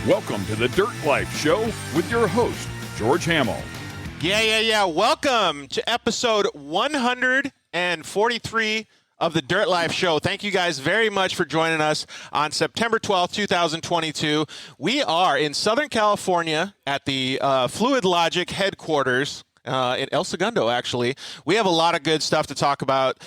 Welcome to the Dirt Life Show with your host, George Hamill. Yeah. Welcome to episode 143 of the Dirt Life Show. Thank you guys very much for joining us on September 12th, 2022. We are in Southern California at the Fluid Logic headquarters in El Segundo, actually. We have a lot of good stuff to talk about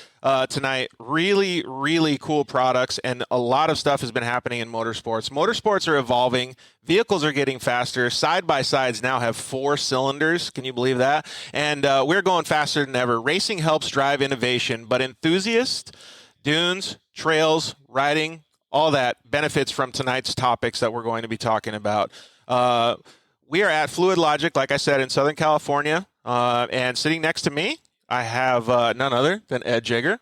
tonight. Really cool products, and a lot of stuff has been happening in motorsports. Motorsports are evolving. Vehicles are getting faster. Side-by-sides now have 4 cylinders. Can you believe that? And we're going faster than ever. Racing helps drive innovation, but enthusiasts, dunes, trails, riding, all that benefits from tonight's topics that we're going to be talking about. We are at Fluid Logic, like I said, in Southern California. And sitting next to me, I have none other than Ed Jigger.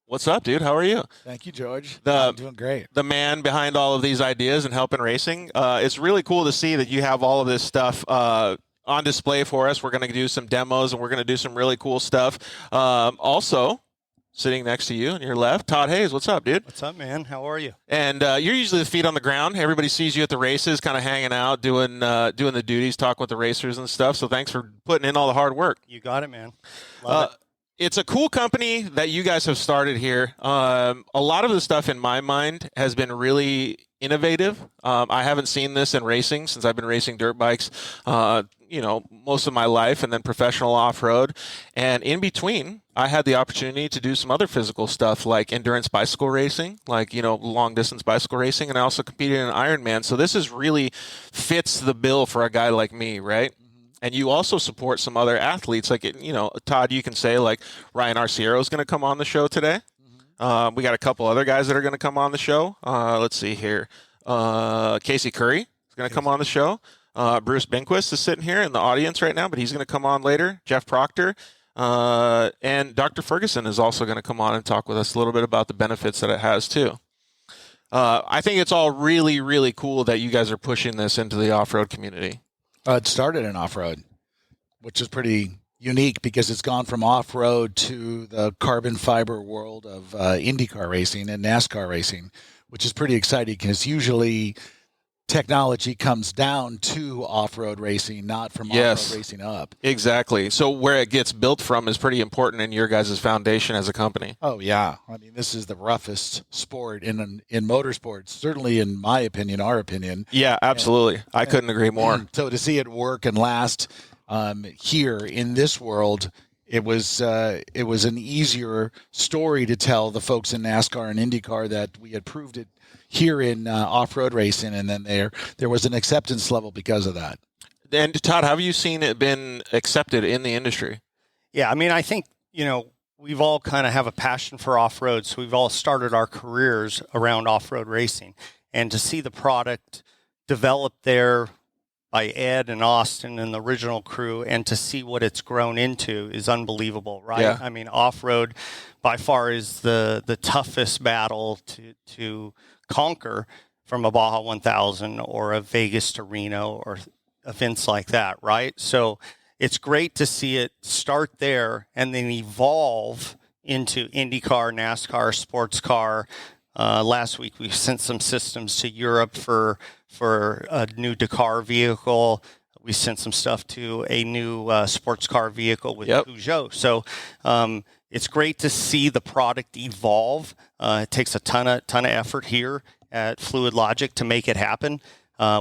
What's up, dude? How are you? Thank you, George. I'm doing great. The man behind all of these ideas and helping racing. It's really cool to see that you have all of this stuff on display for us. We're going to do some demos, and we're going to do some really cool stuff. Also, sitting next to you on your left, Todd Hayes. What's up, dude? What's up, man? How are you? And you're usually the feet on the ground. Everybody sees you at the races, kind of hanging out, doing the duties, talking with the racers and stuff. So thanks for putting in all the hard work. You got it, man. Love it. It's a cool company that you guys have started here. A lot of the stuff in my mind has been really innovative. I haven't seen this in racing since I've been racing dirt bikes, most of my life, and then professional off-road. And in between, I had the opportunity to do some other physical stuff like endurance bicycle racing, long-distance bicycle racing, and I also competed in Ironman. So this is really fits the bill for a guy like me, right? And you also support some other athletes, Todd, you can say, like, Ryan Arciero is going to come on the show today. We got a couple other guys that are going to come on the show. Let's see here. Casey Curry is going to come on the show. Bruce Benquist is sitting here in the audience right now, but he's going to come on later. Jeff Proctor. And Dr. Ferguson is also going to come on and talk with us a little bit about the benefits that it has, too. I think it's all really cool that you guys are pushing this into the off-road community. It started in off-road, which is pretty unique because it's gone from off-road to the carbon fiber world of IndyCar racing and NASCAR racing, which is pretty exciting because usually technology comes down to off-road racing, not from off-road racing up. Exactly. So where it gets built from is pretty important in your guys' foundation as a company. Oh, yeah. I mean, this is the roughest sport in motorsports, certainly in my opinion, our opinion. Yeah, absolutely. I couldn't agree more. So to see it work and last here in this world, it was an easier story to tell the folks in NASCAR and IndyCar that we had proved it here in off-road racing, and then there was an acceptance level because of that. And Todd, have you seen it been accepted in the industry? Yeah, I mean, I think, we've all kind of have a passion for off-road, so we've all started our careers around off-road racing. And to see the product developed there by Ed and Austin and the original crew, and to see what it's grown into is unbelievable, right? Yeah. I mean, off-road by far is the toughest battle to conquer from a Baja 1000 or a Vegas to Reno or events like that, right? So it's great to see it start there and then evolve into IndyCar, NASCAR, sports car. Last week we sent some systems to Europe for a new Dakar vehicle. We sent some stuff to a new sports car vehicle with Peugeot. So it's great to see the product evolve. It takes a ton of effort here at Fluid Logic to make it happen.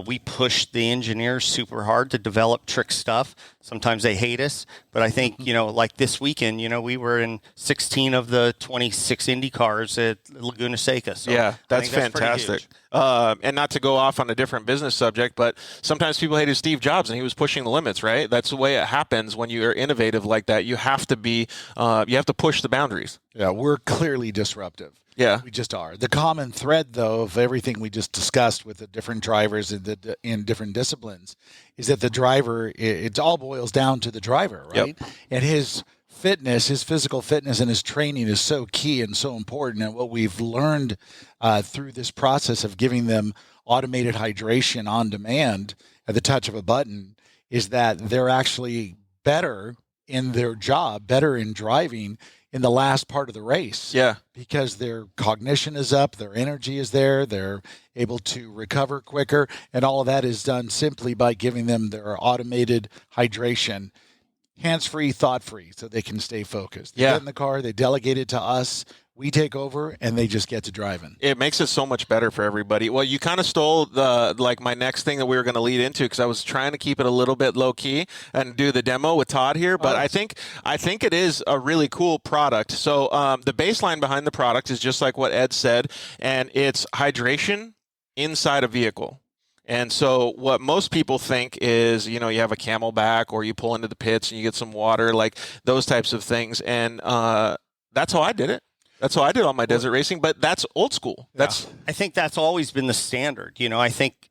We push the engineers super hard to develop trick stuff. Sometimes they hate us, but I think, like this weekend, we were in 16 of the 26 Indy cars at Laguna Seca. So yeah, that's fantastic. And not to go off on a different business subject, but sometimes people hated Steve Jobs and he was pushing the limits, right? That's the way it happens when you're innovative like that. You have to be, you have to push the boundaries. Yeah, we're clearly disruptive. Yeah. We just are. The common thread, though, of everything we just discussed with the different drivers in different disciplines is that the driver, it all boils down to the driver, right? Yep. And his fitness, his physical fitness and his training is so key and so important. And what we've learned through this process of giving them automated hydration on demand at the touch of a button is that they're actually better in their job, better in driving in the last part of the race. Yeah. Because their cognition is up, their energy is there, they're able to recover quicker, and all of that is done simply by giving them their automated hydration, hands-free, thought-free, so they can stay focused. They get in the car, they delegate it to us, we take over, and they just get to driving. It makes it so much better for everybody. Well, you kind of stole my next thing that we were going to lead into, because I was trying to keep it a little bit low key and do the demo with Todd here. But I think it is a really cool product. So the baseline behind the product is just like what Ed said, and it's hydration inside a vehicle. And so what most people think is, you have a Camelback, or you pull into the pits and you get some water, like those types of things. And that's how I did it. That's how I did all my desert racing, but that's old school. I think that's always been the standard. I think,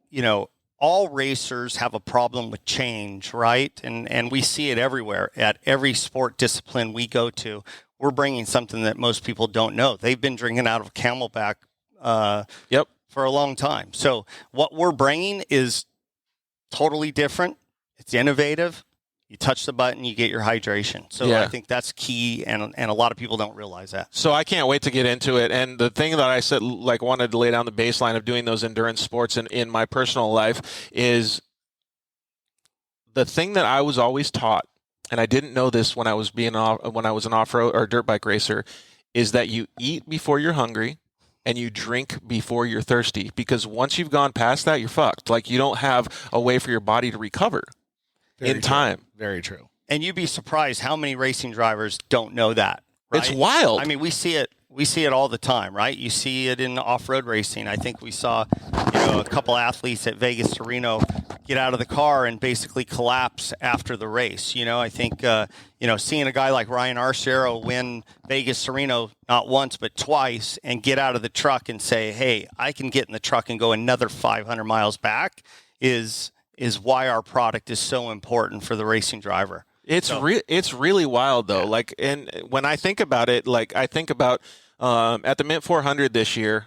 all racers have a problem with change, right? And we see it everywhere. At every sport discipline we go to, we're bringing something that most people don't know. They've been drinking out of a Camelback for a long time. So what we're bringing is totally different. It's innovative. You touch the button, you get your hydration. So I think that's key, and a lot of people don't realize that. So I can't wait to get into it. And the thing that I said, wanted to lay down the baseline of doing those endurance sports in my personal life is the thing that I was always taught, and I didn't know this when I was an off-road or dirt bike racer, is that you eat before you're hungry and you drink before you're thirsty. Because once you've gone past that, you're fucked. Like, you don't have a way for your body to recover. In time. Very true. And you'd be surprised how many racing drivers don't know that. Right? It's wild. I mean, we see it all the time, right? You see it in off-road racing. I think we saw, a couple athletes at Vegas to Reno get out of the car and basically collapse after the race. I think, seeing a guy like Ryan Arciero win Vegas to Reno not once but twice and get out of the truck and say, hey, I can get in the truck and go another 500 miles back is why our product is so important for the racing driver. It's really wild though. Yeah. And when I think about it, I think about at the Mint 400 this year,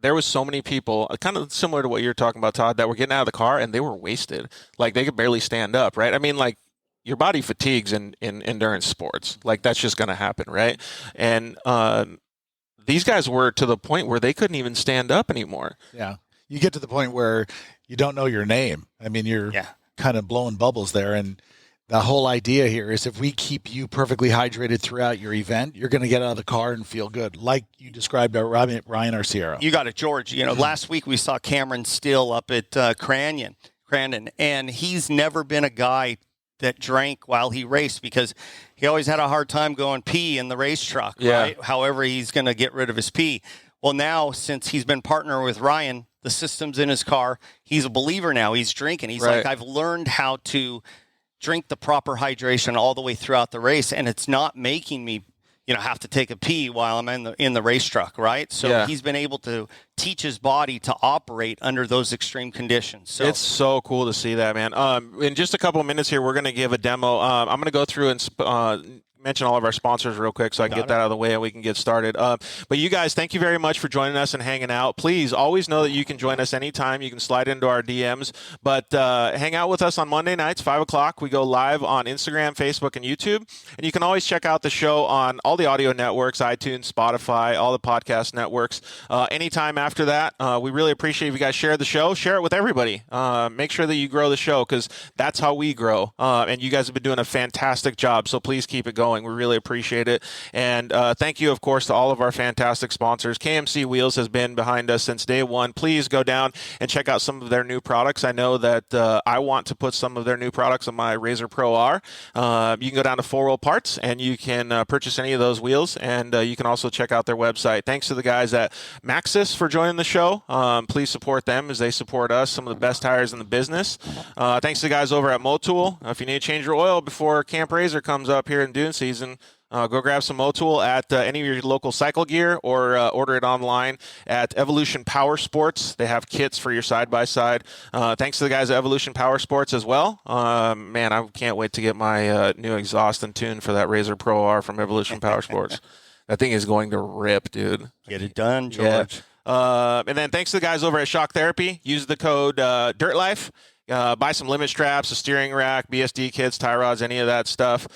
there was so many people, kind of similar to what you're talking about, Todd, that were getting out of the car and they were wasted. Like, they could barely stand up, right? I mean, your body fatigues in endurance sports. That's just going to happen, right? And these guys were to the point where they couldn't even stand up anymore. Yeah. You get to the point where you don't know your name. I mean, you're kind of blowing bubbles there. And the whole idea here is if we keep you perfectly hydrated throughout your event, you're going to get out of the car and feel good, like you described Ryan Arciero. You got it, George. Last week we saw Cameron Steele up at Crandon, and he's never been a guy that drank while he raced because he always had a hard time going pee in the race truck, right? However, he's going to get rid of his pee. Well, now, since he's been partnering with Ryan, the system's in his car. He's a believer now. He's drinking. He's like, I've learned how to drink the proper hydration all the way throughout the race, and it's not making me, have to take a pee while I'm in the race truck, right? So he's been able to teach his body to operate under those extreme conditions. So it's so cool to see that, man. In just a couple of minutes here, we're going to give a demo. I'm going to go through and mention all of our sponsors real quick so I can get that out of the way and we can get started. But you guys, thank you very much for joining us and hanging out. Please always know that you can join us anytime. You can slide into our DMs, but hang out with us on Monday nights, 5 o'clock. We go live on Instagram, Facebook, and YouTube. And you can always check out the show on all the audio networks, iTunes, Spotify, all the podcast networks. Anytime after that, we really appreciate if you guys share the show. Share it with everybody. Make sure that you grow the show because that's how we grow. And you guys have been doing a fantastic job, so please keep it going. We really appreciate it. And thank you, of course, to all of our fantastic sponsors. KMC Wheels has been behind us since day one. Please go down and check out some of their new products. I know that I want to put some of their new products on my Razor Pro R. You can go down to 4 Wheel Parts and you can purchase any of those wheels. And you can also check out their website. Thanks to the guys at Maxxis for joining the show. Please support them as they support us, some of the best tires in the business. Thanks to the guys over at Motool. If you need to change your oil before Camp Razor comes up here in Dune season, go grab some Motool at any of your local cycle gear or order it online at Evolution Power Sports. They have kits for your side-by-side. Thanks to the guys at Evolution Power Sports as well. Man, I can't wait to get my new exhaust and tune for that Razor Pro R from Evolution Power Sports. That thing is going to rip, dude. Get it done, George. Yeah. And then thanks to the guys over at Shock Therapy. Use the code DIRTLIFE. Buy some limit straps, a steering rack, BSD kits, tie rods, any of that stuff.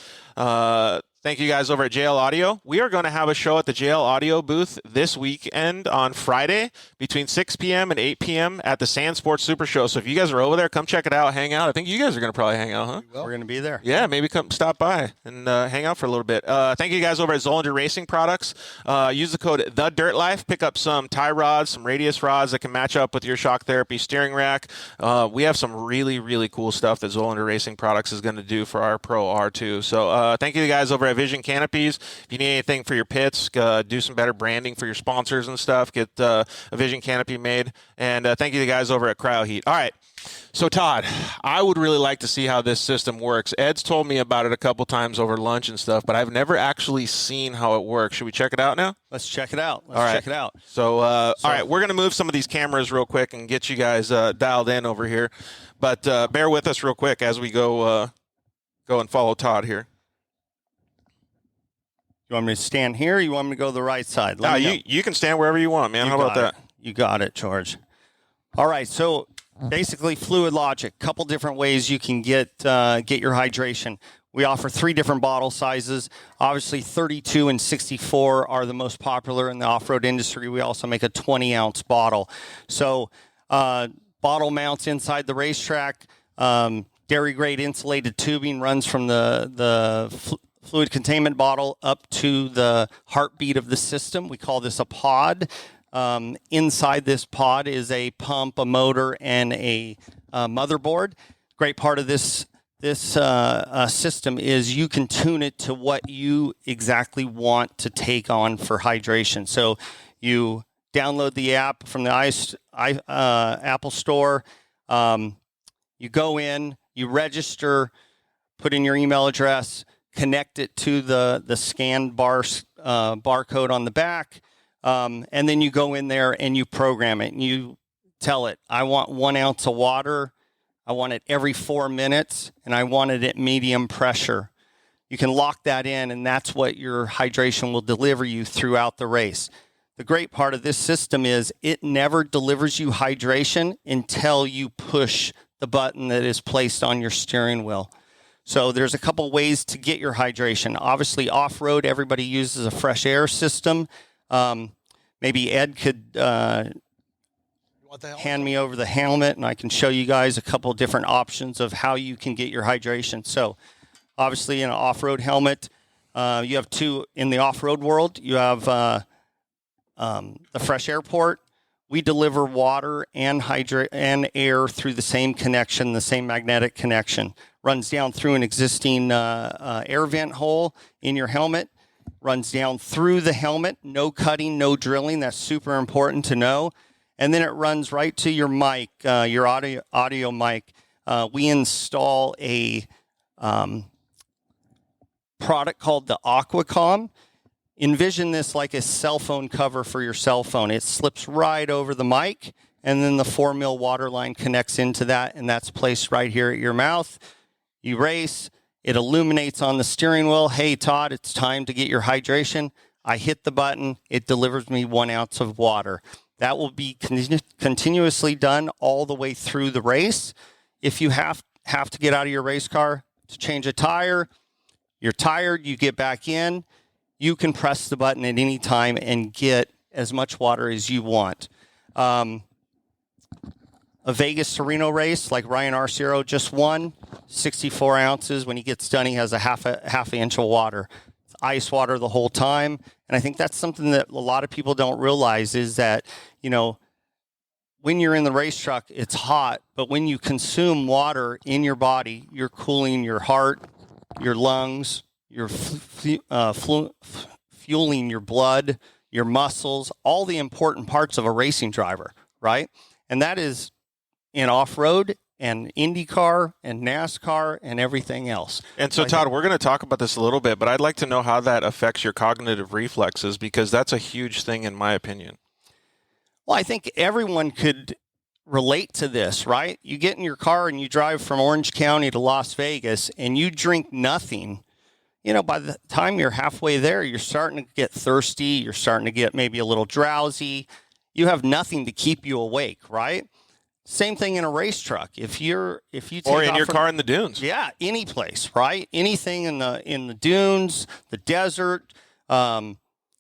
Thank you guys over at JL Audio. We are going to have a show at the JL Audio booth this weekend on Friday between 6 p.m. and 8 p.m. at the Sand Sports Super Show. So if you guys are over there, come check it out, hang out. I think you guys are going to probably hang out, huh? We're going to be there. Yeah, maybe come stop by and hang out for a little bit. Thank you guys over at Zollinger Racing Products. Use the code TheDirtLife. Pick up some tie rods, some radius rods that can match up with your shock therapy steering rack. We have some really, really cool stuff that Zollinger Racing Products is going to do for our Pro R2. So thank you guys over at Vision Canopies. If you need anything for your pits, do some better branding for your sponsors and stuff, get a Vision Canopy made. And thank you to the guys over at CryoHeat. All right. So, Todd, I would really like to see how this system works. Ed's told me about it a couple times over lunch and stuff, but I've never actually seen how it works. Should we check it out now? Let's check it out. Check it out. So, all right, we're going to move some of these cameras real quick and get you guys dialed in over here. But bear with us real quick as we go and follow Todd here. You want me to stand here or you want me to go to the right side? You can stand wherever you want, man. How about that? You got it, George. All right, so basically fluid logic. Couple different ways you can get your hydration. We offer 3 different bottle sizes. Obviously, 32 and 64 are the most popular in the off-road industry. We also make a 20-ounce bottle. So bottle mounts inside the racetrack. Dairy-grade insulated tubing runs from the fluid containment bottle up to the heartbeat of the system. We call this a pod. Inside this pod is a pump, a motor, and a motherboard. Great part of this system is you can tune it to what you exactly want to take on for hydration. So you download the app from the Apple Store. You go in, you register, put in your email address, connect it to the scan barcode on the back, and then you go in there and you program it. And you tell it, I want 1 ounce of water, I want it every 4 minutes, and I want it at medium pressure. You can lock that in, and that's what your hydration will deliver you throughout the race. The great part of this system is it never delivers you hydration until you push the button that is placed on your steering wheel. So there's a couple ways to get your hydration. Obviously, off-road, everybody uses a fresh air system. Maybe Ed could hand me over the helmet, and I can show you guys a couple different options of how you can get your hydration. So obviously, in an off-road helmet, you have 2 in the off-road world. You have the fresh air port. We deliver water and air through the same connection, the same magnetic connection. Runs down through an existing air vent hole in your helmet. Runs down through the helmet. No cutting, no drilling. That's super important to know. And then it runs right to your mic, your audio mic. We install a product called the Aquacom. Envision this like a cell phone cover for your cell phone. It slips right over the mic, and then the 4 mil water line connects into that, and that's placed right here at your mouth. You race, it illuminates on the steering wheel. Hey, Todd, it's time to get your hydration. I hit the button. It delivers me 1 ounce of water. That will be continuously done all the way through the race. If you have to get out of your race car to change a tire, you're tired, you get back in, you can press the button at any time and get as much water as you want. A Vegas to Reno race like Ryan Arciero just won, 64 ounces. When he gets done, he has a half an inch of water. It's ice water the whole time. And I think that's something that a lot of people don't realize is that, when you're in the race truck, it's hot, but when you consume water in your body, you're cooling your heart, your lungs, you're fueling your blood, your muscles, all the important parts of a racing driver, right? And that is in off-road and IndyCar and NASCAR and everything else. And so, Todd, we're going to talk about this a little bit, but I'd like to know how that affects your cognitive reflexes, because that's a huge thing in my opinion. Well, I think everyone could relate to this, right? You get in your car and you drive from Orange County to Las Vegas and you drink nothing. By the time you're halfway there, you're starting to get thirsty. You're starting to get maybe a little drowsy. You have nothing to keep you awake, right? Same thing in a race truck. If you take Or in off your car in the dunes. yeah, any place, right? Anything in the dunes, the desert,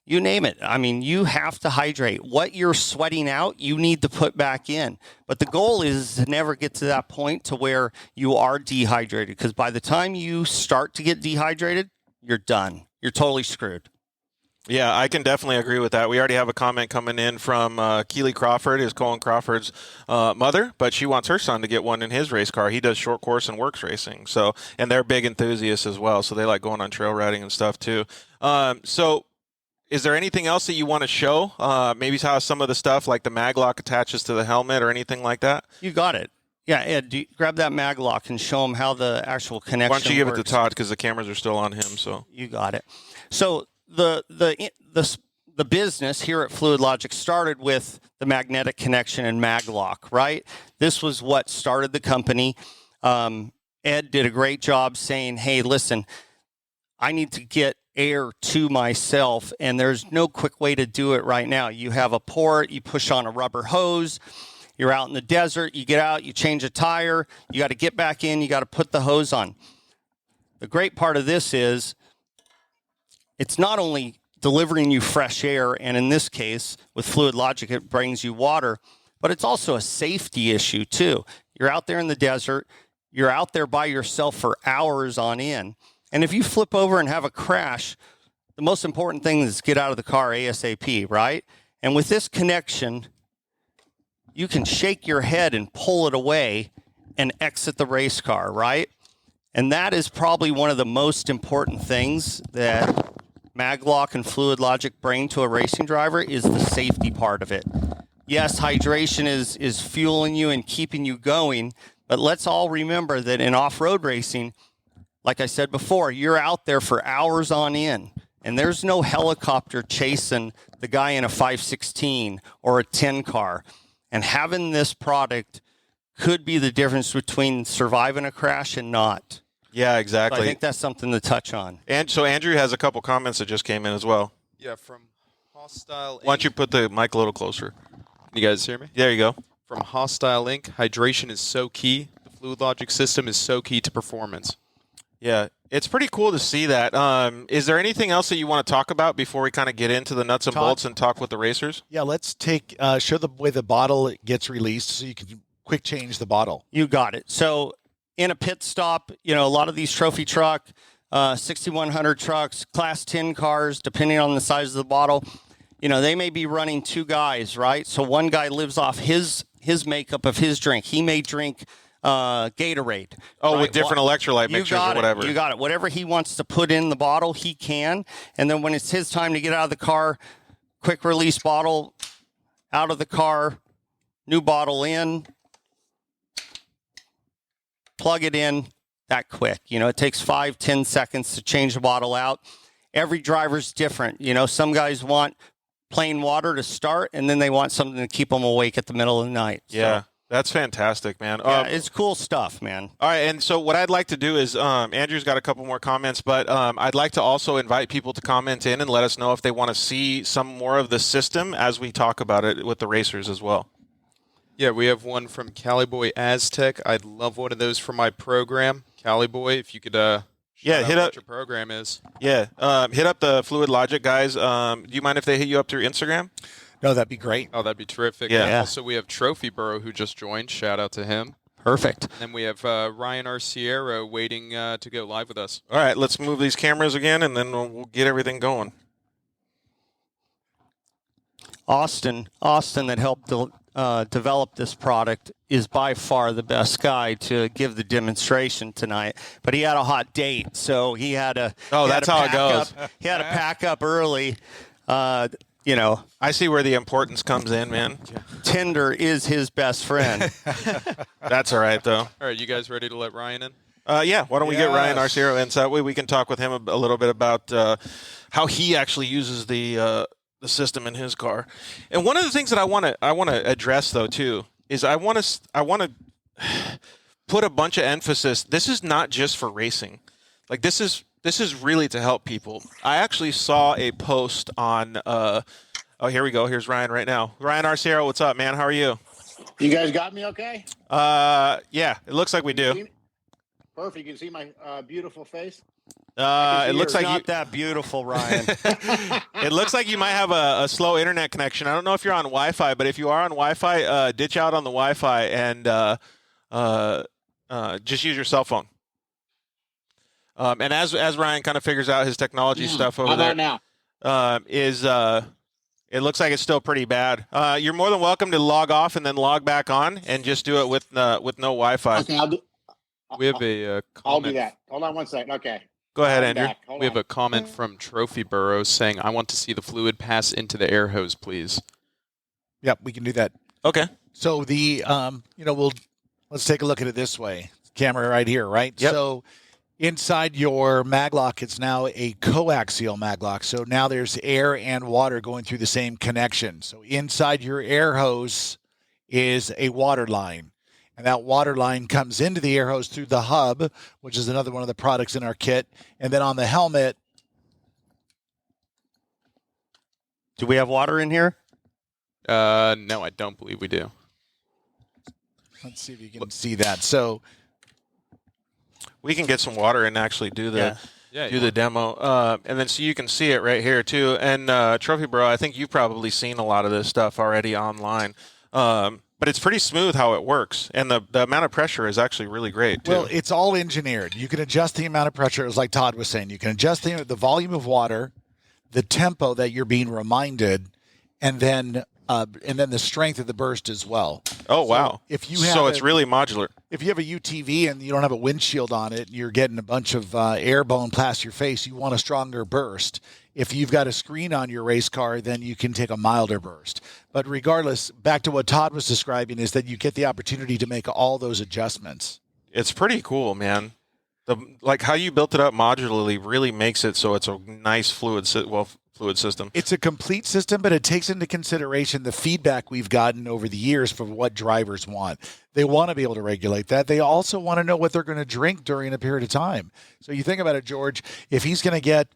you name it. I mean, you have to hydrate. What you're sweating out, you need to put back in. But the goal is to never get to that point to where you are dehydrated, because by the time you start to get dehydrated, you're done. You're totally screwed. Yeah, I can definitely agree with that. We already have a comment coming in from Keely Crawford, is Colin Crawford's mother, but she wants her son to get one in his race car. He does short course and works racing, so, and they're big enthusiasts as well, so they like going on trail riding and stuff too. So is there anything else that you want to show? Maybe how some of the stuff like the mag lock attaches to the helmet or anything like that? You got it. Yeah, Ed, grab that mag lock and show them how the actual connection Why don't you give works. it to Todd, because the cameras are still on him. So You got it. So the business here at Fluid Logic started with the magnetic connection and mag lock, right? This was what started the company. Ed did a great job saying, hey, listen, I need to get air to myself, and there's no quick way to do it right now. You have a port, you push on a rubber hose, you're out in the desert, you get out, you change a tire, you got to get back in, you got to put the hose on. The great part of this is it's not only delivering you fresh air, and in this case, with Fluid Logic, it brings you water, but it's also a safety issue too. You're out there in the desert, you're out there by yourself for hours on end, and if you flip over and have a crash, the most important thing is get out of the car ASAP, right? And with this connection, you can shake your head and pull it away and exit the race car, right? And that is probably one of the most important things that Maglock and Fluid Logic bring to a racing driver is the safety part of it. Yes, hydration is fueling you and keeping you going, but let's all remember that in off-road racing, like I said before, you're out there for hours on end, and there's no helicopter chasing the guy in a 516 or a 10 car. And having this product could be the difference between surviving a crash and not. yeah, exactly. So I think that's something to touch on. And so Andrew has a couple comments that just came in as well. Yeah, from Hostile Inc. Why don't you put the mic a little closer? Can you guys hear me? There you go. From Hostile Inc., hydration is so key. The Fluid Logic system is so key to performance. Yeah, it's pretty cool to see that. Is there anything else that you want to talk about before we kind of get into the nuts and Todd? bolts and talk with the racers? Yeah, let's show the way the bottle gets released so you can quick change the bottle. You got it. So in a pit stop, a lot of these trophy truck, 6100 trucks, class 10 cars, depending on the size of the bottle, they may be running two guys, right? So one guy lives off his makeup of his drink. He may drink Gatorade. Oh, right? with different electrolyte mixtures or whatever. You got it. Whatever he wants to put in the bottle, he can. And then when it's his time to get out of the car, quick release bottle out of the car, new bottle in, plug it in that quick. It takes 5-10 seconds to change the bottle out. Every driver's different. Some guys want plain water to start, and then they want something to keep them awake at the middle of the night. Yeah. That's fantastic, man. Yeah, it's cool stuff, man. All right, and so what I'd like to do is, Andrew's got a couple more comments, but I'd like to also invite people to comment in and let us know if they want to see some more of the system as we talk about it with the racers as well. Yeah, we have one from Caliboy Aztec. I'd love one of those for my program. Caliboy, if you could hit what up your program is. Yeah, hit up the Fluid Logic guys. Do you mind if they hit you up through Instagram? No, that'd be great. Oh, that'd be terrific. Yeah. And also, we have Trophy Burrow who just joined. Shout out to him. Perfect. And then we have Ryan Arciero waiting to go live with us. All right, let's move these cameras again, and then we'll get everything going. Austin that helped develop this product is by far the best guy to give the demonstration tonight. But he had a hot date, so he had to. Oh, that's how it goes. He had to pack up early. I see where the importance comes in, man. Tinder is his best friend. That's all right, though. All right, you guys ready to let Ryan in? Yeah, why don't we get Ryan Arciero in so that way we can talk with him a little bit about how he actually uses the system in his car. And one of the things that I want to address though too is I want to put a bunch of emphasis. This is not just for racing. Like this is really to help people. I actually saw a post on. Oh, here we go. Here's Ryan right now. Ryan Arciero, what's up, man? How are you? You guys got me okay? Yeah, it looks like we do. Perfect. You can see my beautiful face. It looks like not that beautiful, Ryan. it looks like you might have a slow internet connection. I don't know if you're on Wi-Fi, but if you are on Wi-Fi, ditch out on the Wi-Fi and just use your cell phone. And as Ryan kind of figures out his technology stuff over there, now? It looks like it's still pretty bad. You're more than welcome to log off and then log back on and just do it with no Wi-Fi. Okay, We have a comment. I'll do that. Hold on one second. Okay. Go ahead, Andrew. We have a comment from Trophy Burrows saying, "I want to see the fluid pass into the air hose, please." Yep, we can do that. Okay. So the let's take a look at it this way. Camera right here, right? Yep. So inside your maglock, it's now a coaxial maglock. So now there's air and water going through the same connection. So inside your air hose is a water line. And that water line comes into the air hose through the hub, which is another one of the products in our kit. And then on the helmet. Do we have water in here? No, I don't believe we do. Let's see if you can see that. So We can get some water and actually do the demo. And then so you can see it right here too. And Trophy Bro, I think you've probably seen a lot of this stuff already online. But it's pretty smooth how it works. And the amount of pressure is actually really great too. Well, it's all engineered. You can adjust the amount of pressure, as like Todd was saying. You can adjust the volume of water, the tempo that you're being reminded, and then the strength of the burst as well. Oh, wow. If you have so it's really modular. If you have a UTV and you don't have a windshield on it, you're getting a bunch of air blowing past your face, you want a stronger burst. If you've got a screen on your race car, then you can take a milder burst. But regardless, back to what Todd was describing, is that you get the opportunity to make all those adjustments. It's pretty cool, man. Like how you built it up modularly really makes it so it's a nice fluid system. It's a complete system, but it takes into consideration the feedback we've gotten over the years from what drivers want. They want to be able to regulate that. They also want to know what they're going to drink during a period of time. So you think about it, George, if he's going to get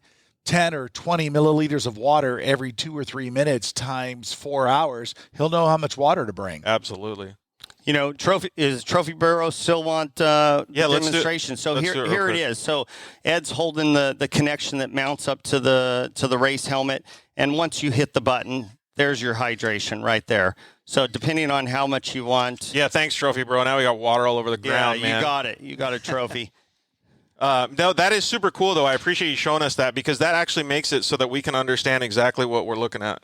10 or 20 milliliters of water every 2 or 3 minutes times 4 hours, he'll know how much water to bring. Absolutely. You know, Trophy Burrow still want demonstration. So here it is. So Ed's holding the connection that mounts up to the race helmet, and once you hit the button, there's your hydration right there. So depending on how much you want. Yeah, thanks, Trophy Bro. Now we got water all over the ground, man. You got it. You got a trophy. No, that is super cool, though. I appreciate you showing us that because that actually makes it so that we can understand exactly what we're looking at.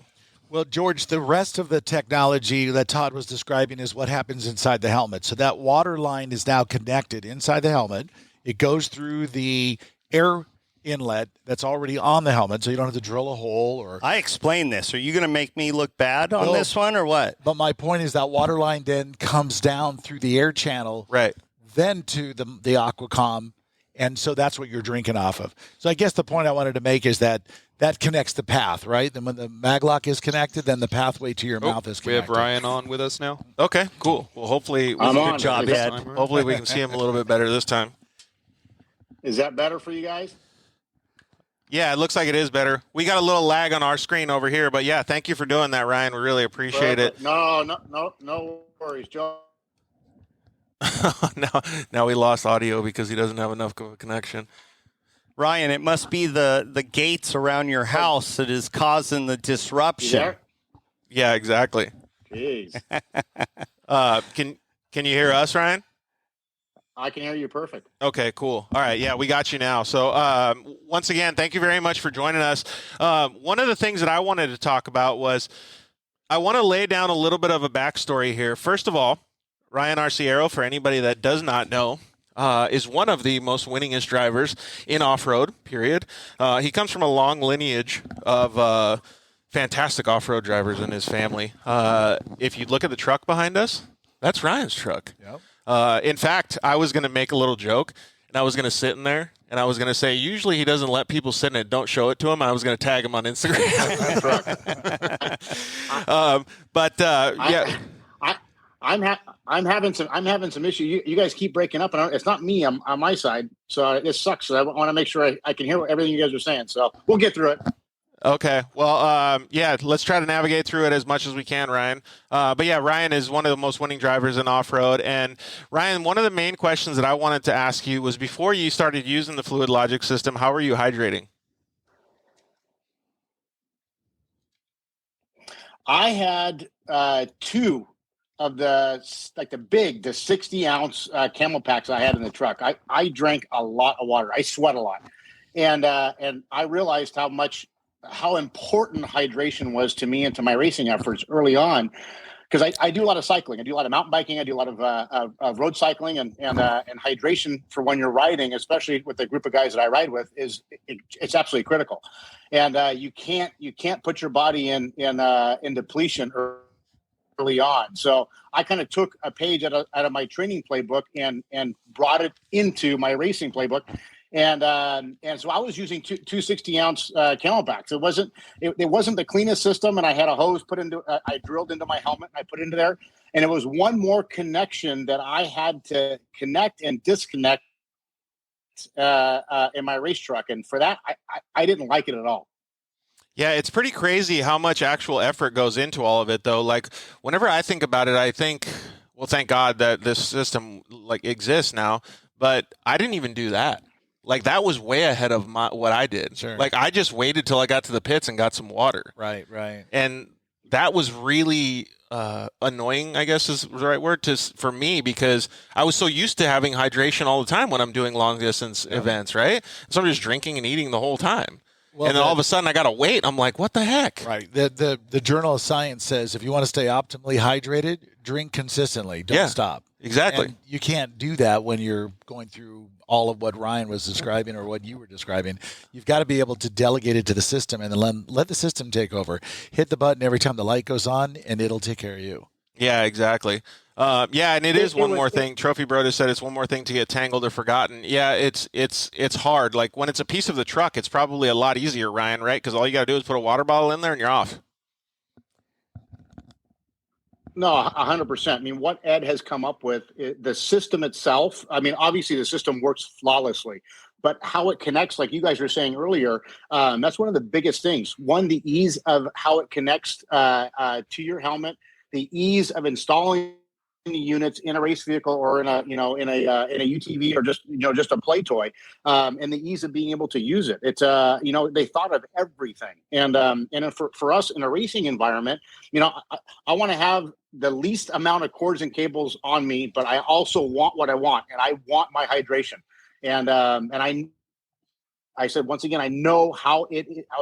Well, George, the rest of the technology that Todd was describing is what happens inside the helmet. So that water line is now connected inside the helmet. It goes through the air inlet that's already on the helmet, so you don't have to drill a hole. Or I explained this. Are you going to make me look bad on this one or what? But my point is that water line then comes down through the air channel, right? Then to the Aquacom, and so that's what you're drinking off of. So I guess the point I wanted to make is that connects the path, right? Then when the maglock is connected, then the pathway to your mouth is connected. We have Ryan on with us now. Okay, cool. Well, hopefully, good job, Ed. Hopefully, we can see him a little bit better this time. Is that better for you guys? Yeah, it looks like it is better. We got a little lag on our screen over here, but yeah, thank you for doing that, Ryan. We really appreciate it. No worries, Joe. now we lost audio because he doesn't have enough of a connection. Ryan, it must be the gates around your house that is causing the disruption. Yeah, exactly. Jeez. Can you hear us, Ryan? I can hear you perfect. Okay, cool. All right, yeah, we got you now. So once again, thank you very much for joining us. One of the things that I wanted to talk about was I want to lay down a little bit of a backstory here. First of all, Ryan Arciero, for anybody that does not know, is one of the most winningest drivers in off-road, period. He comes from a long lineage of fantastic off-road drivers in his family. If you look at the truck behind us, that's Ryan's truck. Yep. In fact, I was going to make a little joke, and I was going to sit in there, and I was going to say, usually he doesn't let people sit in it, don't show it to him. I was going to tag him on Instagram. Yeah. I'm having some issue. You guys keep breaking up, and it's not me on my side, so this sucks. So I want to make sure I can hear everything you guys are saying. So we'll get through it. Okay. Well, yeah, let's try to navigate through it as much as we can, Ryan. But yeah, Ryan is one of the most winning drivers in off-road. And Ryan, one of the main questions that I wanted to ask you was before you started using the Fluid Logic system, how were you hydrating? I had two of the 60-ounce camel packs I had in the truck. I drank a lot of water. I sweat a lot, and I realized how important hydration was to me and to my racing efforts early on, because I do a lot of cycling. I do a lot of mountain biking. I do a lot of road cycling, and hydration for when you're riding, especially with the group of guys that I ride with, it's absolutely critical. And you can't put your body in depletion early on. So I kind of took a page out of my training playbook and brought it into my racing playbook. And so I was using two 60-ounce Camelbacks. It wasn't the cleanest system, and I had a hose I drilled into my helmet and I put it into there, and it was one more connection that I had to connect and disconnect in my race truck, and for that I didn't like it at all. Yeah, it's pretty crazy how much actual effort goes into all of it, though. Like, whenever I think about it, I think, well, thank God that this system exists now, but I didn't even do that. Like, that was way ahead of what I did. Sure. Like, I just waited till I got to the pits and got some water. Right. And that was really annoying, I guess is the right word, for me, because I was so used to having hydration all the time when I'm doing long distance events, right? So I'm just drinking and eating the whole time. Well, and then all of a sudden I got to wait. I'm like, what the heck? Right. The Journal of Science says if you want to stay optimally hydrated, drink consistently. Don't stop. Exactly. And you can't do that when you're going through all of what Ryan was describing or what you were describing. You've got to be able to delegate it to the system and then let the system take over. Hit the button every time the light goes on, and it'll take care of you. Yeah, exactly. And it is one more thing. Trophy Bro just said it's one more thing to get tangled or forgotten. Yeah, it's hard. Like, when it's a piece of the truck, it's probably a lot easier, Ryan, right? Because all you got to do is put a water bottle in there and you're off. No, 100%. I mean, what Ed has come up with, the system itself, I mean, obviously the system works flawlessly, but how it connects, like you guys were saying earlier, that's one of the biggest things. One, the ease of how it connects to your helmet, the ease of installing the units in a race vehicle or in a UTV or just a play toy, and the ease of being able to use it. It's they thought of everything, and for us in a racing environment, I want to have the least amount of cords and cables on me, but I also want what I want, and I want my hydration, and I said once again, I know how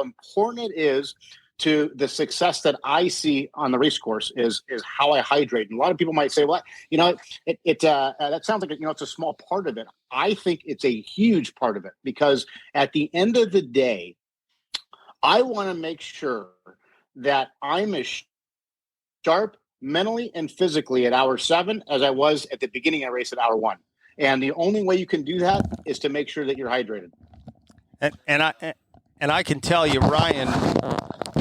important it is to the success that I see on the race course is how I hydrate. And a lot of people might say, well, that sounds like, it's a small part of it. I think it's a huge part of it, because at the end of the day, I want to make sure that I'm as sharp mentally and physically at hour 7 as I was at the beginning of the race at hour 1. And the only way you can do that is to make sure that you're hydrated. And I can tell you, Ryan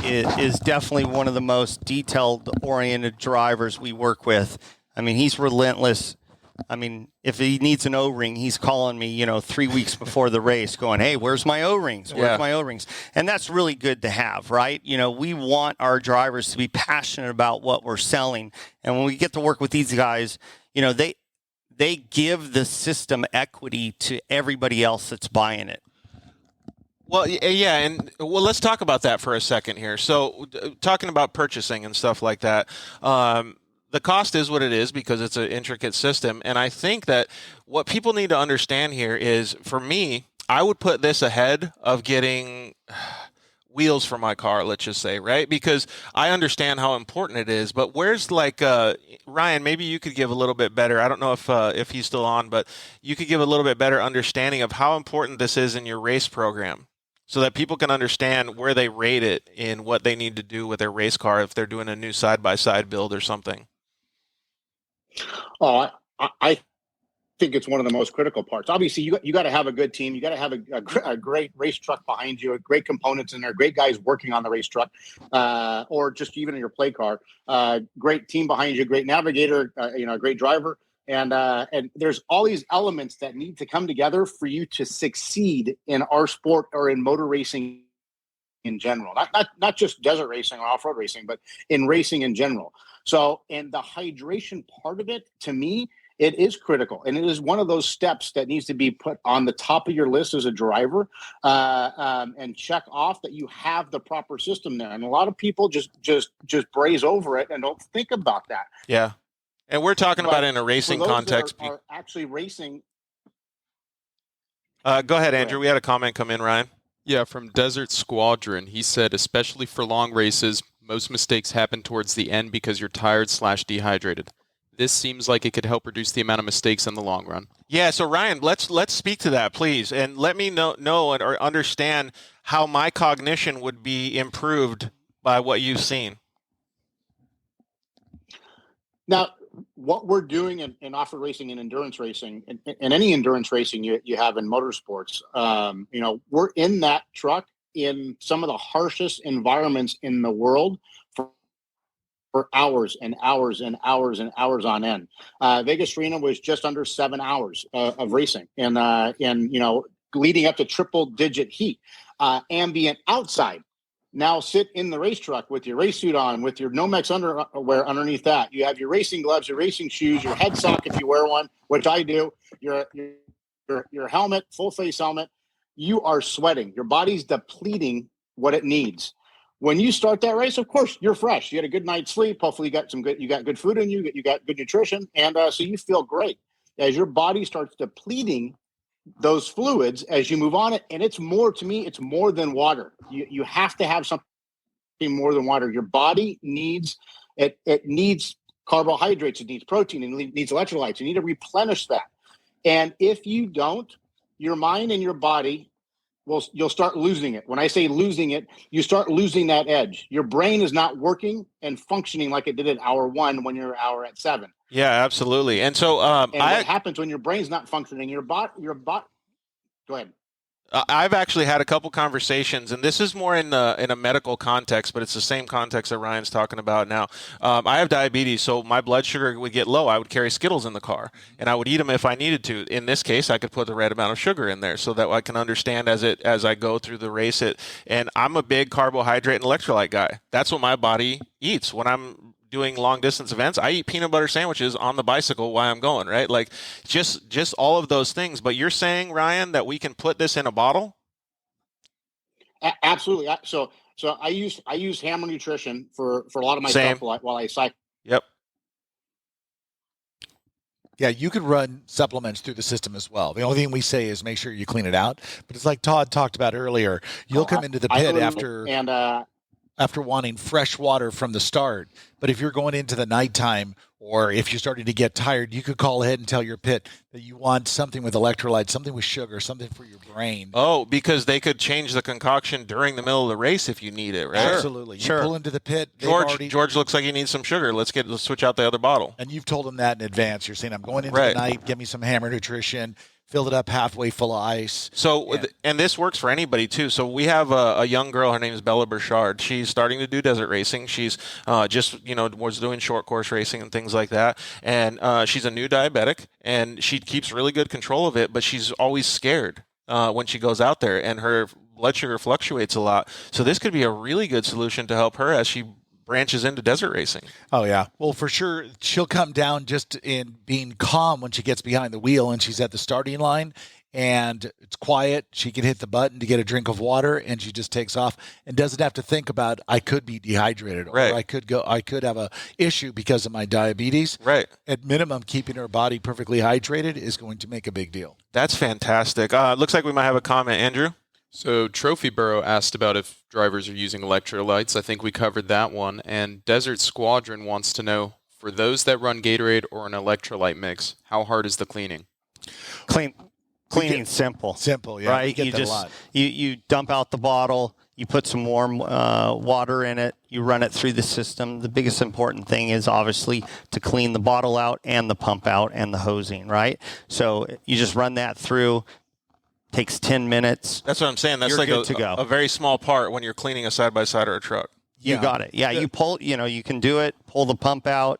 is definitely one of the most detailed-oriented drivers we work with. I mean, he's relentless. I mean, if he needs an O-ring, he's calling me, 3 weeks before the race going, hey, where's my O-rings? Where's my O-rings? And that's really good to have, right? We want our drivers to be passionate about what we're selling. And when we get to work with these guys, they give the system equity to everybody else that's buying it. Well, yeah, and let's talk about that for a second here. So, talking about purchasing and stuff like that, the cost is what it is because it's an intricate system. And I think that what people need to understand here is, for me, I would put this ahead of getting wheels for my car, let's just say, right? Because I understand how important it is. But where's Ryan, maybe you could give a little bit better. I don't know if he's still on, but you could give a little bit better understanding of how important this is in your race program, so that people can understand where they rate it in what they need to do with their race car if they're doing a new side-by-side build or something. Oh, I think it's one of the most critical parts. Obviously, you got to have a good team. You got to have a great race truck behind you, great components in there, great guys working on the race truck, or just even in your play car. Great team behind you, great navigator, a great driver. And there's all these elements that need to come together for you to succeed in our sport or in motor racing in general, not just desert racing or off-road racing, but in racing in general. So, and the hydration part of it, to me, it is critical, and it is one of those steps that needs to be put on the top of your list as a driver, and check off that you have the proper system there. And a lot of people just braze over it and don't think about that. Yeah, and we're talking about it in a racing for those context. that are actually racing. Go ahead, Andrew. We had a comment come in, Ryan. Yeah, from Desert Squadron, he said, especially for long races, most mistakes happen towards the end because you're tired/dehydrated. This seems like it could help reduce the amount of mistakes in the long run. Yeah, so Ryan, let's speak to that, please, and let me know or understand how my cognition would be improved by what you've seen. Now, what we're doing in off-road racing and endurance racing, and any endurance racing you have in motorsports, we're in that truck in some of the harshest environments in the world for hours and hours and hours and hours on end. Vegas Arena was just under 7 hours of racing, and leading up to triple-digit heat, ambient outside. Now sit in the race truck with your race suit on, with your Nomex underwear underneath that. You have your racing gloves, your racing shoes, your head sock if you wear one, which I do. Your helmet, full face helmet. You are sweating. Your body's depleting what it needs. When you start that race, of course, you're fresh. You had a good night's sleep. Hopefully, you got good food in you. You got good nutrition, and so you feel great. As your body starts depleting those fluids as you move on it, and it's more than water. You have to have something more than water. Your body needs it needs carbohydrates, it needs protein, it needs electrolytes. You need to replenish that. And if you don't, your mind and your body you'll start losing it. When I say losing it, you start losing that edge. Your brain is not working and functioning like it did at hour 1 when you're at 7. Yeah, absolutely. And so what happens when your brain's not functioning? Your bot. Go ahead. I've actually had a couple conversations, and this is more in a medical context, but it's the same context that Ryan's talking about now. I have diabetes, so my blood sugar would get low. I would carry Skittles in the car, and I would eat them if I needed to. In this case, I could put the right amount of sugar in there so that I can understand as I go through the race. And I'm a big carbohydrate and electrolyte guy. That's what my body eats when I'm doing long distance events. I eat peanut butter sandwiches on the bicycle while I'm going, right? Like just all of those things. But you're saying, Ryan, that we can put this in a bottle? Absolutely. So I use Hammer Nutrition for a lot of my stuff while I cycle. Yep. Yeah, you could run supplements through the system as well. The only thing we say is make sure you clean it out. But it's like Todd talked about earlier. You'll come into the pit after wanting fresh water from the start. But if you're going into the nighttime, or if you're starting to get tired, you could call ahead and tell your pit that you want something with electrolytes, something with sugar, something for your brain. Oh, because they could change the concoction during the middle of the race if you need it, right? Absolutely. You pull into the pit. George looks like he needs some sugar. Let's switch out the other bottle. And you've told them that in advance. You're saying, I'm going into the night, give me some Hammer Nutrition. Filled it up halfway full of ice. So, and this works for anybody too. So we have a young girl. Her name is Bella Burchard. She's starting to do desert racing. She's was doing short course racing and things like that. And she's a new diabetic, and she keeps really good control of it. But she's always scared when she goes out there, and her blood sugar fluctuates a lot. So this could be a really good solution to help her as she branches into desert racing. Oh, yeah. Well, for sure, she'll come down just in being calm when she gets behind the wheel and she's at the starting line and it's quiet. She can hit the button to get a drink of water and she just takes off and doesn't have to think about, I could be dehydrated or I could have a issue because of my diabetes. Right. At minimum, keeping her body perfectly hydrated is going to make a big deal. That's fantastic. Looks like we might have a comment. Andrew? So Trophy Burrow asked about if drivers are using electrolytes. I think we covered that one. And Desert Squadron wants to know, for those that run Gatorade or an electrolyte mix, how hard is the cleaning? Cleaning's simple. Simple, yeah. Right? We get that a lot. You dump out the bottle, you put some warm water in it, you run it through the system. The biggest important thing is obviously to clean the bottle out and the pump out and the hosing, right? So you just run that through. Takes 10 minutes. That's what I'm saying. That's You're like good to go. a very small part when you're cleaning a side-by-side or a truck. You got it. Yeah, you pull, you can do it. Pull the pump out,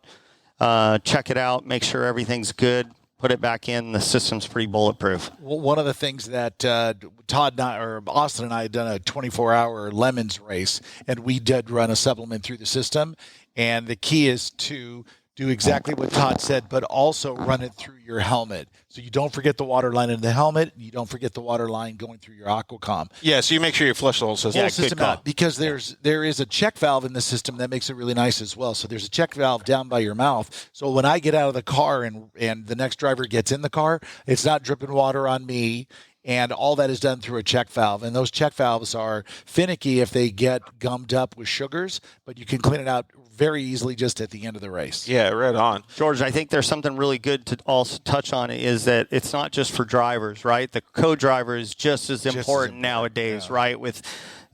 check it out, make sure everything's good. put it back in. The system's pretty bulletproof. Well, one of the things that Todd and I, or Austin and I had done a 24-hour lemons race, and we did run a supplement through the system. And the key is to do exactly what Todd said, but also run it through your helmet. So you don't forget the water line in the helmet, and you don't forget the water line going through your aquacom. Yeah, so you make sure you flush the whole system. Whole system out, because there is a check valve in the system that makes it really nice as well. So there's a check valve down by your mouth. So when I get out of the car and the next driver gets in the car, it's not dripping water on me. And all that is done through a check valve. And those check valves are finicky if they get gummed up with sugars, but you can clean it out very easily just at the end of the race. Yeah, right on. George, I think there's something really good to also touch on is that it's not just for drivers, right? The co-driver is just as important nowadays, yeah. Right? With,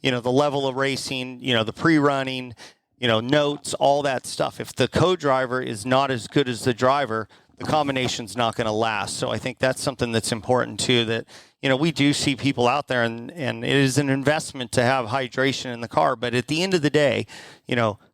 the level of racing, the pre-running, notes, all that stuff. If the co-driver is not as good as the driver, the combination's not going to last. So I think that's something that's important too, that, we do see people out there and it is an investment to have hydration in the car. But at the end of the day,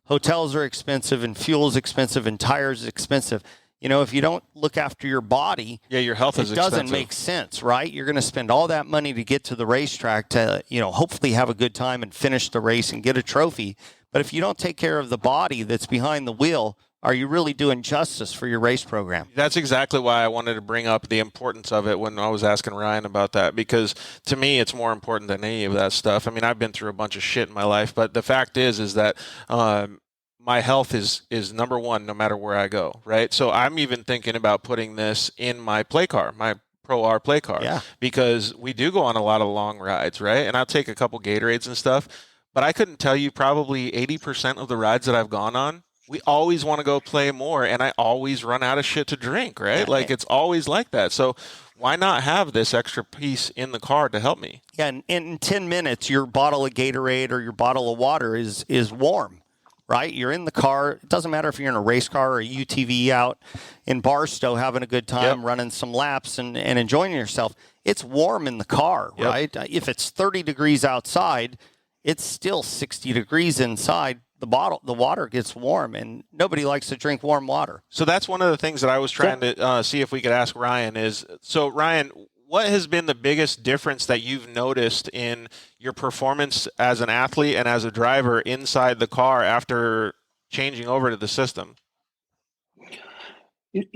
hotels are expensive and fuel is expensive and tires is expensive. If you don't look after your body, your health is expensive. It doesn't make sense, right? You're going to spend all that money to get to the racetrack to, hopefully have a good time and finish the race and get a trophy. But if you don't take care of the body that's behind the wheel, are you really doing justice for your race program? That's exactly why I wanted to bring up the importance of it when I was asking Ryan about that, because to me, it's more important than any of that stuff. I mean, I've been through a bunch of shit in my life, but the fact is that my health is number one no matter where I go, right? So I'm even thinking about putting this in my play car, my Pro R play car, because we do go on a lot of long rides, right? And I'll take a couple Gatorades and stuff, but I couldn't tell you probably 80% of the rides that I've gone on, we always want to go play more, and I always run out of shit to drink, right? Like, it's always like that. So why not have this extra piece in the car to help me? Yeah, and in 10 minutes, your bottle of Gatorade or your bottle of water is warm, right? You're in the car. It doesn't matter if you're in a race car or a UTV out in Barstow having a good time, running some laps and enjoying yourself. It's warm in the car, right? If it's 30 degrees outside, it's still 60 degrees inside. The water gets warm, and nobody likes to drink warm water. So that's one of the things that I was trying to see if we could ask Ryan is, so Ryan, what has been the biggest difference that you've noticed in your performance as an athlete and as a driver inside the car after changing over to the system?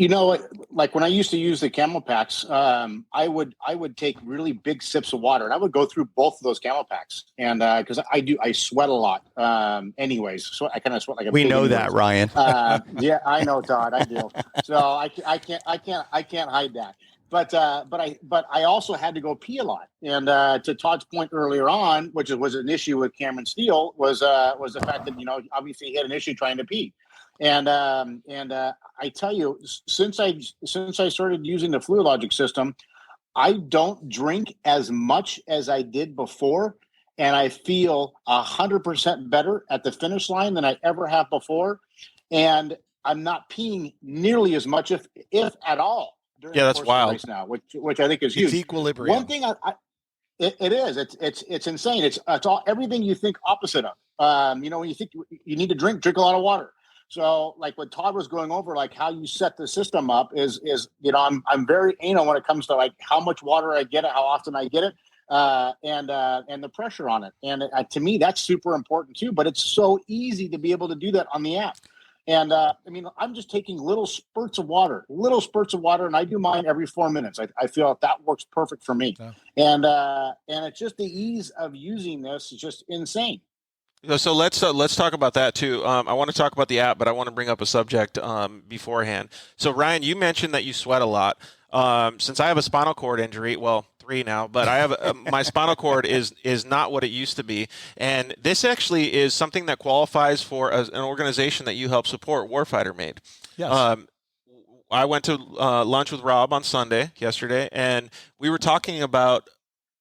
Like when I used to use the camel packs, I would take really big sips of water, and I would go through both of those camel packs, and because I sweat a lot, anyways, so I kind of sweat like a we pig know anyways. that, Ryan. Yeah, I know, Todd, I do. So I can't hide that. But I also had to go pee a lot, and to Todd's point earlier on, which was an issue with Cameron Steele, was the fact that obviously he had an issue trying to pee. And I tell you, since I started using the Fluid Logic system, I don't drink as much as I did before, and I feel 100% better at the finish line than I ever have before, and I'm not peeing nearly as much, if at all. During that's wild. The race now, which I think is huge. It's equilibrium. One thing it is. It's insane. It's all everything you think opposite of. When you think you need to drink a lot of water. So, like what Todd was going over, like how you set the system up is I'm very anal when it comes to like how much water I get, how often I get it, and the pressure on it. And to me, that's super important too. But it's so easy to be able to do that on the app. And I'm just taking little spurts of water, and I do mine every 4 minutes. I feel that works perfect for me. Yeah. And it's just the ease of using this is just insane. So let's talk about that too. I want to talk about the app, but I want to bring up a subject beforehand. So Ryan, you mentioned that you sweat a lot. Since I have a spinal cord injury, well, 3 now, but I have my spinal cord is not what it used to be, and this actually is something that qualifies for an organization that you help support, Warfighter Made. Yes. I went to lunch with Rob on yesterday, and we were talking about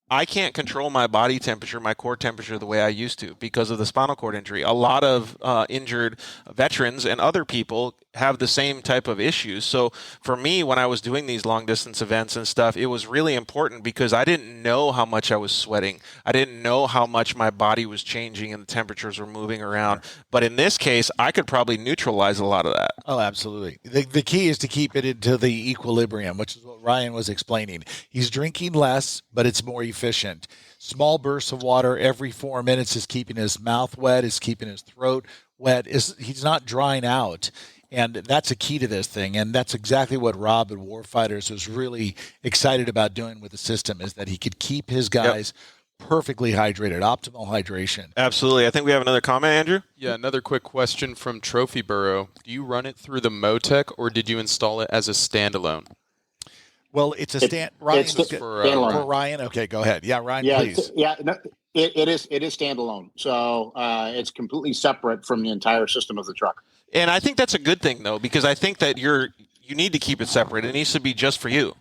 I can't control my body temperature, my core temperature the way I used to because of the spinal cord injury. A lot of injured veterans and other people have the same type of issues. So for me, when I was doing these long distance events and stuff, it was really important because I didn't know how much I was sweating. I didn't know how much my body was changing and the temperatures were moving around. But in this case, I could probably neutralize a lot of that. Oh, absolutely. The key is to keep it into the equilibrium, which is what Ryan was explaining. He's drinking less, but it's more efficient. Small bursts of water every 4 minutes is keeping his mouth wet, is keeping his throat wet. He's not drying out. And that's a key to this thing. And that's exactly what Rob at Warfighters was really excited about doing with the system, is that he could keep his guys perfectly hydrated, optimal hydration. Absolutely. I think we have another comment, Andrew. Yeah, another quick question from Trophy Burrow. Do you run it through the Motec, or did you install it as a standalone? Well, it's a for Ryan. Okay, go ahead. Yeah, Ryan, please. It is standalone. So it's completely separate from the entire system of the truck. And I think that's a good thing, though, because I think that you need to keep it separate. It needs to be just for you.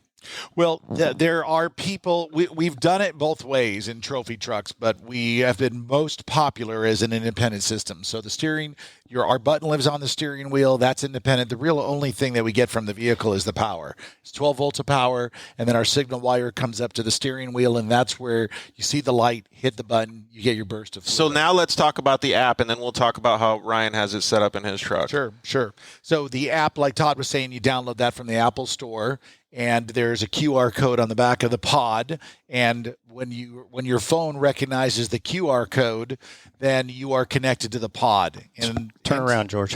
Well, there are people, we've done it both ways in trophy trucks, but we have been most popular as an independent system. So the steering, our button lives on the steering wheel. That's independent. The real only thing that we get from the vehicle is the power. It's 12 volts of power, and then our signal wire comes up to the steering wheel, and that's where you see the light, hit the button, you get your burst of fluid. So now let's talk about the app, and then we'll talk about how Ryan has it set up in his truck. Sure. So the app, like Todd was saying, you download that from the Apple Store, and there's a QR code on the back of the pod. And when your phone recognizes the QR code, then you are connected to the pod. And turn around, George.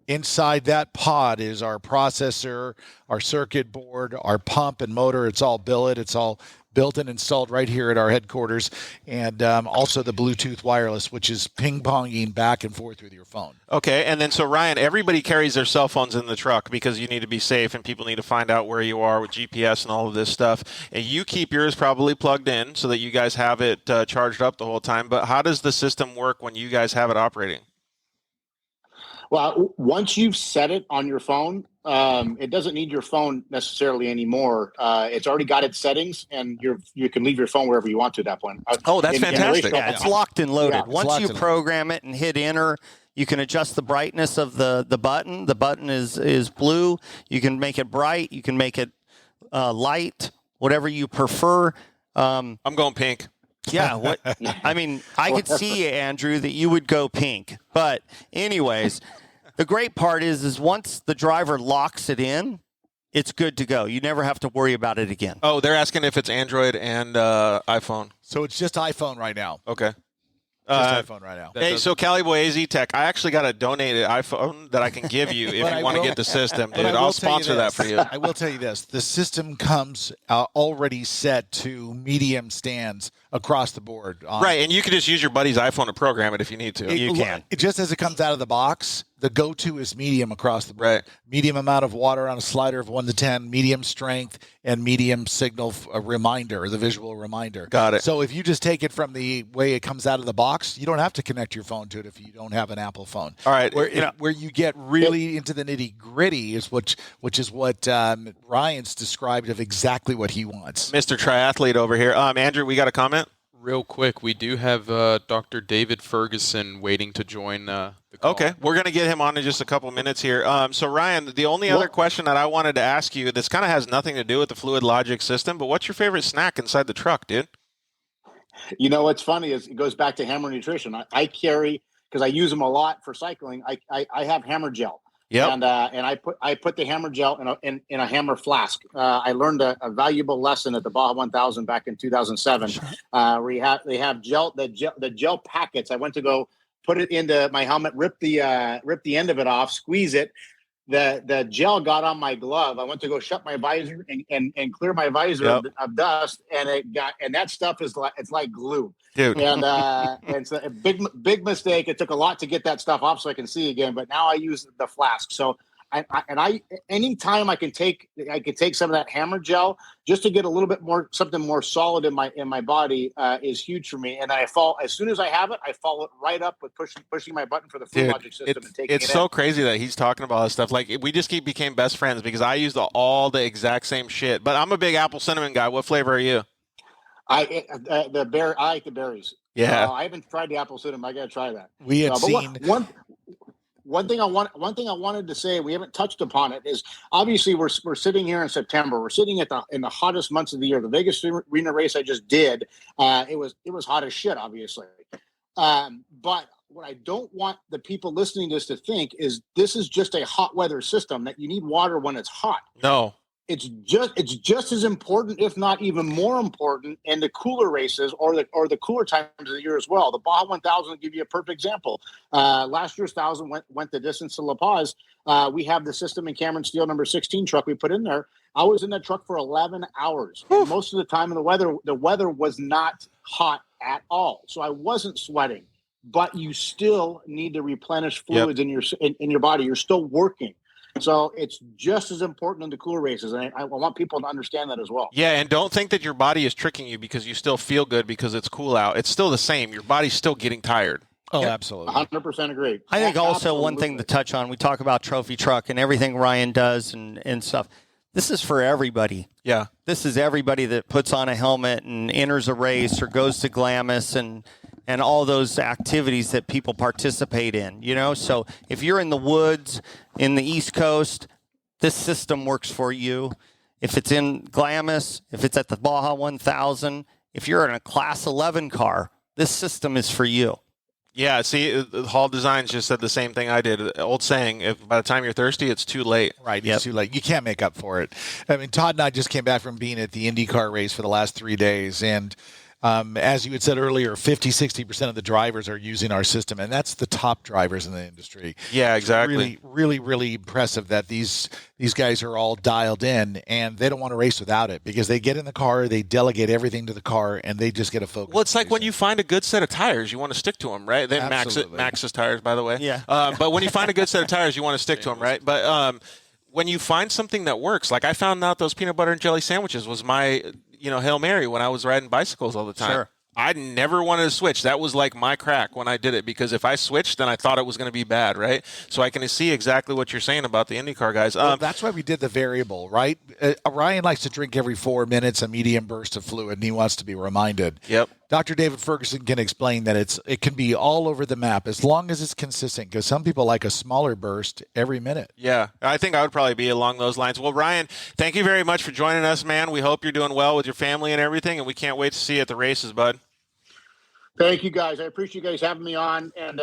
Inside that pod is our processor, our circuit board, our pump and motor. It's all billet. It's all built and installed right here at our headquarters, and also the Bluetooth wireless, which is ping-ponging back and forth with your phone. Okay, and then so Ryan, everybody carries their cell phones in the truck because you need to be safe and people need to find out where you are with GPS and all of this stuff. And you keep yours probably plugged in so that you guys have it charged up the whole time. But how does the system work when you guys have it operating? Well, once you've set it on your phone, it doesn't need your phone necessarily anymore. It's already got its settings, and you can leave your phone wherever you want to at that point. Oh, that's fantastic. It's locked and loaded. Yeah, once you program it and hit enter, you can adjust the brightness of the button. The button is blue. You can make it bright. You can make it light, whatever you prefer. I'm going pink. Yeah, I mean, I could see, Andrew, that you would go pink. But anyways, the great part is once the driver locks it in, it's good to go. You never have to worry about it again. Oh, they're asking if it's Android and iPhone. So it's just iPhone right now. Okay. Just iPhone right now. Hey, so Cali Boy AZ Tech, I actually got a donated iPhone that I can give you if you want to get the system, dude. I'll sponsor that for you. I will tell you this. The system comes already set to medium stands across the board. Right, and you can just use your buddy's iPhone to program it if you need to. You can. Just as it comes out of the box, the go-to is medium across the board. Right. Medium amount of water on a slider of 1 to 10, medium strength, and medium signal reminder, the visual reminder. Got it. So if you just take it from the way it comes out of the box, you don't have to connect your phone to it if you don't have an Apple phone. All right. Where you get really into the nitty-gritty is which is what Ryan's described of exactly what he wants. Mr. Triathlete over here. Andrew, we got a comment? Real quick, we do have Dr. David Ferguson waiting to join the call. Okay, we're going to get him on in just a couple minutes here. So, Ryan, the only other question that I wanted to ask you, this kind of has nothing to do with the Fluid Logic system, but what's your favorite snack inside the truck, dude? You know, what's funny is it goes back to Hammer Nutrition. I carry, because I use them a lot for cycling, I have Hammer Gel. Yep. And I put the Hammer Gel in a Hammer flask. I learned a valuable lesson at the Baja 1000 back in 2007. Where they have the gel packets. I went to go put it into my helmet, rip the end of it off, squeeze it. The gel got on my glove. I went to go shut my visor and clear my visor of dust, and that stuff is like glue. Dude. And it's a big mistake. It took a lot to get that stuff off so I can see again. But now I use the flask. So anytime I can take some of that Hammer Gel just to get a little bit more, something more solid in my body is huge for me. And I as soon as I have it, I follow it right up with pushing my button for the Fluid Logic system and taking it. It's so crazy that he's talking about this stuff. Like, we just became best friends because I used all the exact same shit. But I'm a big apple cinnamon guy. What flavor are you? I like the berries. Yeah. I haven't tried the apple cinnamon. I got to try that. We had But seen one thing I wanted to say, we haven't touched upon it, is obviously we're sitting here in September. We're sitting in the hottest months of the year. The Vegas Arena race I just did, it was hot as shit, obviously. But what I don't want the people listening to this to think is this is just a hot weather system that you need water when it's hot. No. It's just as important, if not even more important, in the cooler races or the cooler times of the year as well. The Baja 1000 will give you a perfect example. Last year's 1000 went the distance to La Paz. We have the system in Cameron Steel number 16 truck we put in there. I was in that truck for 11 hours. And most of the time in the weather was not hot at all. So I wasn't sweating, but you still need to replenish fluids in your body. You're still working. So it's just as important in the cooler races, and I want people to understand that as well. Yeah, and don't think that your body is tricking you because you still feel good because it's cool out. It's still the same. Your body's still getting tired. Oh, absolutely. 100% agree. I think also one Absolutely. thing to touch on, we talk about Trophy Truck and everything Ryan does and stuff. This is for everybody. Yeah. This is everybody that puts on a helmet and enters a race or goes to Glamis and all those activities that people participate in, So if you're in the woods, in the East Coast, this system works for you. If it's in Glamis, if it's at the Baja 1000, if you're in a Class 11 car, this system is for you. Yeah, see, Hall Designs just said the same thing I did. Old saying, if by the time you're thirsty, it's too late. Right, it's too late. You can't make up for it. I mean, Todd and I just came back from being at the IndyCar race for the last 3 days, and as you had said earlier, 50-60% of the drivers are using our system, and that's the top drivers in the industry. Yeah, exactly. Really, really, really impressive that these guys are all dialed in, and they don't want to race without it because they get in the car, they delegate everything to the car, and they just get a focus. Well, it's like when you find a good set of tires, you want to stick to them, right? Then Absolutely. Max's tires, by the way. Yeah. But when you find a good set of tires, you want to stick to them, right? But when you find something that works, like I found out those peanut butter and jelly sandwiches was my Hail Mary when I was riding bicycles all the time. Sure. I never wanted to switch. That was like my crack when I did it because if I switched, then I thought it was going to be bad, right? So I can see exactly what you're saying about the IndyCar guys. Well, that's why we did the variable, right? Ryan likes to drink every 4 minutes a medium burst of fluid, and he wants to be reminded. Yep. Dr. David Ferguson can explain that it can be all over the map as long as it's consistent because some people like a smaller burst every minute. Yeah, I think I would probably be along those lines. Well, Ryan, thank you very much for joining us, man. We hope you're doing well with your family and everything, and we can't wait to see you at the races, bud. Thank you, guys. I appreciate you guys having me on. And,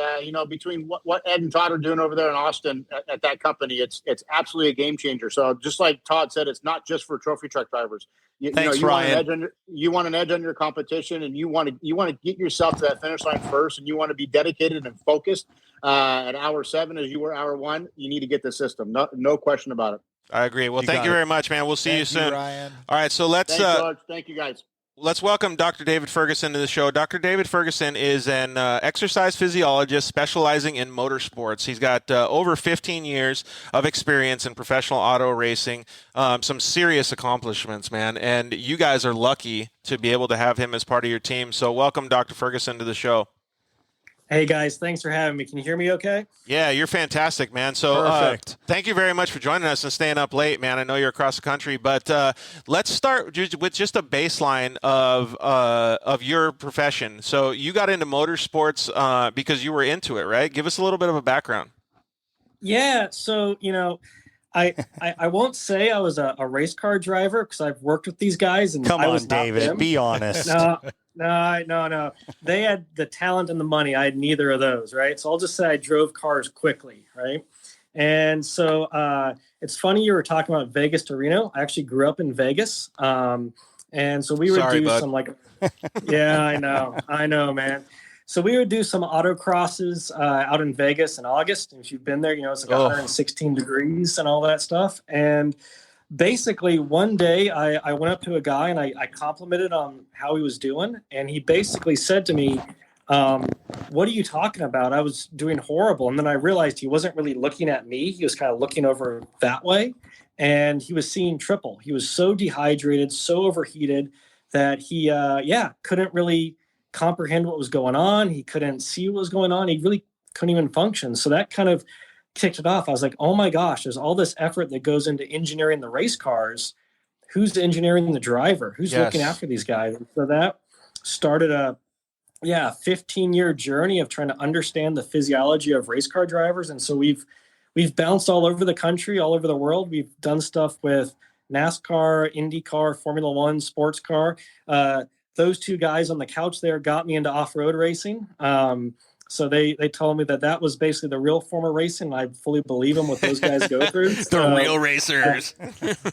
between what Ed and Todd are doing over there in Austin at that company, it's absolutely a game changer. So just like Todd said, it's not just for trophy truck drivers. Thanks, Ryan. You want an edge on your competition, and you want to get yourself to that finish line first, and you want to be dedicated and focused at hour 7 as you were hour 1. You need to get the system. No question about it. I agree. Well, thank you very much, man. We'll see you soon. Ryan. All right, so let's Thank you, guys. Let's welcome Dr. David Ferguson to the show. Dr. David Ferguson is an exercise physiologist specializing in motorsports. He's got over 15 years of experience in professional auto racing, some serious accomplishments, man. And you guys are lucky to be able to have him as part of your team. So welcome, Dr. Ferguson, to the show. Hey, guys. Thanks for having me. Can you hear me okay? Yeah, you're fantastic, man. So Perfect. Thank you very much for joining us and staying up late, man. I know you're across the country, but let's start with just a baseline of your profession. So you got into motorsports because you were into it, right? Give us a little bit of a background. Yeah. So, I won't say I was a race car driver because I've worked with these guys. And Come I on, was not David. them. Be honest. No. They had the talent and the money. I had neither of those, right? So I'll just say I drove cars quickly, right? And so it's funny you were talking about Vegas to Reno. I actually grew up in Vegas. And so we would do bud. some yeah, I know, man. So we would do some autocrosses out in Vegas in August. And if you've been there, it's like 116 degrees and all that stuff. And basically, one day I went up to a guy and I complimented on how he was doing. And he basically said to me, what are you talking about? I was doing horrible. And then I realized he wasn't really looking at me. He was kind of looking over that way. And he was seeing triple. He was so dehydrated, so overheated that he, couldn't really comprehend what was going on. He couldn't see what was going on. He really couldn't even function. So that kind of kicked it off. I was like, oh my gosh, there's all this effort that goes into engineering the race cars. who's engineering the driver? Who's looking after these guys? And so that started a 15-year journey of trying to understand the physiology of race car drivers. And so we've bounced all over the country, all over the world. We've done stuff with NASCAR, IndyCar, Formula One, sports car. Those two guys on the couch there got me into off-road racing. So they told me that was basically the real form of racing. I fully believe them, what those guys go through. The real racers.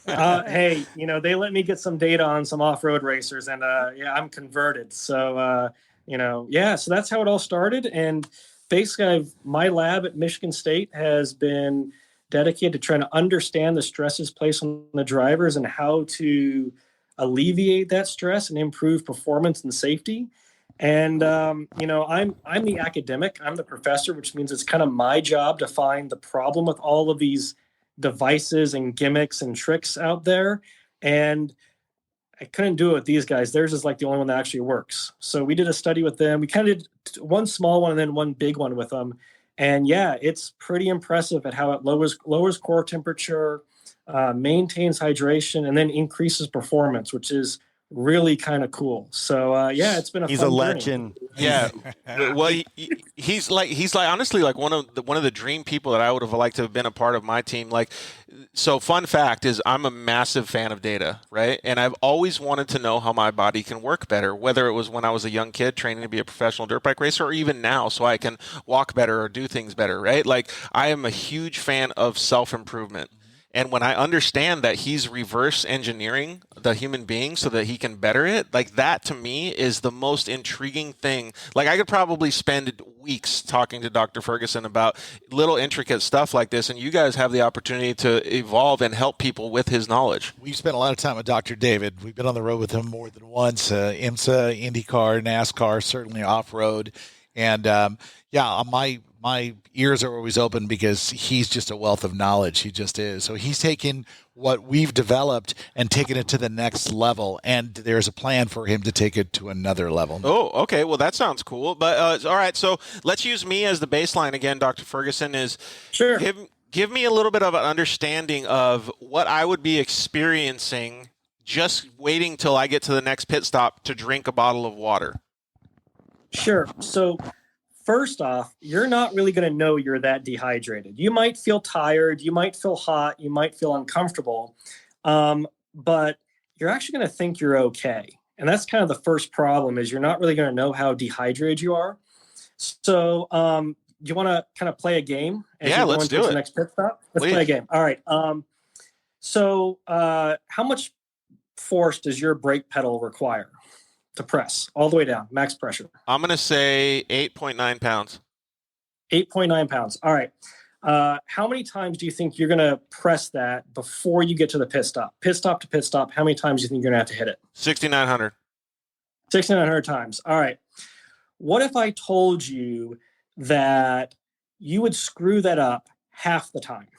Hey, they let me get some data on some off-road racers, and I'm converted. So, so that's how it all started. And basically, my lab at Michigan State has been dedicated to trying to understand the stresses placed on the drivers and how to alleviate that stress and improve performance and safety. And, I'm the academic, I'm the professor, which means it's kind of my job to find the problem with all of these devices and gimmicks and tricks out there. And I couldn't do it with these guys. Theirs is like the only one that actually works. So we did a study with them. We kind of did one small one and then one big one with them. And it's pretty impressive at how it lowers core temperature, maintains hydration, and then increases performance, which is really kind of cool. So it's been he's fun a legend. Yeah. Well, he's like honestly like one of the dream people that I would have liked to have been a part of my team. Like, so fun fact is I'm a massive fan of data, right? And I've always wanted to know how my body can work better, whether it was when I was a young kid training to be a professional dirt bike racer, or even now so I can walk better or do things better, right? Like, I am a huge fan of self-improvement. And when I understand that he's reverse engineering the human being so that he can better it, like, that to me is the most intriguing thing. Like, I could probably spend weeks talking to Dr. Ferguson about little intricate stuff like this, and you guys have the opportunity to evolve and help people with his knowledge. We've spent a lot of time with Dr. David. We've been on the road with him more than once, IMSA, IndyCar, NASCAR, certainly off-road. And, my ears are always open because he's just a wealth of knowledge. He just is. So he's taken what we've developed and taken it to the next level, and there's a plan for him to take it to another level. Oh, okay. Well, that sounds cool. But all right, so let's use me as the baseline again. Dr. Ferguson is sure. Give me a little bit of an understanding of what I would be experiencing just waiting till I get to the next pit stop to drink a bottle of water. Sure. So first off, you're not really going to know you're that dehydrated. You might feel tired, you might feel hot, you might feel uncomfortable, but you're actually going to think you're okay. And that's kind of the first problem, is you're not really going to know how dehydrated you are. So you want to kind of play a game? Yeah, let's do it. The next pit stop? Let's Please. play a game. All right. So how much force does your brake pedal require to press all the way down, max pressure? I'm going to say 8.9 pounds. 8.9 pounds. All right. How many times do you think you're going to press that before you get to the pit stop? Pit stop to pit stop, how many times do you think you're going to have to hit it? 6,900. 6,900 times. All right. What if I told you that you would screw that up half the time?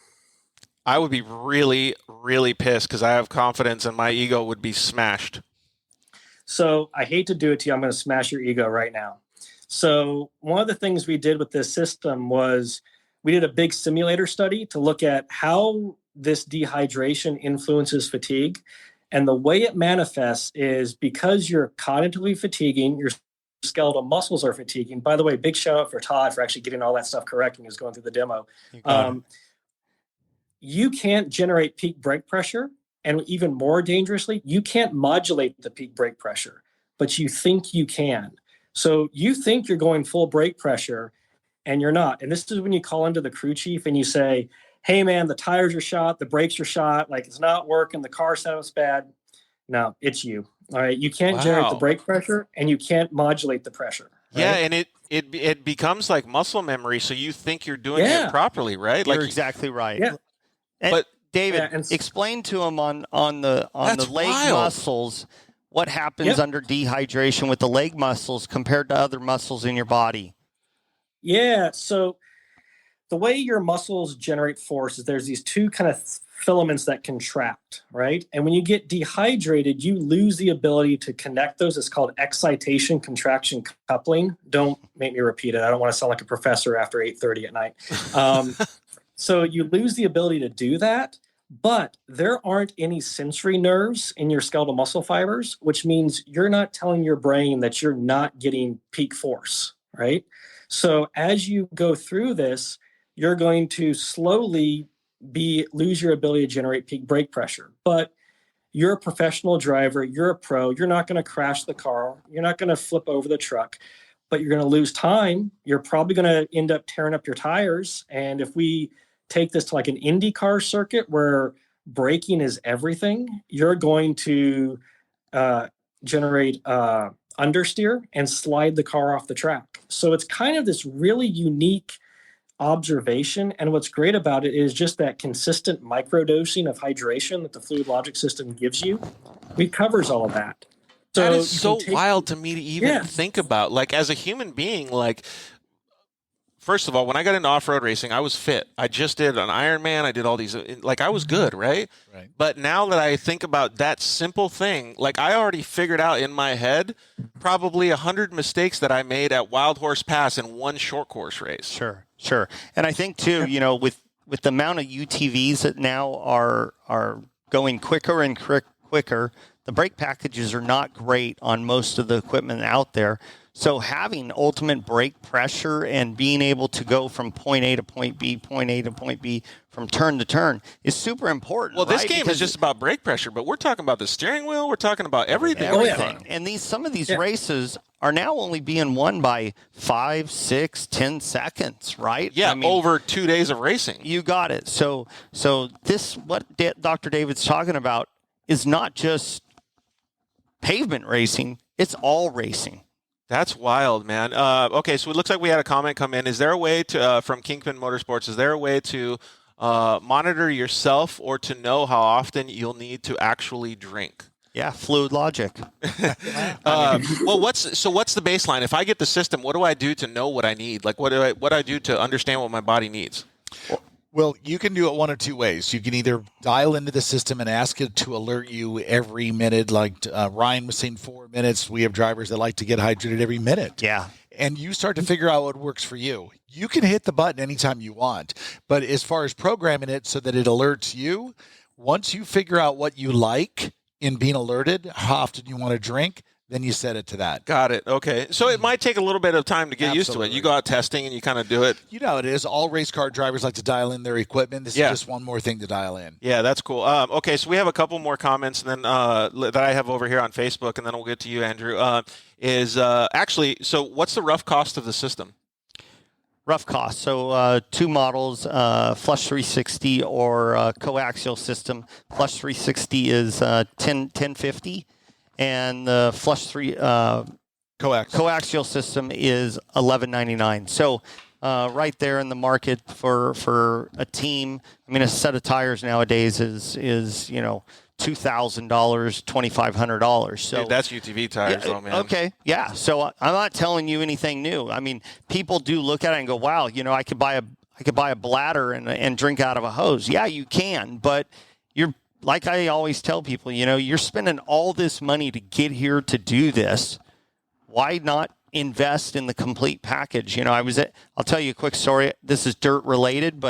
I would be really, really pissed because I have confidence and my ego would be smashed. So I hate to do it to you. I'm going to smash your ego right now. So one of the things we did with this system was we did a big simulator study to look at how this dehydration influences fatigue. And the way it manifests is because you're cognitively fatiguing, your skeletal muscles are fatiguing. By the way, big shout out for Todd for actually getting all that stuff correct when he was going through the demo. You can't generate peak brake pressure. And even more dangerously, you can't modulate the peak brake pressure, but you think you can. So you think you're going full brake pressure and you're not. And this is when you call into the crew chief and you say, hey man, the tires are shot, the brakes are shot, like it's not working, the car setup's bad. No, it's you. All right. You can't generate the brake pressure and you can't modulate the pressure. Right? Yeah, and it becomes like muscle memory, so you think you're doing it properly, right? You're exactly right. Yeah. But David, explain to him on the leg muscles what happens under dehydration with the leg muscles compared to other muscles in your body. Yeah, so the way your muscles generate force is there's these two kind of filaments that contract, right? And when you get dehydrated, you lose the ability to connect those. It's called excitation contraction coupling. Don't make me repeat it. I don't want to sound like a professor after 8:30 at night. So you lose the ability to do that, But there aren't any sensory nerves in your skeletal muscle fibers, which means you're not telling your brain that you're not getting peak force, right? So as you go through this, you're going to slowly lose your ability to generate peak brake pressure. But you're a professional driver, you're a pro, you're not going to crash the car, you're not going to flip over the truck, but you're going to lose time. You're probably going to end up tearing up your tires. And if we take this to like an IndyCar circuit where braking is everything, you're going to generate understeer and slide the car off the track. So it's kind of this really unique observation. And what's great about it is just that consistent microdosing of hydration that the Fluid Logic system gives you. It covers all of that. So that is so wild to me to even think about. Like, as a human being, like, first of all, when I got into off-road racing, I was fit. I just did an Ironman. I did all these, like, I was good, right? Right. But now that I think about that simple thing, like, I already figured out in my head probably 100 mistakes that I made at Wild Horse Pass in one short course race. Sure. And I think too, with the amount of UTVs that now are going quicker and quicker, the brake packages are not great on most of the equipment out there. So having ultimate brake pressure and being able to go from point A to point B, point A to point B, from turn to turn is super important. Well, this game is just about brake pressure, but we're talking about the steering wheel. We're talking about everything. And some of these races are now only being won by 5, 6, 10 seconds, right? Yeah, over 2 days of racing. You got it. So this, what Dr. David's talking about, is not just pavement racing, it's all racing. That's wild, man. Okay, so it looks like we had a comment come in. Is there a way to, from Kingpin Motorsports, is there a way to monitor yourself or to know how often you'll need to actually drink? Yeah, Fluid Logic. Well, what's the baseline? If I get the system, what do I do to know what I need? Like, what do I do to understand what my body needs? Well, you can do it one of two ways. You can either dial into the system and ask it to alert you every minute, like Ryan was saying 4 minutes. We have drivers that like to get hydrated every minute. Yeah. And you start to figure out what works for you. You can hit the button anytime you want. But as far as programming it so that it alerts you, once you figure out what you like in being alerted, how often you want to drink, then you set it to that. Got it. Okay. So it might take a little bit of time to get used to it. You go out testing and you kind of do it. You know how it is. All race car drivers like to dial in their equipment. This is just one more thing to dial in. Yeah, that's cool. Okay, so we have a couple more comments and then that I have over here on Facebook, and then we'll get to you, Andrew. Actually, so what's the rough cost of the system? Rough cost. So two models, Flush 360 or coaxial system. Flush 360 is $1050. And the Flush 3 coaxial system is $1199. So right there in the market for a team. I mean, a set of tires nowadays is $2,000, $2,500. So dude, that's UTV tires, though, man. Okay, yeah. So I'm not telling you anything new. I mean, people do look at it and go, "Wow, I could buy a bladder and drink out of a hose." Yeah, you can, but you're, like I always tell people, you're spending all this money to get here to do this. Why not invest in the complete package? I'll tell you a quick story. This is dirt related,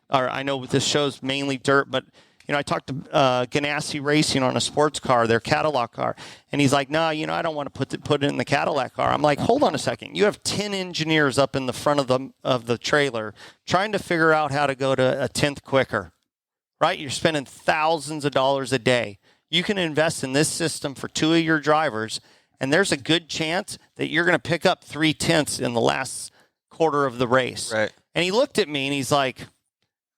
I know this show's mainly dirt, but I talked to Ganassi Racing on a sports car, their Cadillac car, and he's like, "No, I don't want to put it in the Cadillac car." I'm like, "Hold on a second. You have 10 engineers up in the front of the trailer trying to figure out how to go to a 10th quicker." Right? You're spending thousands of dollars a day. You can invest in this system for 2 of your drivers, and there's a good chance that you're going to pick up 3/10 in the last quarter of the race. Right. And he looked at me and he's like,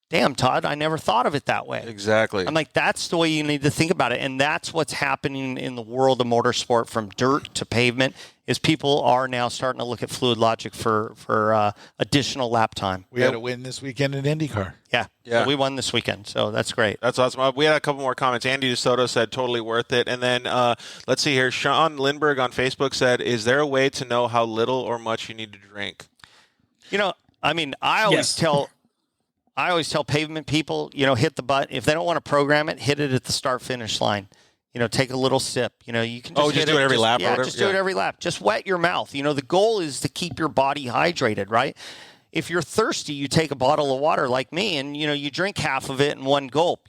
"Damn, Todd, I never thought of it that way." Exactly. I'm like, that's the way you need to think about it. And that's what's happening in the world of motorsport, from dirt to pavement, is people are now starting to look at Fluid Logic for additional lap time. We had a win this weekend in IndyCar. Yeah. So we won this weekend, so that's great. That's awesome. We had a couple more comments. Andy DeSoto said totally worth it. And then let's see here. Sean Lindbergh on Facebook said, "Is there a way to know how little or much you need to drink?" I always tell pavement people, hit the button. If they don't want to program it, hit it at the start-finish line. Take a little sip. You can just do it every lap. Yeah, just do it every lap. Just wet your mouth. The goal is to keep your body hydrated, right? if you're thirsty, you take a bottle of water like me and, you drink half of it in one gulp,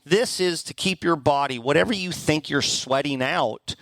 This is to keep your body, whatever you think you're sweating out,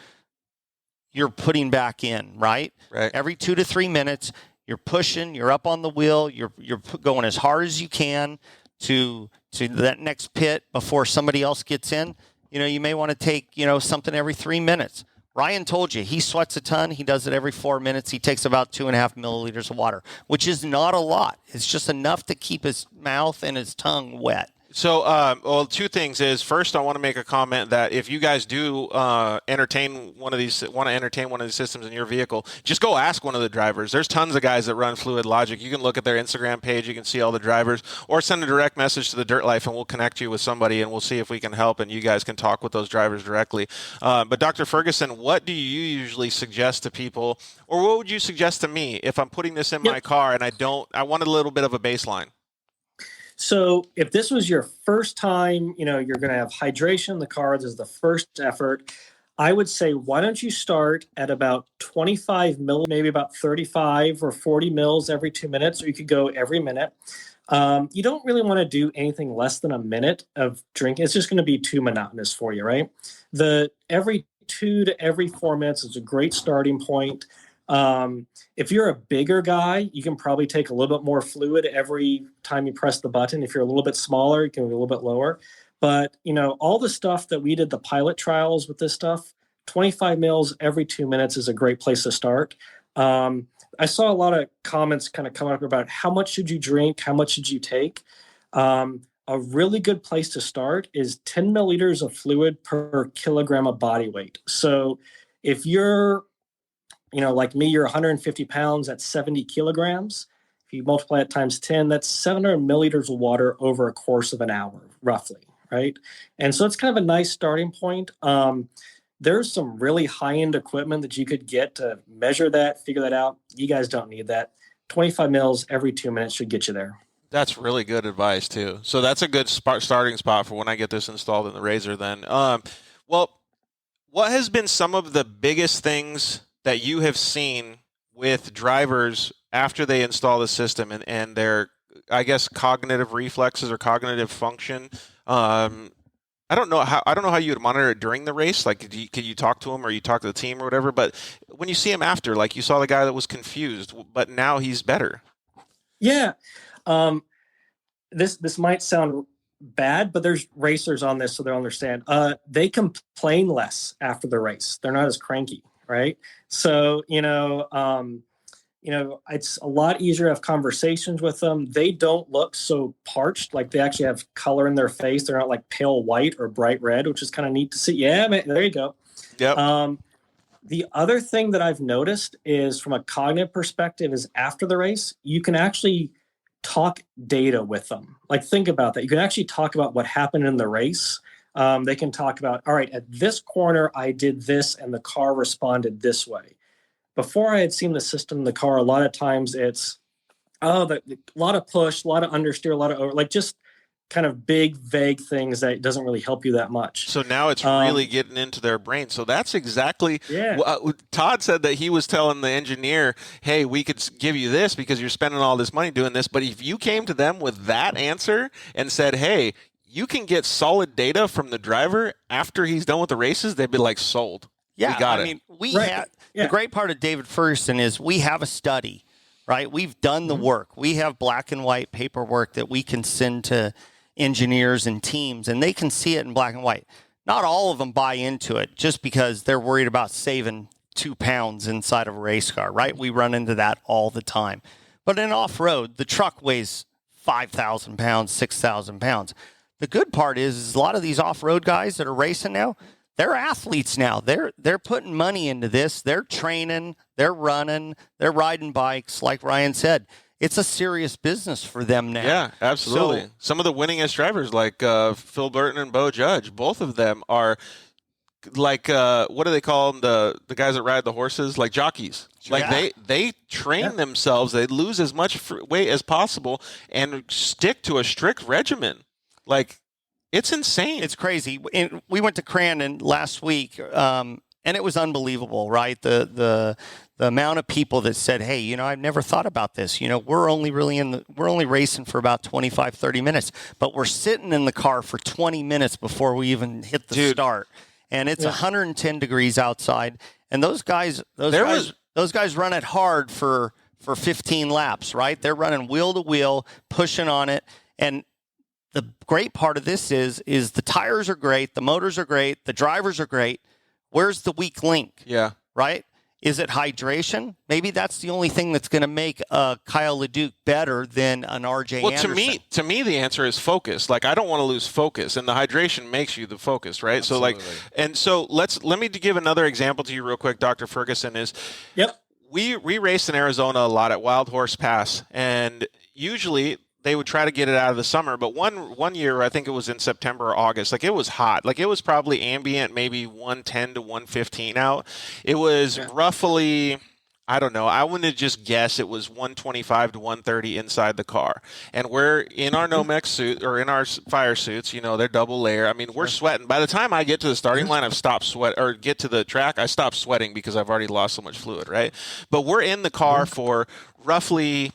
you're putting back in, right? Right. Every 2 to 3 minutes, you're pushing, you're up on the wheel, you're going as hard as you can to that next pit before somebody else gets in. You may want to take, something every 3 minutes. Ryan told you he sweats a ton. He does it every 4 minutes. He takes about 2.5 milliliters of water, which is not a lot. It's just enough to keep his mouth and his tongue wet. So, two things is, first, I want to make a comment that if you guys do entertain one of these systems in your vehicle, just go ask one of the drivers. There's tons of guys that run Fluid Logic. You can look at their Instagram page. You can see all the drivers, or send a direct message to the Dirt Life, and we'll connect you with somebody, and we'll see if we can help, and you guys can talk with those drivers directly. But Dr. Ferguson, what do you usually suggest to people, or what would you suggest to me if I'm putting this in my car and I want a little bit of a baseline? So if this was your first time, you're going to have hydration in the car. This is the first effort. I would say, why don't you start at about 25 mil, maybe about 35 or 40 mils every 2 minutes, or you could go every minute. You don't really want to do anything less than a minute of drinking. It's just going to be too monotonous for you, right? The every 2 to every 4 minutes is a great starting point. If you're a bigger guy, you can probably take a little bit more fluid every time you press the button. If you're a little bit smaller, you can go a little bit lower. But, all the stuff that we did, the pilot trials with this stuff, 25 mils every 2 minutes is a great place to start. I saw a lot of comments kind of come up about how much should you drink? How much should you take? A really good place to start is 10 milliliters of fluid per kilogram of body weight. So if you're like me, you're 150 pounds, that's 70 kilograms. If you multiply it times 10, that's 700 milliliters of water over a course of an hour, roughly, right? And so it's kind of a nice starting point. There's some really high-end equipment that you could get to measure that, figure that out. You guys don't need that. 25 mils every 2 minutes should get you there. That's really good advice, too. So that's a good starting spot for when I get this installed in the Razor then. Well, what has been some of the biggest things that you have seen with drivers after they install the system and their, I guess, cognitive reflexes or cognitive function? I don't know how you would monitor it during the race. Like, could you talk to them or you talk to the team or whatever? But when you see him after, like you saw the guy that was confused, but now he's better. Yeah. This might sound bad, but there's racers on this, so they'll understand. They complain less after the race. They're not as cranky. Right. So, it's a lot easier to have conversations with them. They don't look so parched, like they actually have color in their face. They're not like pale white or bright red, which is kind of neat to see. Yeah, man, there you go. Yep. The other thing that I've noticed is from a cognitive perspective is after the race, you can actually talk data with them. Like, think about that. You can actually talk about what happened in the race. They can talk about, all right, at this corner, I did this and the car responded this way. Before I had seen the system in the car, a lot of times it's, a lot of push, a lot of understeer, a lot of over, like just kind of big, vague things that doesn't really help you that much. So now it's really getting into their brain. So that's exactly, Todd said that he was telling the engineer, hey, we could give you this because you're spending all this money doing this. But if you came to them with that answer and said, hey, you can get solid data from the driver after he's done with the races, they'd be like, sold. Yeah, we got it. The great part of David Ferguson is we have a study, right? We've done the work. We have black and white paperwork that we can send to engineers and teams, and they can see it in black and white. Not all of them buy into it just because they're worried about saving 2 pounds inside of a race car, right? We run into that all the time. But in off-road, the truck weighs 5,000 pounds, 6,000 pounds. The good part is a lot of these off-road guys that are racing now, they're athletes now. They're putting money into this. They're training. They're running. They're riding bikes. Like Ryan said, it's a serious business for them now. Yeah, absolutely. So, some of the winningest drivers like Phil Burton and Bo Judge, both of them are like, what do they call them? The guys that ride the horses, like jockeys. Like they train themselves. They lose as much weight as possible and stick to a strict regimen. Like, it's insane. It's crazy. We went to Crandon last week, and and it was unbelievable, right? The amount of people that said, hey, you know, I've never thought about this. You know, we're only racing for about 25, 30 minutes, but we're sitting in the car for 20 minutes before we even hit the start. And it's 110 degrees outside. And those guys run it hard for 15 laps, right? They're running wheel to wheel, pushing on it. And the great part of this is the tires are great, the motors are great, the drivers are great. Where's the weak link? Yeah. Right? Is it hydration? Maybe that's the only thing that's going to make Kyle LeDuc better than an RJ Anderson. Well, to me, the answer is focus. Like, I don't want to lose focus, and the hydration makes you the focus, right? Absolutely. Let me give another example to you real quick, Dr. Ferguson. We raced in Arizona a lot at Wild Horse Pass, and usually they would try to get it out of the summer. But one year, I think it was in September or August, like, it was hot. Like, it was probably ambient, maybe 110 to 115 out. It was roughly, I don't know, I wouldn't just guess it was 125 to 130 inside the car. And we're in our Nomex suit, or in our fire suits, you know, they're double layer. I mean, we're sweating. By the time I get to the starting line, I've stopped sweat, or get to the track, I stopped sweating because I've already lost so much fluid, right? But we're in the car for roughly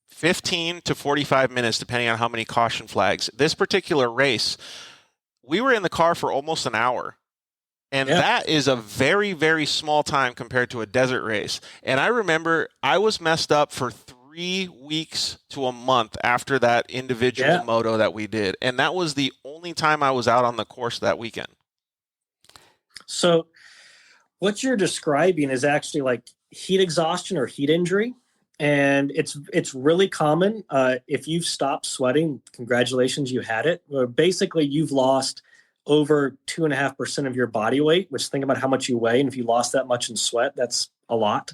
15 to 45 minutes, depending on how many caution flags. This particular race, we were in the car for almost an hour. And that is a very, very small time compared to a desert race. And I remember I was messed up for 3 weeks to a month after that individual moto that we did. And that was the only time I was out on the course that weekend. So what you're describing is actually like heat exhaustion or heat injury. And it's really common. If you've stopped sweating, congratulations, you had it. Basically, you've lost over 2.5% of your body weight, which, think about how much you weigh. And if you lost that much in sweat, that's a lot.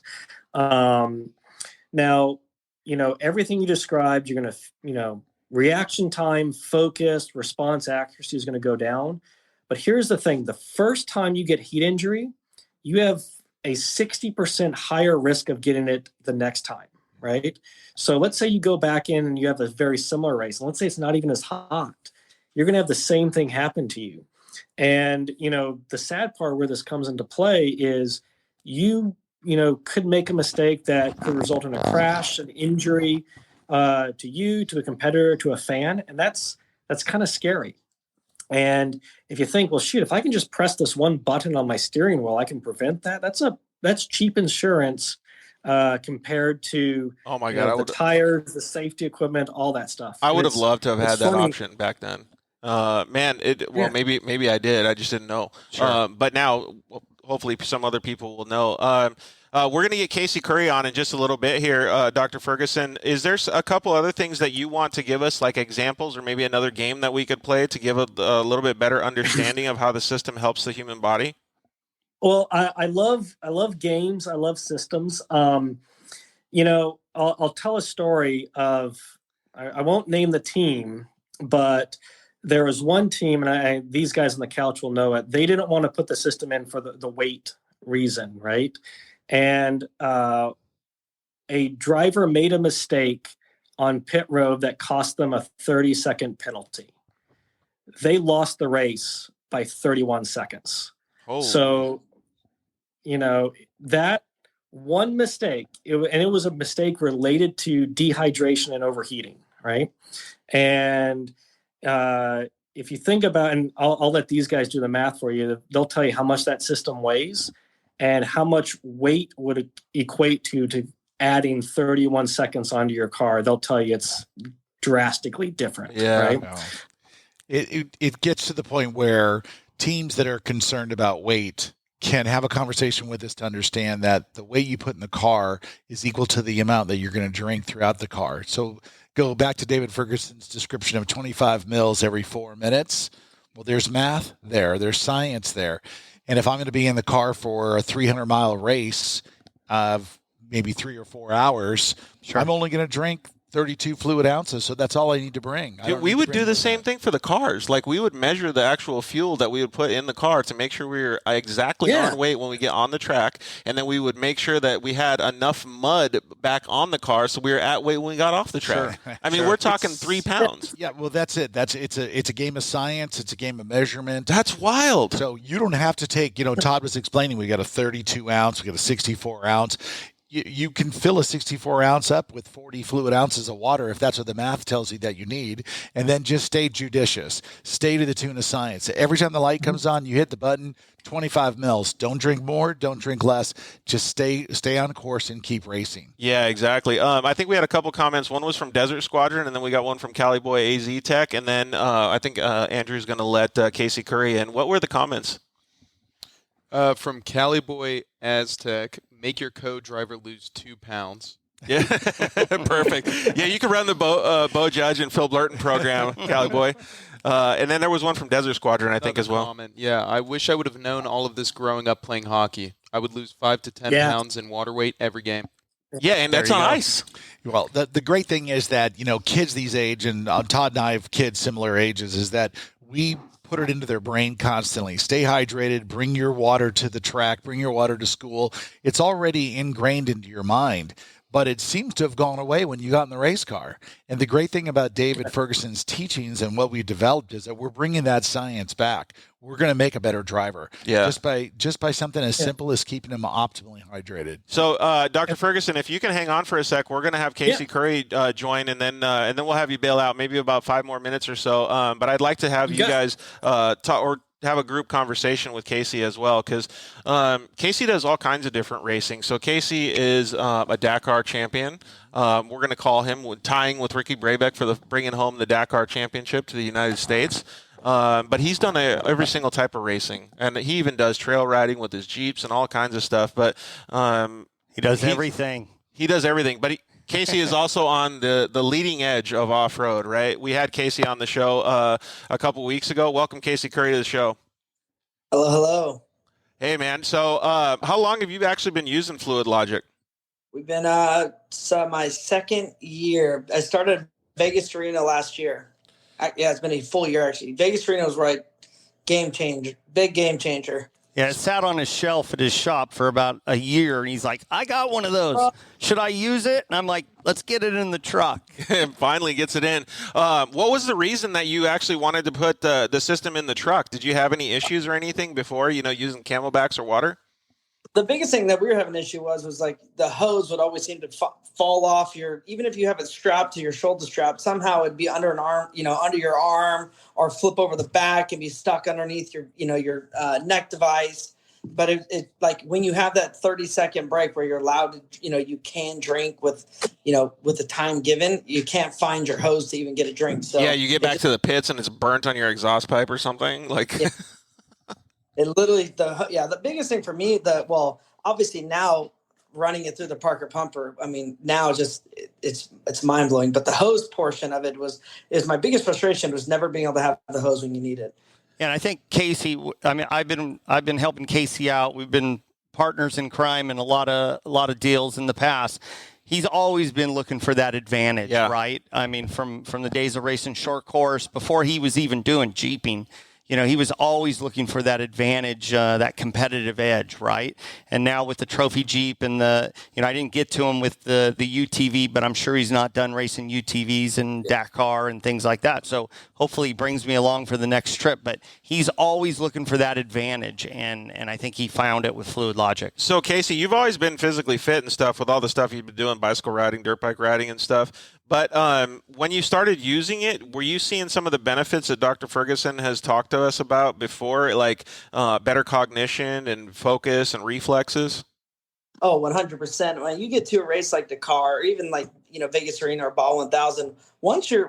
Now, you know, everything you described, you're going to, you know, reaction time, focus, response accuracy is going to go down. But here's the thing. The first time you get heat injury, you have a 60% higher risk of getting it the next time, right? So let's say you go back in and you have a very similar race. And let's say it's not even as hot. You're going to have the same thing happen to you. And, you know, the sad part where this comes into play is you could make a mistake that could result in a crash, an injury to you, to a competitor, to a fan. And that's kind of scary. And if you think, well, shoot, if I can just press this one button on my steering wheel, I can prevent that. That's cheap insurance compared to the tires, the safety equipment, all that stuff. I would have loved to have had that option back then. Maybe I did. I just didn't know. Sure. But now, hopefully, some other people will know. We're going to get Casey Curry on in just a little bit here, Dr. Ferguson. Is there a couple other things that you want to give us, like examples, or maybe another game that we could play to give a little bit better understanding of how the system helps the human body? Well, I love games. I love systems. You know, I'll tell a story of, I won't name the team, but there was one team, and these guys on the couch will know it. They didn't want to put the system in for the weight reason, right? And a driver made a mistake on pit road that cost them a 30-second penalty. They lost the race by 31 seconds. Oh. So, you know, that one mistake, it was a mistake related to dehydration and overheating, right? And if you think about, and I'll let these guys do the math for you, they'll tell you how much that system weighs and how much weight would equate to adding 31 seconds onto your car. They'll tell you it's drastically different, right? No. It gets to the point where teams that are concerned about weight can have a conversation with us to understand that the weight you put in the car is equal to the amount that you're going to drink throughout the car. So go back to David Ferguson's description of 25 mils every 4 minutes. Well, there's math there. There's science there. And if I'm going to be in the car for a 300-mile race of maybe 3 or 4 hours, I'm only going to drink 32 fluid ounces, so that's all I need to bring. Dude, we would do the same thing for the cars. Like, we would measure the actual fuel that we would put in the car to make sure we were exactly on weight when we get on the track, and then we would make sure that we had enough mud back on the car so we were at weight when we got off the track. Sure. I mean, we're talking 3 pounds. Yeah, well, that's it. It's a game of science. It's a game of measurement. That's wild. So you don't have to take, Todd was explaining, we got a 32 ounce, we got a 64 ounce. You can fill a 64 ounce up with 40 fluid ounces of water if that's what the math tells you that you need, and then just stay judicious. Stay to the tune of science. Every time the light comes on, you hit the button, 25 mils. Don't drink more, don't drink less. Just stay on course and keep racing. Yeah, exactly. I think we had a couple comments. One was from Desert Squadron, and then we got one from Cali Boy AZ Tech, and then I think Andrew's going to let Casey Curry in. What were the comments? From Cali Boy Aztec, make your co-driver lose 2 pounds. Yeah, perfect. Yeah, you can run the Bo Judge and Phil Blurton program, Cali Boy. And then there was one from Desert Squadron, I think, as well. Comment. Yeah, I wish I would have known all of this growing up playing hockey. I would lose 5 to 10 pounds in water weight every game. Yeah, and that's on ice. Well, the great thing is that, kids these age, and Todd and I have kids similar ages, is that we put it into their brain constantly. Stay hydrated, bring your water to the track, bring your water to school. It's already ingrained into your mind, but it seems to have gone away when you got in the race car. And the great thing about David Ferguson's teachings and what we developed is that we're bringing that science back. We're going to make a better driver. Yeah. Just by something as simple as keeping them optimally hydrated. So, Dr. Ferguson, if you can hang on for a sec, we're going to have Casey Curry join, and then we'll have you bail out, maybe about 5 more minutes or so. But I'd like to have you guys talk or have a group conversation with Casey as well, because Casey does all kinds of different racing. So Casey is a Dakar champion. We're going to call him tying with Ricky Brabeck for bringing home the Dakar championship to the United States. But he's done every single type of racing, and he even does trail riding with his Jeeps and all kinds of stuff. But he does everything. He does everything. But Casey is also on the leading edge of off-road, right? We had Casey on the show a couple weeks ago. Welcome, Casey Curry, to the show. Hello, hello. Hey, man. So how long have you actually been using Fluid Logic? We've been my second year. I started Vegas to Reno last year. It's been a full year, actually. Vegas to Reno was right. Game changer. Big game changer. Yeah, it sat on his shelf at his shop for about a year, and he's like, I got one of those. Should I use it? And I'm like, let's get it in the truck. And finally gets it in. What was the reason that you actually wanted to put the system in the truck? Did you have any issues or anything before, using Camelbacks or water? The biggest thing that we were having an issue was like the hose would always seem to fall off even if you have it strapped to your shoulder strap, somehow it'd be under an arm, under your arm, or flip over the back and be stuck underneath your neck device. But it like when you have that 30-second break where you're allowed to, you can drink with the time given, you can't find your hose to even get a drink. So yeah, you get back to the pits and it's burnt on your exhaust pipe or something like. Yeah. It literally, the biggest thing for me obviously now running it through the Parker pumper, I mean, now it's mind blowing, but the hose portion of it is my biggest frustration, was never being able to have the hose when you need it. And I think Casey, I've been helping Casey out. We've been partners in crime in a lot of deals in the past. He's always been looking for that advantage, right? I mean, from the days of racing short course, before he was even doing Jeeping, he was always looking for that advantage, that competitive edge, right? And now with the trophy Jeep and I didn't get to him with the UTV, but I'm sure he's not done racing UTVs and Dakar and things like that. So hopefully he brings me along for the next trip, but he's always looking for that advantage. And I think he found it with Fluid Logic. So Casey, you've always been physically fit and stuff with all the stuff you've been doing, bicycle riding, dirt bike riding and stuff. But when you started using it, were you seeing some of the benefits that Dr. Ferguson has talked to us about before, like better cognition and focus and reflexes? Oh, 100%. When you get to a race like Dakar, or even like, Vegas Arena or Ball 1000, once your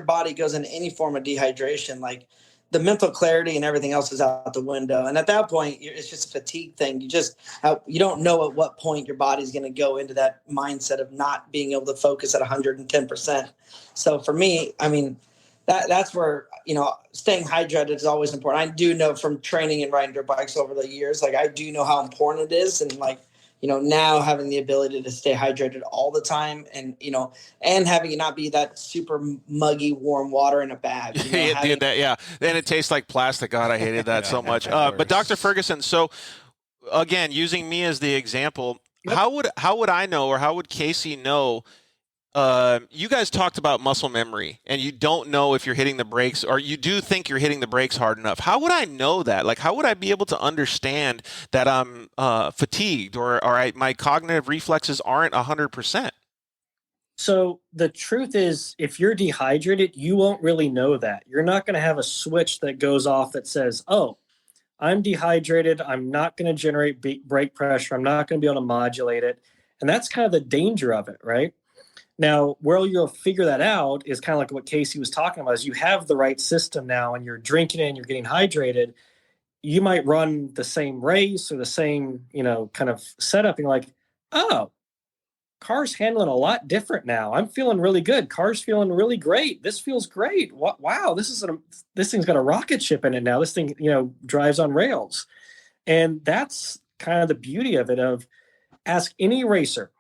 body goes into any form of dehydration, like the mental clarity and everything else is out the window. And at that point, it's just a fatigue thing. You don't know at what point your body's going to go into that mindset of not being able to focus at 110%. So for me, I mean, that's where, staying hydrated is always important. I do know from training and riding dirt bikes over the years, like I do know how important it is. And like, now having the ability to stay hydrated all the time, and and having it not be that super muggy warm water in a bag. Yeah, dude, then it tastes like plastic. God, I hated that so much. But Dr. Ferguson, so again, using me as the example, how would I know, or how would Casey know? You guys talked about muscle memory, and you don't know if you're hitting the brakes, or you do think you're hitting the brakes hard enough. How would I know that? Like, how would I be able to understand that I'm fatigued, or my cognitive reflexes aren't 100%? So the truth is, if you're dehydrated, you won't really know that. You're not going to have a switch that goes off that says, oh, I'm dehydrated. I'm not going to generate brake pressure. I'm not going to be able to modulate it. And that's kind of the danger of it, right? Now, where you'll figure that out is kind of like what Casey was talking about, is you have the right system now and you're drinking it and you're getting hydrated. You might run the same race or the same, kind of setup, and you're like, oh, car's handling a lot different now. I'm feeling really good. Car's feeling really great. This feels great. Wow, this thing's got a rocket ship in it now. This thing, drives on rails. And that's kind of the beauty of it. Ask any racer,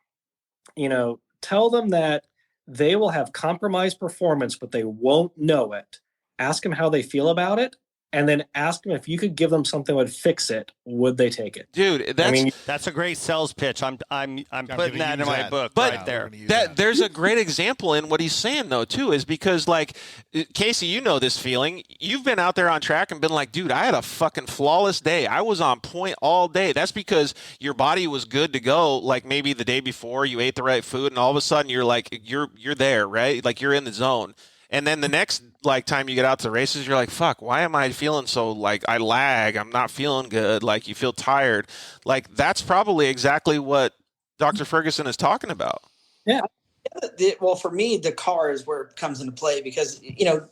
tell them that they will have compromised performance, but they won't know it. Ask them how they feel about it, and then ask them if you could give them something that would fix it. Would they take it? Dude, that's a great sales pitch. I'm putting that in my book right there. There's a great example in what he's saying, though, too, is because, like, Casey, you know this feeling. You've been out there on track and been like, dude, I had a fucking flawless day. I was on point all day. That's because your body was good to go. Like, maybe the day before you ate the right food, and all of a sudden you're like, you're there, right? Like, you're in the zone. And then the next time you get out to races, you're like, fuck, why am I feeling so, like, I lag? I'm not feeling good. Like, you feel tired. Like, that's probably exactly what Dr. Ferguson is talking about. Yeah. Well, for me, the car is where it comes into play, because,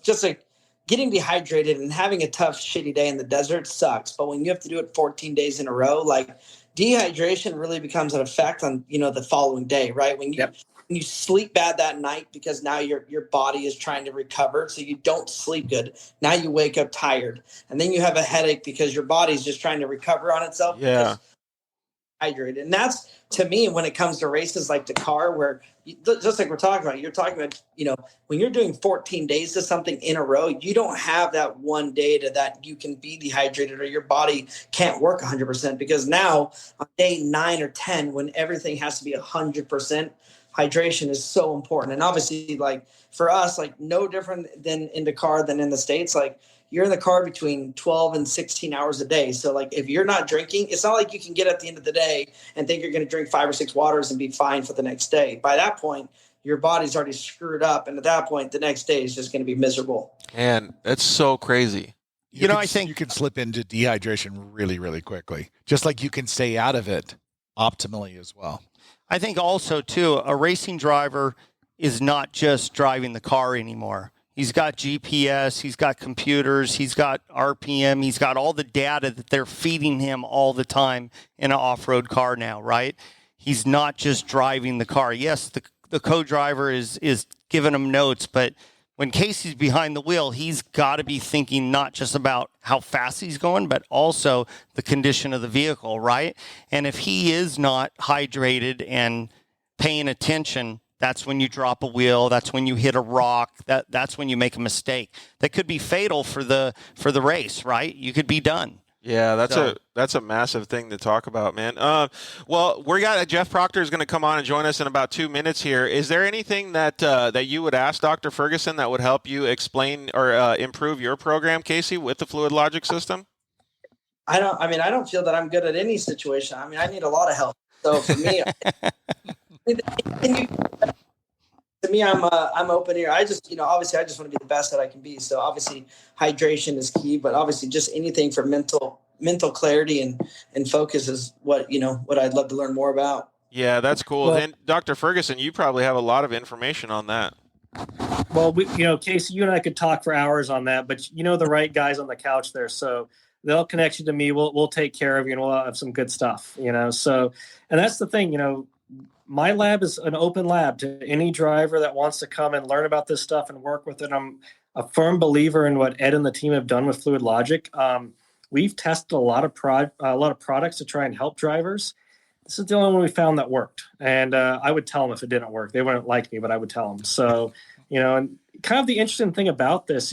just like getting dehydrated and having a tough, shitty day in the desert sucks. But when you have to do it 14 days in a row, like, dehydration really becomes an effect on, the following day, right? When you sleep bad that night, because now your body is trying to recover, so you don't sleep good. Now you wake up tired, and then you have a headache because your body's just trying to recover on itself. Yeah. Hydrated. And that's, to me, when it comes to races like Dakar, where just like we're talking about, you're talking about, when you're doing 14 days of something in a row, you don't have that one day that you can be dehydrated, or your body can't work 100%, because now on day 9 or 10, when everything has to be 100%, hydration is so important. And obviously, like, for us, like, no different than in the car than in the States. Like, you're in the car between 12 and 16 hours a day. So, like, if you're not drinking, it's not like you can get at the end of the day and think you're going to drink 5 or 6 waters and be fine for the next day. By that point, your body's already screwed up. And at that point, the next day is just going to be miserable. Man, that's so crazy. I think you can slip into dehydration really, really quickly, just like you can stay out of it optimally as well. I think also, too, a racing driver is not just driving the car anymore. He's got GPS, he's got computers, he's got RPM, he's got all the data that they're feeding him all the time in an off-road car now, right? He's not just driving the car. Yes, the co-driver is giving him notes, but when Casey's behind the wheel, he's got to be thinking not just about how fast he's going, but also the condition of the vehicle, right? And if he is not hydrated and paying attention, that's when you drop a wheel. That's when you hit a rock. That's when you make a mistake that could be fatal for the race, right? You could be done. Yeah, that's a massive thing to talk about, man. Well, Jeff Proctor is going to come on and join us in about 2 minutes here. Is there anything that you would ask Dr. Ferguson that would help you explain or improve your program, Casey, with the Fluid Logic system? I don't feel that I'm good at any situation. I need a lot of help. So for me, to me, I'm open here. I just, obviously I just want to be the best that I can be. So obviously hydration is key, but obviously just anything for mental clarity and focus is what I'd love to learn more about. Yeah, that's cool. Well, and Dr. Ferguson, you probably have a lot of information on that. Well, Casey, you and I could talk for hours on that, but the right guys on the couch there. So they'll connect you to me. We'll take care of you, and we'll have some good stuff, So, and that's the thing, my lab is an open lab to any driver that wants to come and learn about this stuff and work with it. I'm a firm believer in what Ed and the team have done with Fluid Logic. We've tested a lot of products to try and help drivers. this is the only one we found that worked. And I would tell them if it didn't work. They wouldn't like me, but I would tell them. So, and kind of the interesting thing about this,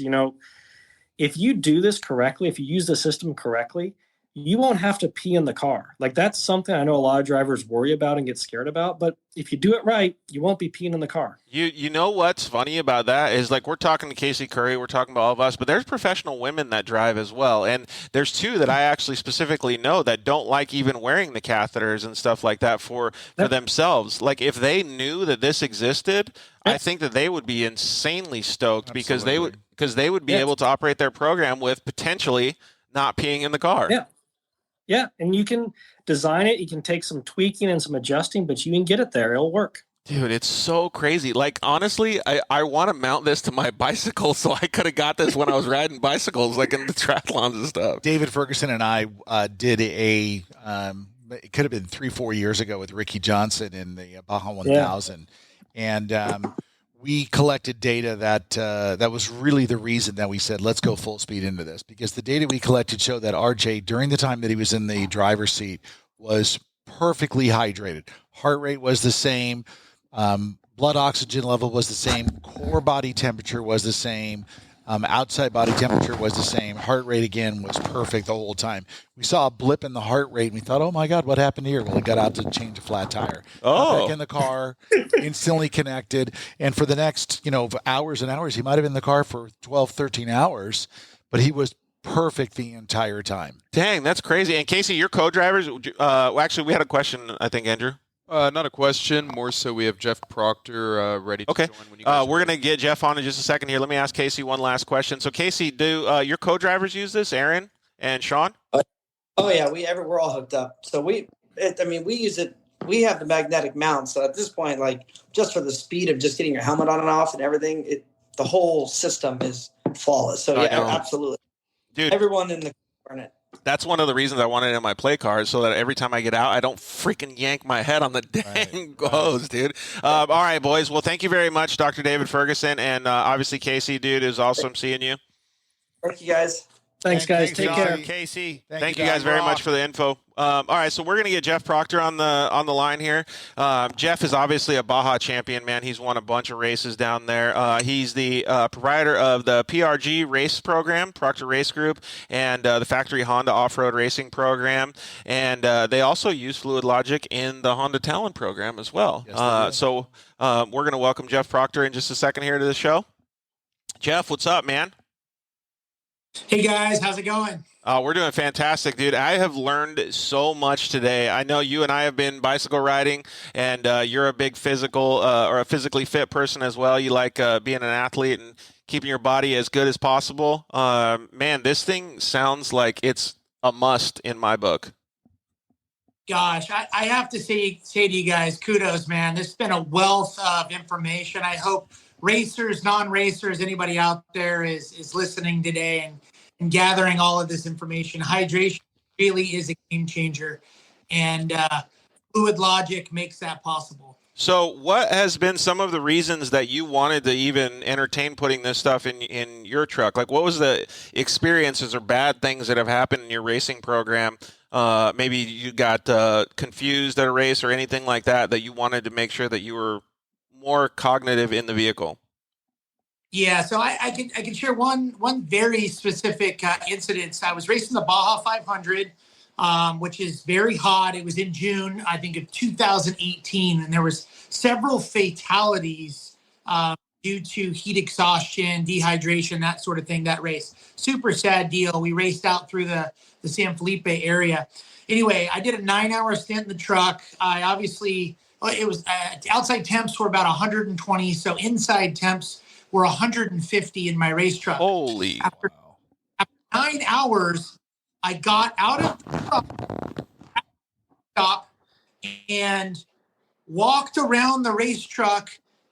if you do this correctly, if you use the system correctly, you won't have to pee in the car. Like, that's something I know a lot of drivers worry about and get scared about. But if you do it right, you won't be peeing in the car. You know what's funny about that is, like, we're talking to Casey Curry, we're talking about all of us, but there's professional women that drive as well. And there's two that I actually specifically know that don't like even wearing the catheters and stuff like that for themselves. Like, if they knew that this existed, I think that they would be insanely stoked. Absolutely. because they would be able to operate their program with potentially not peeing in the car. Yeah, and you can design it. You can take some tweaking and some adjusting, but you can get it there. It'll work. Dude, it's so crazy. Like, honestly, I want to mount this to my bicycle, so I could have got this when I was riding bicycles, like in the triathlons and stuff. David Ferguson and I did it could have been 3-4 years ago with Ricky Johnson in the Baja 1000. Yeah. And we collected data that was really the reason that we said, let's go full speed into this, because the data we collected showed that RJ, during the time that he was in the driver's seat, was perfectly hydrated. Heart rate was the same. Blood oxygen level was the same. Core body temperature was the same. Outside body temperature was the same. Heart rate, again, was perfect the whole time. We saw a blip in the heart rate, and we thought, oh, my God, what happened here? Well, he got out to change a flat tire. Got back in the car, instantly connected. And for the next, hours and hours, he might have been in the car for 12, 13 hours, but he was perfect the entire time. Dang, that's crazy. And Casey, your co-drivers, actually, we had a question, I think, Andrew. Not a question. More so, we have Jeff Proctor ready to join. When you guys we're going to get Jeff on in just a second here. Let me ask Casey one last question. So, Casey, do your co-drivers use this, Aaron and Sean? Oh, yeah. We're all hooked up. So, we use it. We have the magnetic mount. So, at this point, like, just for the speed of just getting your helmet on and off and everything, the whole system is flawless. So, yeah, absolutely. Dude, everyone in the car in it. That's one of the reasons I wanted it in my play cars, so that every time I get out, I don't freaking yank my head on the dang hose, dude. All right, boys. Well, thank you very much, Dr. David Ferguson, and obviously Casey, dude. It was awesome seeing you. Thank you, guys. Thanks, guys. Take care. Casey, thank you guys very much for the info. All right, so we're going to get Jeff Proctor on the line here. Jeff is obviously a Baja champion, man. He's won a bunch of races down there. He's the proprietor of the PRG race program, Proctor Race Group, and the Factory Honda Off-Road Racing program. And they also use Fluid Logic in the Honda Talon program as well. Yes, so we're going to welcome Jeff Proctor in just a second here to the show. Jeff, what's up, man? Hey guys, how's it going? We're doing fantastic, dude. I have learned so much today. I know you and I have been bicycle riding, and you're a big physical or a physically fit person as well. You like being an athlete and keeping your body as good as possible. Man, this thing sounds like it's a must in my book. Gosh, I have to say to you guys, kudos, man. This has been a wealth of information. I hope racers, non-racers, anybody out there is listening today and gathering all of this information. Hydration really is a game changer, and Fluid Logic makes that possible. So what has been some of the reasons that you wanted to even entertain putting this stuff in your truck? Like, what was the experiences or bad things that have happened in your racing program? Maybe you got confused at a race or anything like that you wanted to make sure that you were more cognitive in the vehicle. Yeah, so I can share one very specific incident. I was racing the Baja 500, which is very hot. It was in June, I think, of 2018, and there was several fatalities due to heat exhaustion, dehydration, that sort of thing. That race, super sad deal. We raced out through the San Felipe area. Anyway, I did a 9-hour stint in the truck. I obviously. It was outside temps were about 120, so inside temps were 150 in my race truck. Holy! After 9 hours, I got out of the truck, stop, and walked around the race truck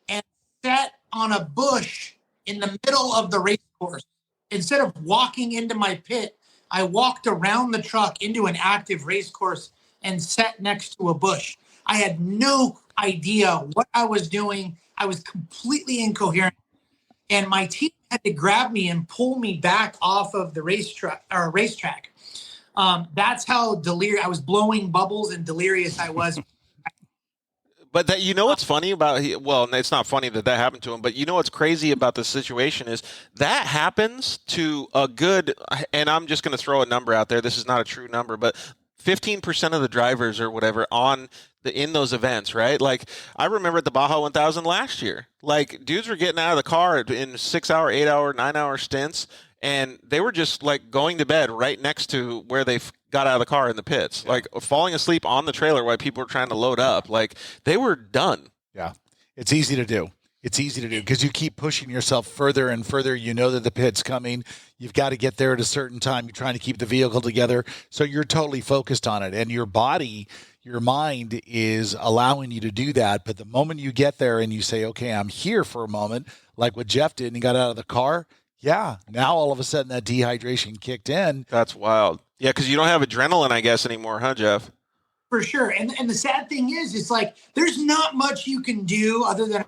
and sat on a bush in the middle of the race course. Instead of walking into my pit, I walked around the truck into an active race course and sat next to a bush. I had no idea what I was doing. I was completely incoherent. And my team had to grab me and pull me back off of the racetrack. That's how delirious I was, blowing bubbles and delirious I was. But that, you know what's funny about, well, it's not funny that happened to him, but you know what's crazy about the situation is that happens to a good, and I'm just going to throw a number out there. This is not a true number, but 15% of the drivers or whatever in those events, right? Like, I remember at the Baja 1000 last year, like, dudes were getting out of the car in 6 hour, 8 hour, 9 hour stints, and they were just like going to bed right next to where they got out of the car in the pits, like falling asleep on the trailer while people were trying to load up. Like, they were done. Yeah. It's easy to do. It's easy to do because you keep pushing yourself further and further. You know that the pit's coming. You've got to get there at a certain time. You're trying to keep the vehicle together. So you're totally focused on it. And your body, your mind is allowing you to do that. But the moment you get there and you say, okay, I'm here for a moment, like what Jeff did, and he got out of the car, yeah, now all of a sudden that dehydration kicked in. That's wild. Yeah, because you don't have adrenaline, I guess, anymore, huh, Jeff? For sure. And the sad thing is, it's like there's not much you can do other than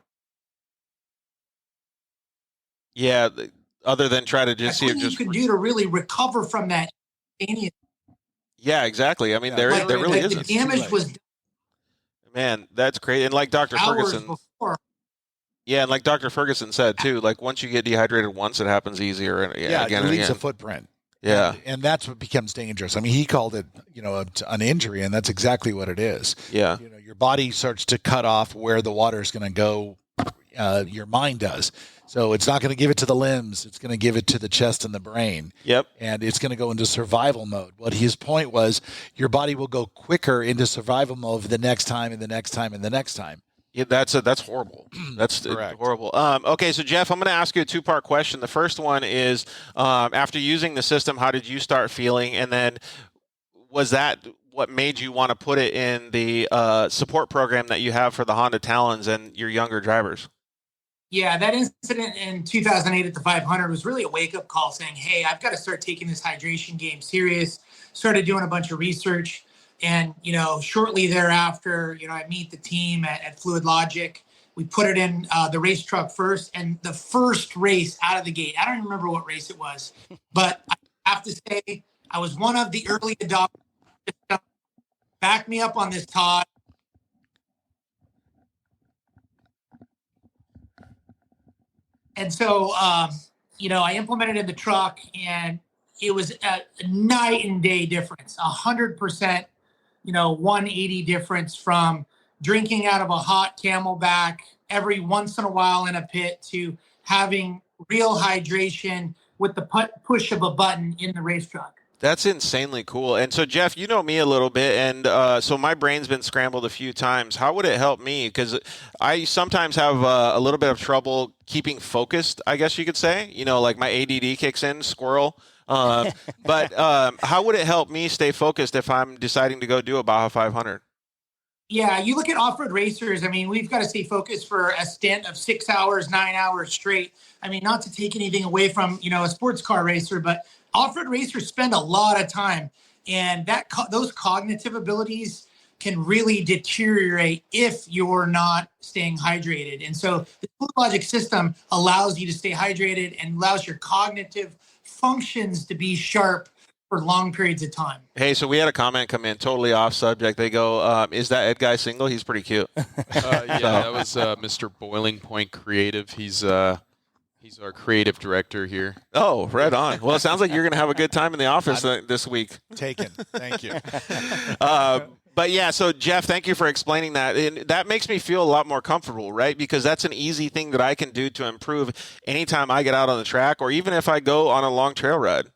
try to just see if you can do to really recover from that. Yeah, exactly. I mean, there really isn't. The damage was, man, that's crazy. And like Dr. Ferguson, before. Yeah, and like Dr. Ferguson said too, like once you get dehydrated once, it happens easier. And again, it leaves a footprint. Yeah, and that's what becomes dangerous. I mean, he called it, an injury, and that's exactly what it is. Yeah, your body starts to cut off where the water is going to go. Your mind does. So it's not going to give it to the limbs. It's going to give it to the chest and the brain. Yep. And it's going to go into survival mode. What his point was, your body will go quicker into survival mode the next time and the next time and the next time. Yeah, that's horrible. That's horrible. Okay, so Jeff, I'm going to ask you a two-part question. The first one is, after using the system, how did you start feeling? And then was that what made you want to put it in the support program that you have for the Honda Talons and your younger drivers? Yeah, that incident in 2008 at the 500 was really a wake-up call saying, hey, I've got to start taking this hydration game serious. Started doing a bunch of research. And, shortly thereafter, I meet the team at Fluid Logic. We put it in the race truck first. And the first race out of the gate, I don't even remember what race it was. But I have to say, I was one of the early adopters. Back me up on this, Todd. And so, I implemented it in the truck, and it was a night and day difference, 100%, 180 difference from drinking out of a hot Camelback every once in a while in a pit to having real hydration with the push of a button in the race truck. That's insanely cool. And so, Jeff, you know me a little bit, and so my brain's been scrambled a few times. How would it help me? Because I sometimes have a little bit of trouble keeping focused, I guess you could say. Like my ADD kicks in, squirrel. But how would it help me stay focused if I'm deciding to go do a Baja 500? Yeah, you look at off-road racers. I mean, we've got to stay focused for a stint of 6 hours, 9 hours straight. I mean, not to take anything away from, a sports car racer, but off-road racers spend a lot of time, and those cognitive abilities can really deteriorate if you're not staying hydrated. And so the Fluid Logic system allows you to stay hydrated and allows your cognitive functions to be sharp for long periods of time. Hey, so we had a comment come in totally off subject. They go, is that Ed guy single? He's pretty cute. That was Mr. Boiling Point Creative. He's our creative director here. Oh, right on. Well, it sounds like you're going to have a good time in the office this week. Taken. Thank you. But yeah, so Jeff, thank you for explaining that. And that makes me feel a lot more comfortable, right? Because that's an easy thing that I can do to improve anytime I get out on the track or even if I go on a long trail ride.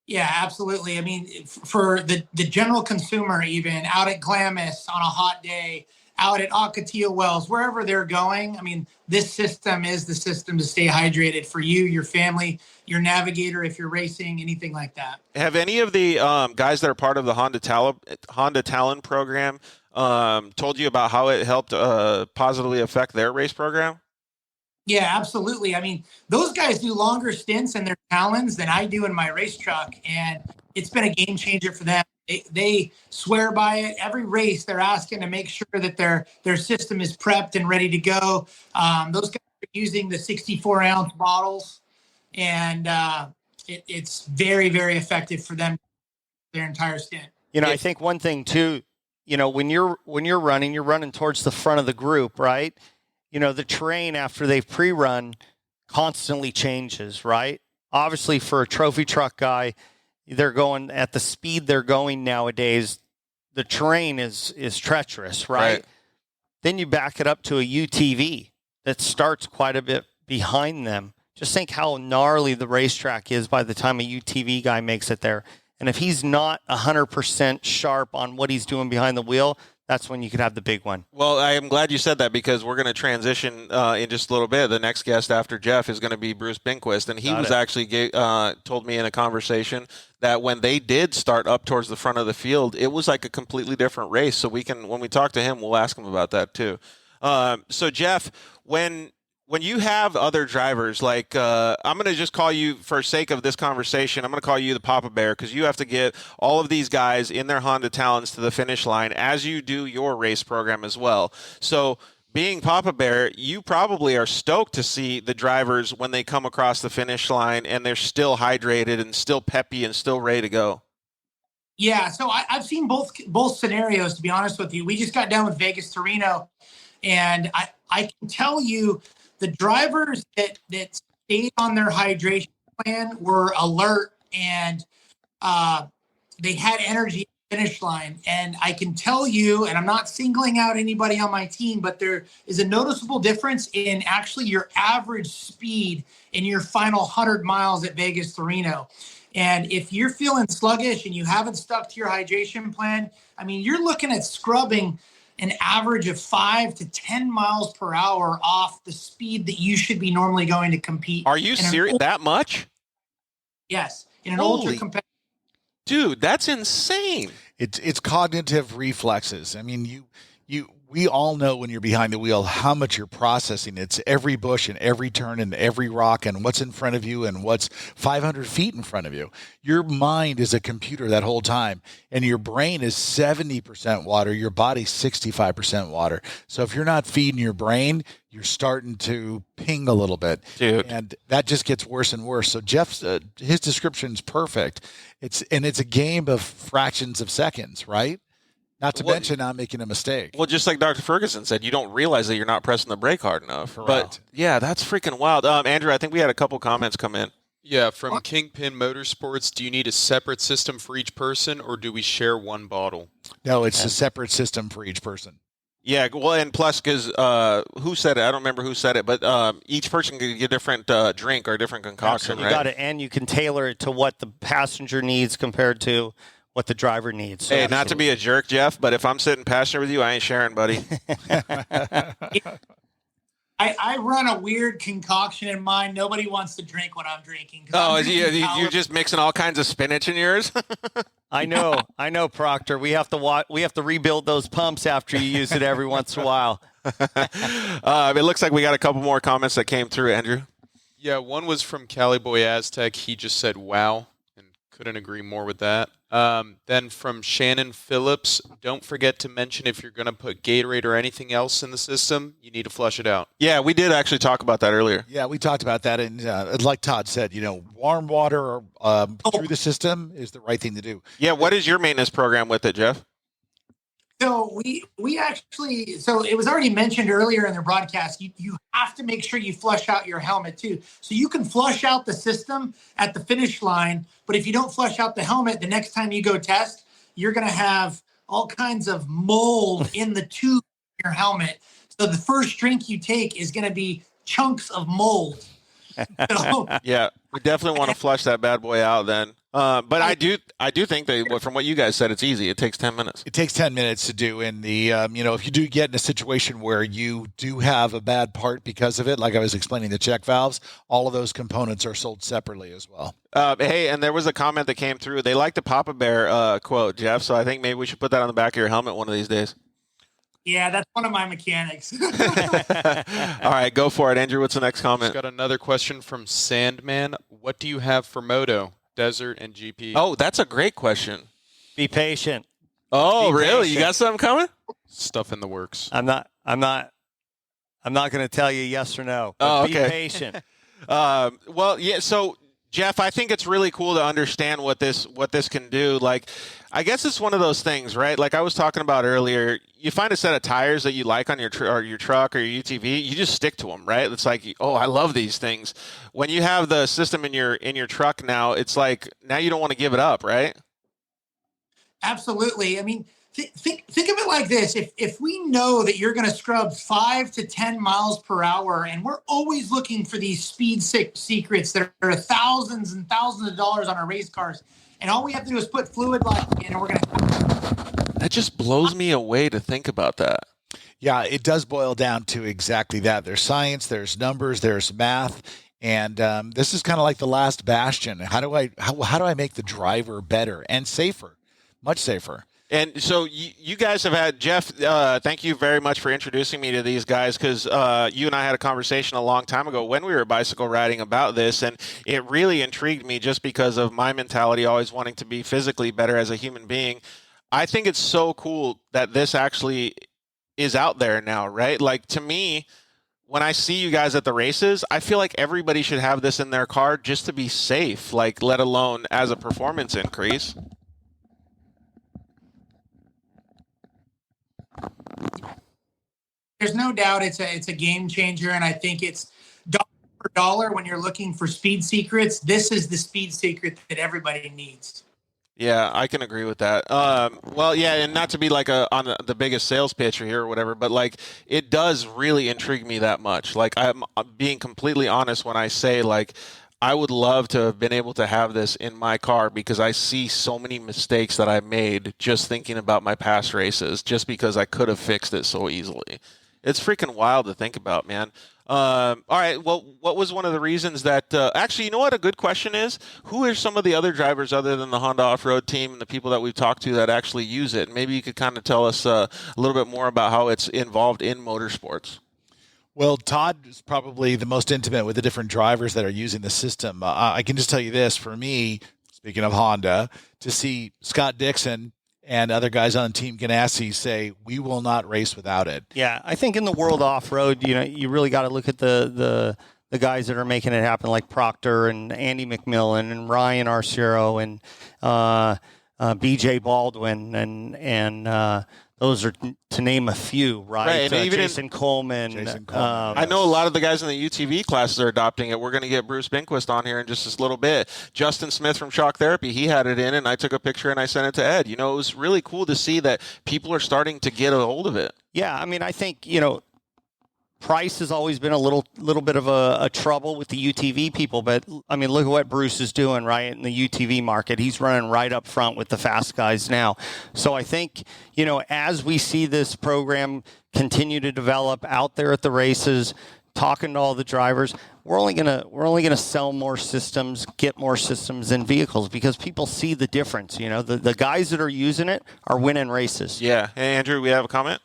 Yeah, absolutely. I mean, for the general consumer, even out at Glamis on a hot day, out at Ocotillo Wells, wherever they're going, I mean, this system is the system to stay hydrated for you, your family, your navigator, if you're racing, anything like that. Have any of the guys that are part of the Honda Talon program told you about how it helped positively affect their race program? Yeah, absolutely. I mean, those guys do longer stints in their Talons than I do in my race truck, and it's been a game changer for them. They swear by it. Every race, they're asking to make sure that their system is prepped and ready to go. Those guys are using the 64-ounce bottles, and it's very, very effective for them their entire stint. I think one thing too, when you're running, you're running towards the front of the group, right? The terrain after they've pre-run constantly changes, right? Obviously, for a trophy truck guy, they're going at the speed they're going nowadays. The terrain is treacherous, right? Then you back it up to a UTV that starts quite a bit behind them. Just think how gnarly the racetrack is by the time a UTV guy makes it there. And if he's not 100% sharp on what he's doing behind the wheel, that's when you could have the big one. Well, I am glad you said that because we're going to transition in just a little bit. The next guest after Jeff is going to be Bruce Binquist, and he actually told me in a conversation that when they did start up towards the front of the field, it was like a completely different race. So when we talk to him, we'll ask him about that too. So Jeff, when you have other drivers, like I'm going to just call you, for sake of this conversation, I'm going to call you the Papa Bear because you have to get all of these guys in their Honda Talons to the finish line as you do your race program as well. So being Papa Bear, you probably are stoked to see the drivers when they come across the finish line and they're still hydrated and still peppy and still ready to go. Yeah, so I've seen both scenarios, to be honest with you. We just got done with Vegas to Reno, and I can tell you the drivers that stayed on their hydration plan were alert and they had energy at the finish line. And I can tell you, and I'm not singling out anybody on my team, but there is a noticeable difference in actually your average speed in your final 100 miles at Vegas to Reno. And if you're feeling sluggish and you haven't stuck to your hydration plan, I mean, you're looking at scrubbing an average of 5 to 10 miles per hour off the speed that you should be normally going to compete. Are you serious? That much? Yes. In an ultra competitive. Dude, that's insane. It's cognitive reflexes. I mean, we all know when you're behind the wheel how much you're processing. It's every bush and every turn and every rock and what's in front of you and what's 500 feet in front of you. Your mind is a computer that whole time, and your brain is 70% water, your body's 65% water. So if you're not feeding your brain, you're starting to ping a little bit. Dude. And that just gets worse and worse. So Jeff's his description is perfect. It's a game of fractions of seconds, right? Not to mention not making a mistake. Well, just like Dr. Ferguson said, you don't realize that you're not pressing the brake hard enough. Correct. But, yeah, that's freaking wild. Andrew, I think we had a couple comments come in. Yeah, from Kingpin Motorsports, do you need a separate system for each person, or do we share one bottle? No, it's a separate system for each person. Yeah, well, and plus, because who said it? I don't remember who said it, but each person can get a different drink or a different concoction, You right? got it, and you can tailor it to what the passenger needs compared to what the driver needs. So hey, not to be a jerk, Jeff, but if I'm sitting passenger with you, I ain't sharing, buddy. I run a weird concoction in mine. Nobody wants to drink what I'm drinking. Oh, you're just mixing all kinds of spinach in yours? I know, Proctor. We have to rebuild those pumps after you use it every once in a while. It looks like we got a couple more comments that came through, Andrew. Yeah, one was from Cali Boy Aztec. He just said, wow, and couldn't agree more with that. Then from Shannon Phillips, don't forget to mention if you're going to put Gatorade or anything else in the system, you need to flush it out. Yeah, we did actually talk about that earlier. Yeah, we talked about that. And like Todd said, warm water through the system is the right thing to do. Yeah, what is your maintenance program with it, Jeff? So we actually, so it was already mentioned earlier in the broadcast, you have to make sure you flush out your helmet too. So you can flush out the system at the finish line, but if you don't flush out the helmet, the next time you go test, you're going to have all kinds of mold in the tube of your helmet. So the first drink you take is going to be chunks of mold. So, yeah, we definitely want to flush that bad boy out then. But I do think that from what you guys said, it's easy. It takes 10 minutes. It takes 10 minutes to do. And if you do get in a situation where you do have a bad part because of it, like I was explaining the check valves, all of those components are sold separately as well. Hey, and there was a comment that came through. They like the Papa Bear quote, Jeff. So I think maybe we should put that on the back of your helmet one of these days. Yeah, that's one of my mechanics. All right, go for it. Andrew, what's the next comment? Just got another question from Sandman. What do you have for moto, desert, and GP? Oh, that's a great question. Be patient. Oh, Be really? patient. You got something coming? Stuff in the works. I'm not going to tell you yes or no. But Oh, Be okay. patient. Well, yeah. So Jeff, I think it's really cool to understand what this can do. Like, I guess it's one of those things, right? Like I was talking about earlier, you find a set of tires that you like on your your truck or your UTV, you just stick to them, right? It's like, oh, I love these things. When you have the system in your truck now, it's like now you don't want to give it up, right? Absolutely. I mean, think of it like this. If we know that you're going to scrub 5 to 10 miles per hour, and we're always looking for these speed secrets that are thousands and thousands of dollars on our race cars, and all we have to do is put fluid lock in, and we're going to. That just blows me away to think about that. Yeah, it does boil down to exactly that. There's science, there's numbers, there's math, and this is kind of like the last bastion. How do I make the driver better and safer, much safer? And so you guys have had, Jeff, thank you very much for introducing me to these guys, because you and I had a conversation a long time ago when we were bicycle riding about this, and it really intrigued me just because of my mentality, always wanting to be physically better as a human being. I think it's so cool that this actually is out there now, right? Like, to me, when I see you guys at the races, I feel like everybody should have this in their car just to be safe, like, let alone as a performance increase. There's no doubt it's a game changer, and I think it's dollar for dollar when you're looking for speed secrets. This is the speed secret that everybody needs. Yeah, I can agree with that. Well, yeah, and not to be like on the biggest sales pitch here or whatever, but like it does really intrigue me that much. Like I'm being completely honest when I say like I would love to have been able to have this in my car, because I see so many mistakes that I made just thinking about my past races, just because I could have fixed it so easily. It's freaking wild to think about, man. All right. Well, what was one of the reasons that actually, you know what? A good question is, who are some of the other drivers other than the Honda off-road team and the people that we've talked to that actually use it? Maybe you could kind of tell us a little bit more about how it's involved in motorsports. Well, Todd is probably the most intimate with the different drivers that are using the system. I can just tell you this, for me, speaking of Honda, to see Scott Dixon and other guys on Team Ganassi say, we will not race without it. Yeah, I think in the world off-road, you really got to look at the guys that are making it happen, like Proctor and Andy McMillan and Ryan Arciero and BJ Baldwin and those are to name a few, right? And even Jason Coleman. I know a lot of the guys in the UTV classes are adopting it. We're going to get Bruce Binquist on here in just a little bit. Justin Smith from Shock Therapy, he had it in, and I took a picture and I sent it to Ed. You know, it was really cool to see that people are starting to get a hold of it. Yeah, I mean, I think, price has always been a little bit of a trouble with the UTV people, but I mean, look at what Bruce is doing right in the UTV market. He's running right up front with the fast guys now. So I think, as we see this program continue to develop out there at the races, talking to all the drivers, we're only gonna sell more systems, get more systems in vehicles, because people see the difference. The guys that are using it are winning races. Yeah. Hey, Andrew, we have a comment?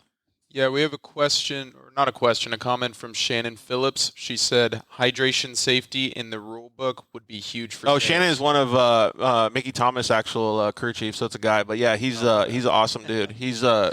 Yeah, we have a question, or not a question, a comment from Shannon Phillips. She said hydration safety in the rule book would be huge for. Oh, Shannon is one of Mickey Thomas' actual crew chief, so it's a guy. But yeah, he's an awesome dude. He's go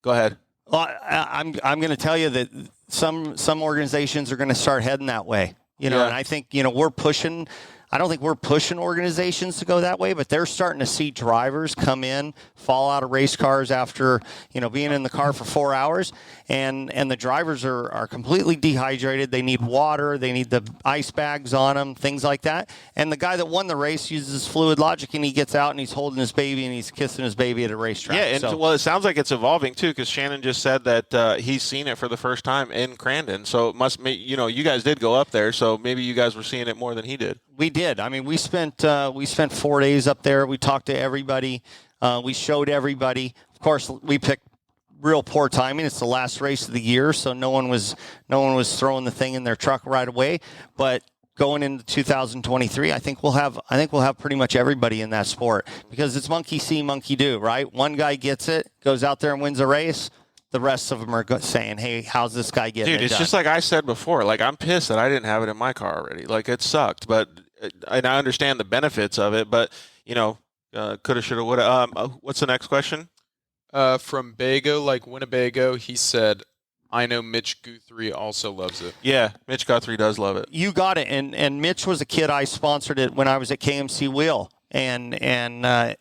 ahead. Well, I'm going to tell you that some organizations are going to start heading that way. And I think we're pushing. I don't think we're pushing organizations to go that way, but they're starting to see drivers come in, fall out of race cars after, being in the car for 4 hours, and the drivers are completely dehydrated. They need water. They need the ice bags on them, things like that. And the guy that won the race uses Fluid Logic, and he gets out and he's holding his baby and he's kissing his baby at a racetrack. Yeah, and well, it sounds like it's evolving too, because Shannon just said that he's seen it for the first time in Crandon. So it must be, you guys did go up there, so maybe you guys were seeing it more than he did. We did. I mean, we spent 4 days up there. We talked to everybody. We showed everybody. Of course, we picked real poor timing. It's the last race of the year, so no one was throwing the thing in their truck right away. But going into 2023, I think we'll have pretty much everybody in that sport, because it's monkey see, monkey do, right? One guy gets it, goes out there and wins a race. The rest of them are saying, hey, how's this guy getting it done? Dude, it's just like I said before. Like, I'm pissed that I didn't have it in my car already. Like, it sucked, and I understand the benefits of it, but, coulda, shoulda, woulda. What's the next question? From Bago, like Winnebago, he said, I know Mitch Guthrie also loves it. Yeah, Mitch Guthrie does love it. You got it. And Mitch was a kid I sponsored it when I was at KMC Wheel. And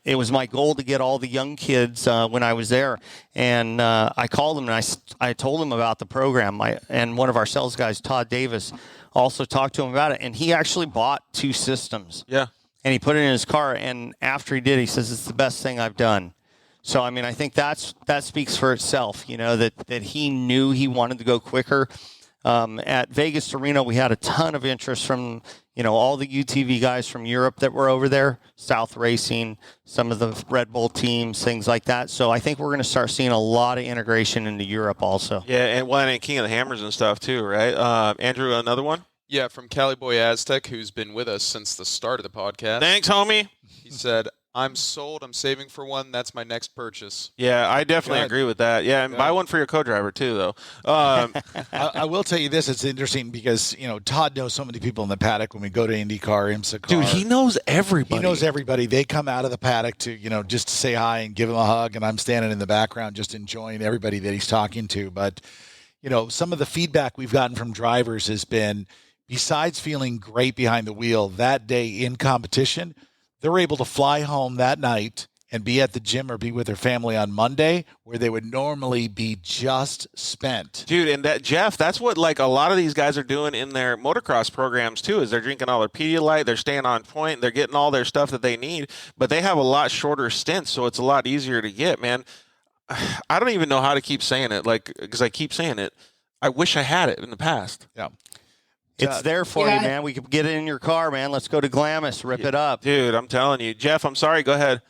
it was my goal to get all the young kids when I was there. And I called him and I told him about the program. And one of our sales guys, Todd Davis, also talked to him about it. And he actually bought 2 systems. Yeah. And he put it in his car. And after he did, he says, it's the best thing I've done. So, I mean, I think that speaks for itself, that he knew he wanted to go quicker. At Vegas to Reno, we had a ton of interest from, all the UTV guys from Europe that were over there, South Racing, some of the Red Bull teams, things like that. So I think we're going to start seeing a lot of integration into Europe also. Yeah, and King of the Hammers and stuff too, right? Andrew, another one? Yeah, from Cali Boy Aztec, who's been with us since the start of the podcast. Thanks, homie. He said, I'm sold. I'm saving for one. That's my next purchase. Yeah, I definitely agree with that. Yeah, and buy one for your co-driver too, though. I will tell you this. It's interesting because, Todd knows so many people in the paddock when we go to IndyCar, IMSA car. Dude, he knows everybody. He knows everybody. They come out of the paddock to, just to say hi and give him a hug, and I'm standing in the background just enjoying everybody that he's talking to. But, some of the feedback we've gotten from drivers has been, besides feeling great behind the wheel that day in competition, they're able to fly home that night and be at the gym or be with their family on Monday where they would normally be just spent. Dude, and Jeff, that's what a lot of these guys are doing in their motocross programs too, is they're drinking all their Pedialyte, they're staying on point, they're getting all their stuff that they need, but they have a lot shorter stints, so it's a lot easier to get, man. I don't even know how to keep saying it, because I keep saying it. I wish I had it in the past. Yeah. It's there for you, man. We could get it in your car, man. Let's go to Glamis, rip it up. Dude, I'm telling you. Jeff, I'm sorry. Go ahead.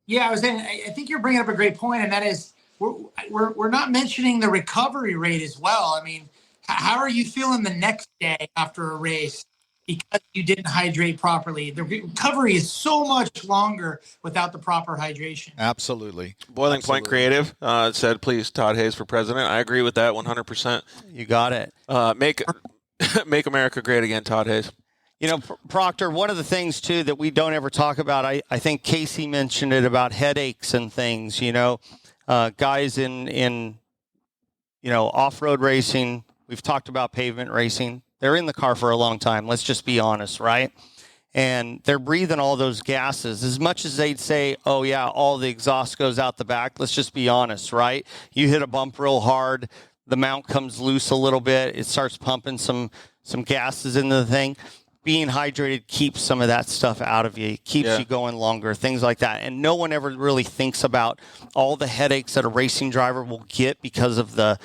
Yeah, I think you're bringing up a great point, and that is we're not mentioning the recovery rate as well. I mean, how are you feeling the next day after a race because you didn't hydrate properly? The recovery is so much longer without the proper hydration. Absolutely. Boiling Point Creative said, please, Todd Hayes for president. I agree with that 100%. You got it. Make America great again, Todd Hayes. Proctor, one of the things, too, that we don't ever talk about, I think Casey mentioned it about headaches and things, guys in off-road racing. We've talked about pavement racing. They're in the car for a long time. Let's just be honest, right? And they're breathing all those gases. As much as they'd say, oh, yeah, all the exhaust goes out the back, let's just be honest, right? You hit a bump real hard, the mount comes loose a little bit. It starts pumping some gases into the thing. Being hydrated keeps some of that stuff out of you. It keeps you going longer, things like that. And no one ever really thinks about all the headaches that a racing driver will get because of the,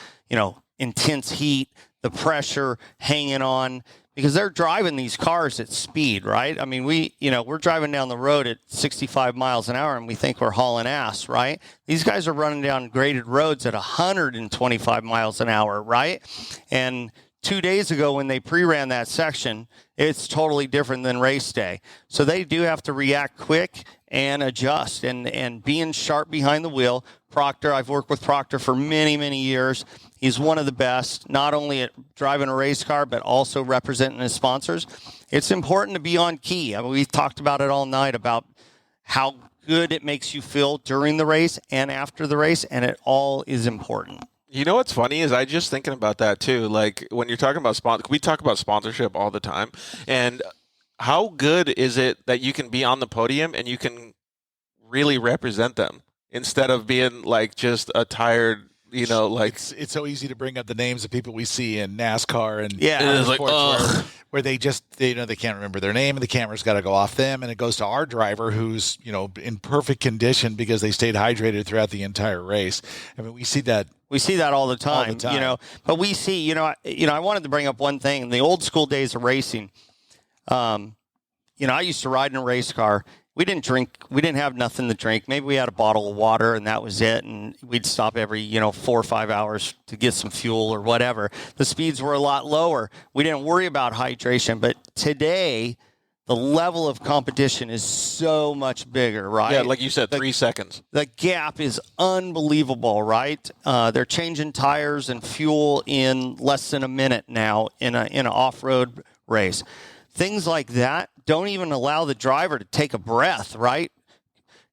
intense heat, the pressure hanging on, because they're driving these cars at speed, right? I mean, we're driving down the road at 65 miles an hour and we think we're hauling ass, right? These guys are running down graded roads at 125 miles an hour, right? And 2 days ago when they pre-ran that section, it's totally different than race day. So they do have to react quick and adjust and being sharp behind the wheel. Proctor, I've worked with Proctor for many, many years. He's one of the best, not only at driving a race car, but also representing his sponsors. It's important to be on key. I mean, we've talked about it all night about how good it makes you feel during the race and after the race, and it all is important. You know what's funny is I just thinking about that too. Like when you're talking about we talk about sponsorship all the time, and how good is it that you can be on the podium and you can really represent them instead of being like just a tired, it's so easy to bring up the names of people we see in NASCAR and it's like, where they just they can't remember their name and the camera's got to go off them, and it goes to our driver who's in perfect condition because they stayed hydrated throughout the entire race. I mean, we see that all the time. But we see, I wanted to bring up one thing in the old school days of racing. I used to ride in a race car. We didn't drink. We didn't have nothing to drink. Maybe we had a bottle of water and that was it. And we'd stop every, 4 or 5 hours to get some fuel or whatever. The speeds were a lot lower. We didn't worry about hydration. But today, the level of competition is so much bigger, right? Yeah, like you said, 3 seconds. The gap is unbelievable, right? They're changing tires and fuel in less than a minute now in an off-road race. Things like that don't even allow the driver to take a breath, right?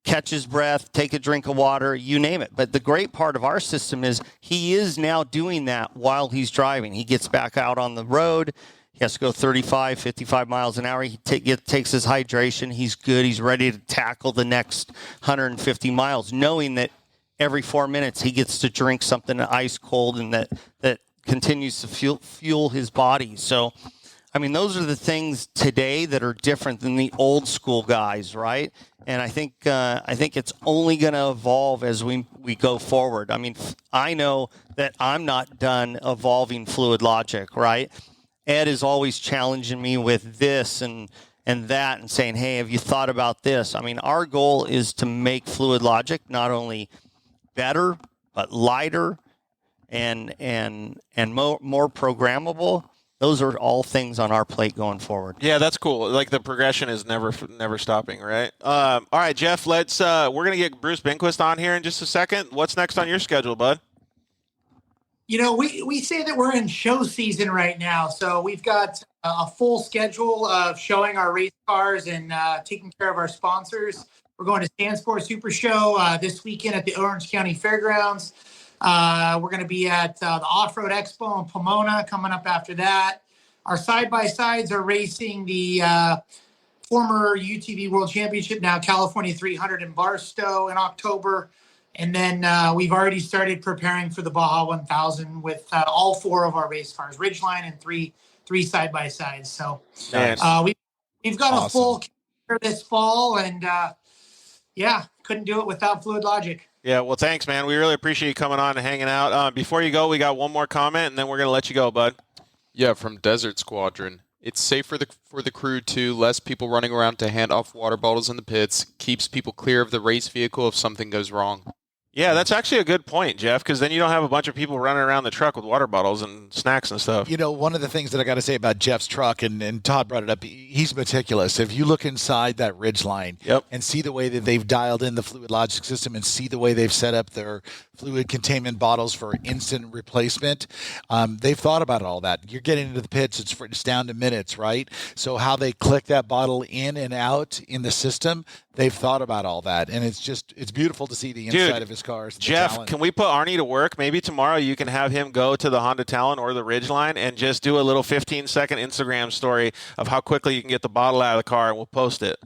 catch his breath, take a drink of water, you name it. But the great part of our system is he is now doing that while he's driving. He gets back out on the road. He has to go 35, 55 miles an hour. He takes his hydration. He's good. He's ready to tackle the next 150 miles, knowing that every 4 minutes he gets to drink something ice cold and that continues to fuel his body. So, I mean, those are the things today that are different than the old school guys, right? And I think it's only going to evolve as we go forward. I mean, I know that I'm not done evolving Fluid Logic, right? Ed is always challenging me with this and that and saying, hey, have you thought about this? I mean, our goal is to make Fluid Logic not only better, but lighter and more programmable. Those are all things on our plate going forward. Yeah, that's cool. Like the progression is never stopping, right? All right, Jeff, let's we're going to get Bruce Binquist on here in just a second. What's next on your schedule, bud? You know, we say that we're in show season right now. So we've got a full schedule of showing our race cars and taking care of our sponsors. We're going to Sandsport Super Show this weekend at the Orange County Fairgrounds. We're going to be at the Off-Road Expo in Pomona coming up after that. Our side-by-sides are racing the former UTV World Championship, now California 300 in Barstow in October. And then we've already started preparing for the Baja 1000 with all 4 of our race cars, Ridgeline and three side-by-sides. So we've got a full calendar this fall, and couldn't do it without Fluid Logic. Yeah, well, thanks, man. We really appreciate you coming on and hanging out. Before you go, we got one more comment, and then we're going to let you go, bud. Yeah, from Desert Squadron. It's safe for the crew, too. Less people running around to hand off water bottles in the pits. Keeps people clear of the race vehicle if something goes wrong. Yeah, that's actually a good point, Jeff, because then you don't have a bunch of people running around the truck with water bottles and snacks and stuff. You know, one of the things that I got to say about Jeff's truck, and Todd brought it up, he's meticulous. If you look inside that Ridgeline and see the way that they've dialed in the Fluid Logic system and see the way they've set up their fluid containment bottles for instant replacement, they've thought about all that. You're getting into the pits, it's down to minutes, right? So how they click that bottle in and out in the system, they've thought about all that. And it's beautiful to see the inside of his cars. Jeff, can we put Arnie to work? Maybe tomorrow you can have him go to the Honda Talon or the Ridgeline and just do a little 15-second Instagram story of how quickly you can get the bottle out of the car, and we'll post it.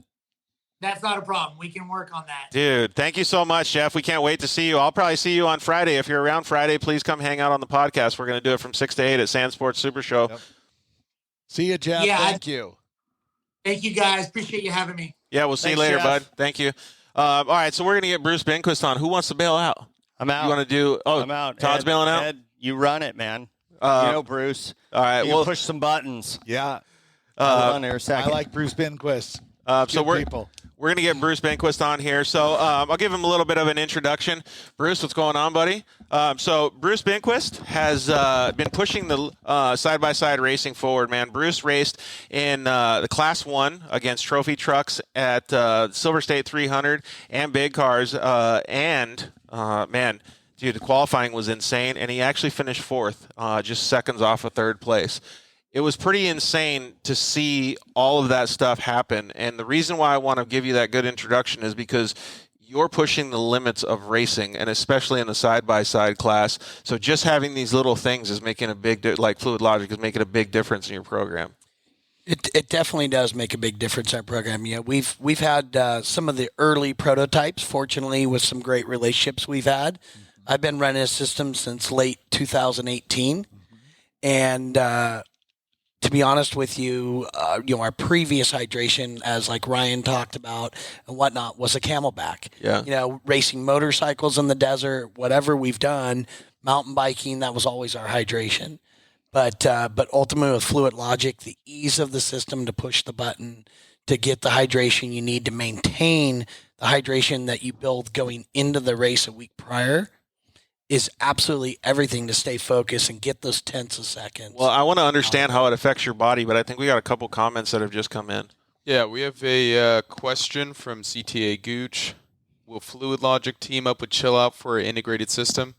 That's not a problem. We can work on that. Dude, thank you so much, Jeff. We can't wait to see you. I'll probably see you on Friday. If you're around Friday, please come hang out on the podcast. We're going to do it from 6 to 8 at Sandsport Super Show. Yep. See you, Jeff. Yeah, thank you. Thank you, guys. Appreciate you having me. Yeah, we'll see you later, Jeff. Bud. Thank you. All right, so we're going to get Bruce Binquist on. Who wants to bail out? I'm out. You want to do – I'm out. Todd's bailing out? Ed, you run it, man. Bruce. All right. We'll push some buttons. Yeah. Hold on there a second. I like Bruce Binquist. So we're going to get Bruce Binquist on here. So I'll give him a little bit of an introduction. Bruce, what's going on, buddy? So Bruce Binquist has been pushing the side-by-side racing forward, man. Bruce raced in the Class 1 against trophy trucks at Silver State 300 and big cars. Man, dude, the qualifying was insane, and he actually finished 4th, just seconds off of 3rd place. It was pretty insane to see all of that stuff happen. And the reason why I want to give you that good introduction is because you're pushing the limits of racing, and especially in the side-by-side class. So just having these little things is making a big, like Fluid Logic, is making a big difference in your program. It definitely does make a big difference in our program. Yeah, we've had some of the early prototypes, fortunately, with some great relationships we've had. I've been running a system since late 2018, and to be honest with you, our previous hydration, as like Ryan talked about and whatnot, was a Camelback. Yeah. Racing motorcycles in the desert, whatever we've done, mountain biking, that was always our hydration. But ultimately with Fluid Logic, the ease of the system to push the button to get the hydration you need to maintain the hydration that you build going into the race a week prior is absolutely everything to stay focused and get those tenths of seconds. Well, I want to understand how it affects your body, but I think we got a couple comments that have just come in. Yeah, we have a question from CTA Gooch. Will Fluid Logic team up with Chill Out for an integrated system?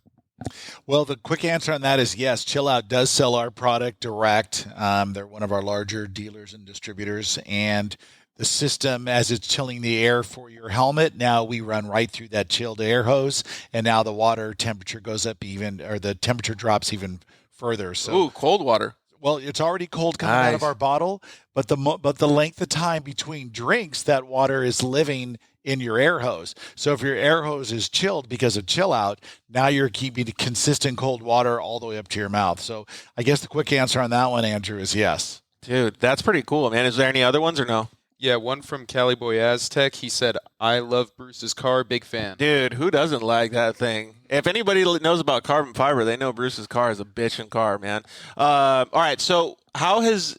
Well, the quick answer on that is yes. Chill Out does sell our product direct. They're one of our larger dealers and distributors, and the system as it's chilling the air for your helmet. Now we run right through that chilled air hose, and now the water temperature goes up the temperature drops even further. So, Ooh, cold water. well, it's already cold coming out of Nice. our bottle, but the length of time between drinks, that water is living in your air hose. So if your air hose is chilled because of chill out, now you're keeping consistent cold water all the way up to your mouth. So I guess the quick answer on that one, Andrew, is yes. Dude, that's pretty cool, man. Is there any other ones or no? Yeah, one from Cali Boy Aztec. He said, I love Bruce's car. Big fan. Dude, who doesn't like that thing? If anybody knows about carbon fiber, they know Bruce's car is a bitchin' car, man. All right, so how has...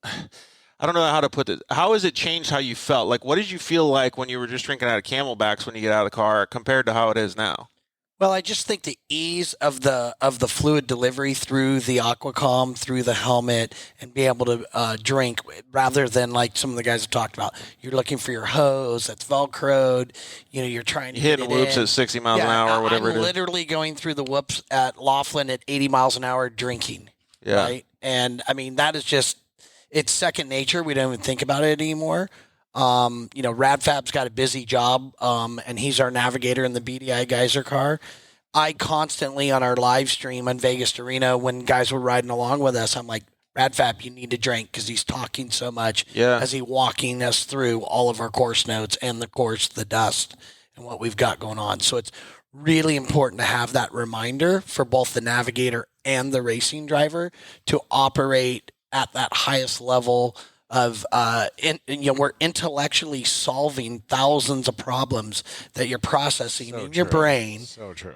I don't know how to put this. How has it changed how you felt? Like, what did you feel like when you were just drinking out of Camelbacks when you get out of the car compared to how it is now? Well, I just think the ease of the fluid delivery through the Aquacom, through the helmet, and be able to drink rather than like some of the guys have talked about. You're looking for your hose that's Velcroed. You know, you're trying to Hitting get it whoops in. at 60 miles an hour or whatever I'm it is. literally going through the whoops at Laughlin at 80 miles an hour drinking. Yeah. Right? And I mean, that is just, it's second nature. We don't even think about it anymore. You know, Radfab's got a busy job, and he's our navigator in the BDI Geyser car. I constantly on our live stream on Vegas to Reno, when guys were riding along with us, I'm like, Radfab, you need to drink because he's talking so much as he walking us through all of our course notes and the course, the dust, and what we've got going on. So it's really important to have that reminder for both the navigator and the racing driver to operate at that highest level of, we're intellectually solving thousands of problems that you're processing in your brain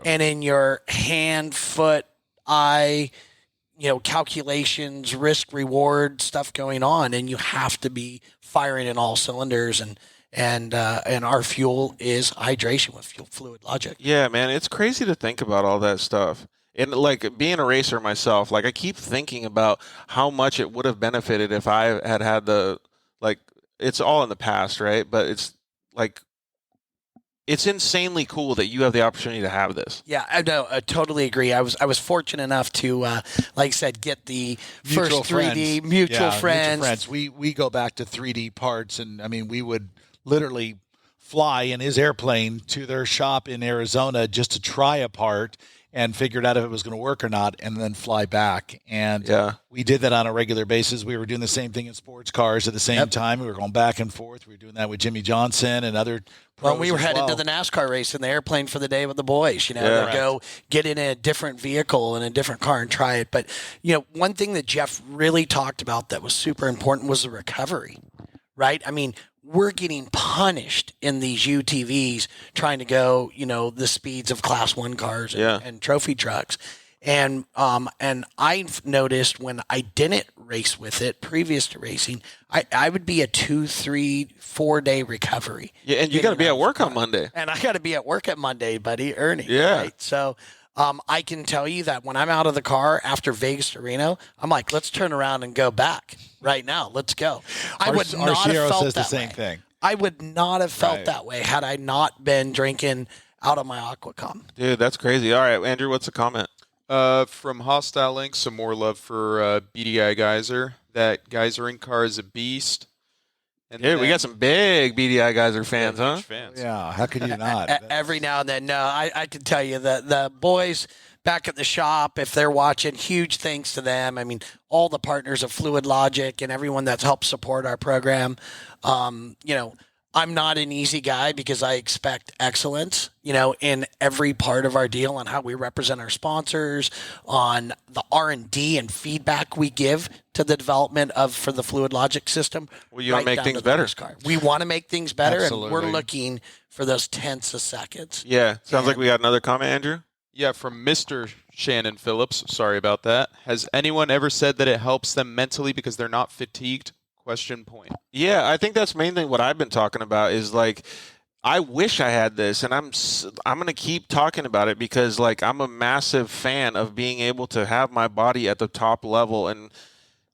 and in your hand, foot, eye, calculations, risk, reward stuff going on. And you have to be firing in all cylinders. And our fuel is hydration with fluid logic. Yeah, man, it's crazy to think about all that stuff. And like being a racer myself, like I keep thinking about how much it would have benefited if I had the, like, it's all in the past, right? But it's like, it's insanely cool that you have the opportunity to have this. Yeah, I know. I totally agree. I was fortunate enough to, like I said, get the Mutual first 3D friends. mutual friends. We go back to 3D parts, and I mean, we would literally fly in his airplane to their shop in Arizona just to try a part and figured out if it was going to work or not, and then fly back. And we did that on a regular basis. We were doing the same thing in sports cars at the same time. We were going back and forth. We were doing that with Jimmy Johnson and other pros. Well, we were headed to the NASCAR race in the airplane for the day with the boys, to go get in a different vehicle and a different car and try it. But, one thing that Jeff really talked about that was super important was the recovery, right? I mean, we're getting punished in these UTVs trying to go, the speeds of Class 1 cars and trophy trucks. And I've noticed when I didn't race with it previous to racing, I would be a 2, 3, 4 day recovery. Yeah, and you got to be at work on Monday. And I got to be at work at Monday, buddy, earning. Yeah. Right? So I can tell you that when I'm out of the car after Vegas to Reno, I'm like, let's turn around and go back right now. Let's go. I would not have felt that same thing. I would not have felt that way had I not been drinking out of my Aquacom. Dude, that's crazy. All right, Andrew, what's the comment? From Hostile Link, some more love for BDI Geyser. That geysering car is a beast. And Dude, we got some big BDI Geyser fans, huh? Fans. Yeah, how could you not? Every now and then. No, I can tell you that the boys back at the shop, if they're watching, huge thanks to them. I mean, all the partners of Fluid Logic and everyone that's helped support our program. I'm not an easy guy because I expect excellence, in every part of our deal on how we represent our sponsors, on the R&D and feedback we give to the development for the Fluid Logic system. Well, you want to make things better. We want to make things better, Absolutely. and we're looking for those tenths of seconds. Yeah, sounds like we got another comment, Andrew. Yeah, from Mr. Shannon Phillips. Sorry about that. Has anyone ever said that it helps them mentally because they're not fatigued? ? Yeah, I think that's mainly what I've been talking about is like, I wish I had this, and I'm going to keep talking about it because like I'm a massive fan of being able to have my body at the top level. And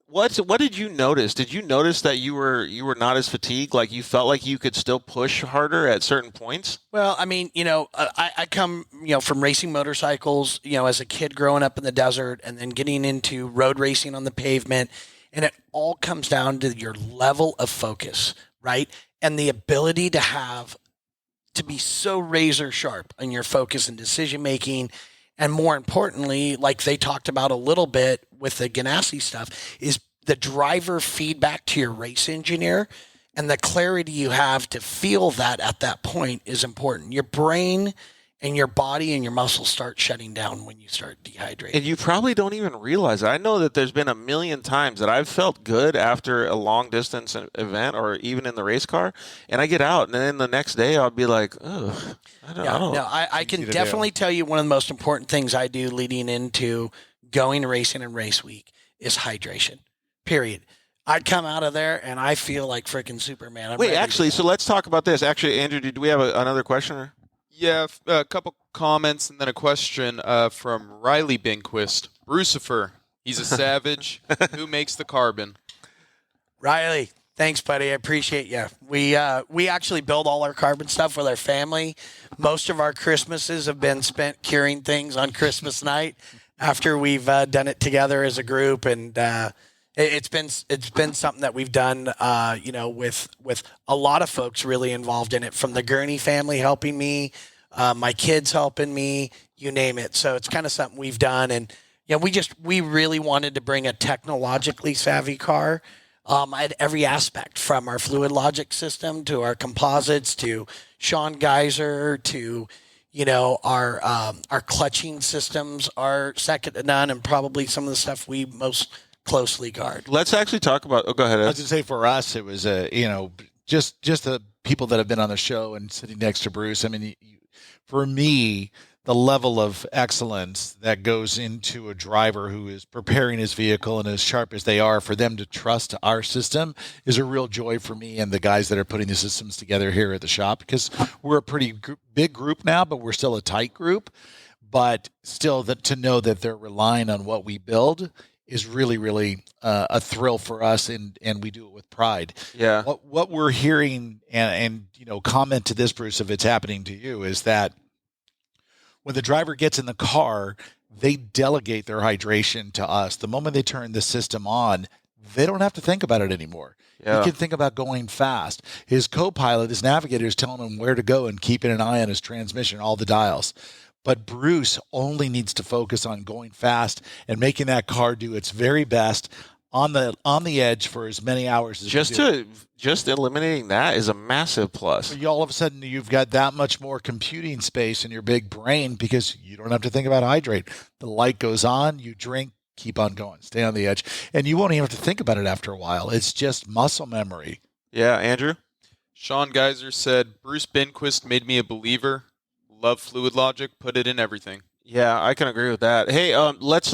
what did you notice? Did you notice that you were not as fatigued? Like you felt like you could still push harder at certain points? Well, I mean, I come, from racing motorcycles, as a kid growing up in the desert and then getting into road racing on the pavement. And it all comes down to your level of focus. right? And the ability to be so razor sharp in your focus and decision making. And more importantly, like they talked about a little bit with the Ganassi stuff, is the driver feedback to your race engineer, and the clarity you have to feel that at that point is important. Your brain and your body and your muscles start shutting down when you start dehydrating. And you probably don't even realize it. I know that there's been a million times that I've felt good after a long distance event or even in the race car, and I get out, and then the next day I'll be like, ugh, I don't know. No, I can definitely tell you one of the most important things I do leading into going racing and race week is hydration, period. I'd come out of there and I feel like freaking Superman. Wait, actually, so let's talk about this. Actually, Andrew, do we have another question? Yeah, a couple comments and then a question from Riley Binquist. Brucifer, he's a savage. Who makes the carbon? Riley, thanks, buddy. I appreciate you. We actually build all our carbon stuff with our family. Most of our Christmases have been spent curing things on Christmas night after we've done it together as a group, and it's been something that we've done, with a lot of folks really involved in it, from the Gurney family helping me, my kids helping me, you name it. So it's kind of something we've done. And, we really wanted to bring a technologically savvy car, at every aspect, from our fluid logic system to our composites to Sean Geyser to, our clutching systems are second to none, and probably some of the stuff we most closely guard. Let's actually talk about. Oh, go ahead, Ed. I was going to say, for us, it was just the people that have been on the show and sitting next to Bruce. I mean, for me, the level of excellence that goes into a driver who is preparing his vehicle and as sharp as they are, for them to trust our system is a real joy for me and the guys that are putting the systems together here at the shop, because we're a pretty big group now, but we're still a tight group. But still, to know that they're relying on what we build is really, really a thrill for us, and we do it with pride. Yeah. What we're hearing, and comment to this, Bruce, if it's happening to you, is that when the driver gets in the car, they delegate their hydration to us. The moment they turn the system on, they don't have to think about it anymore. Yeah. He can think about going fast. His co-pilot, his navigator, is telling him where to go and keeping an eye on his transmission, all the dials. But Bruce only needs to focus on going fast and making that car do its very best on the edge for as many hours as just eliminating that is a massive plus. You all of a sudden, you've got that much more computing space in your big brain, because you don't have to think about hydrate. The light goes on, you drink, keep on going, stay on the edge, and you won't even have to think about it after a while. It's just muscle memory. Yeah, Andrew? Sean Geyser said, Bruce Binquist made me a believer. Love fluid logic, put it in everything. Yeah, I can agree with that. Hey, let's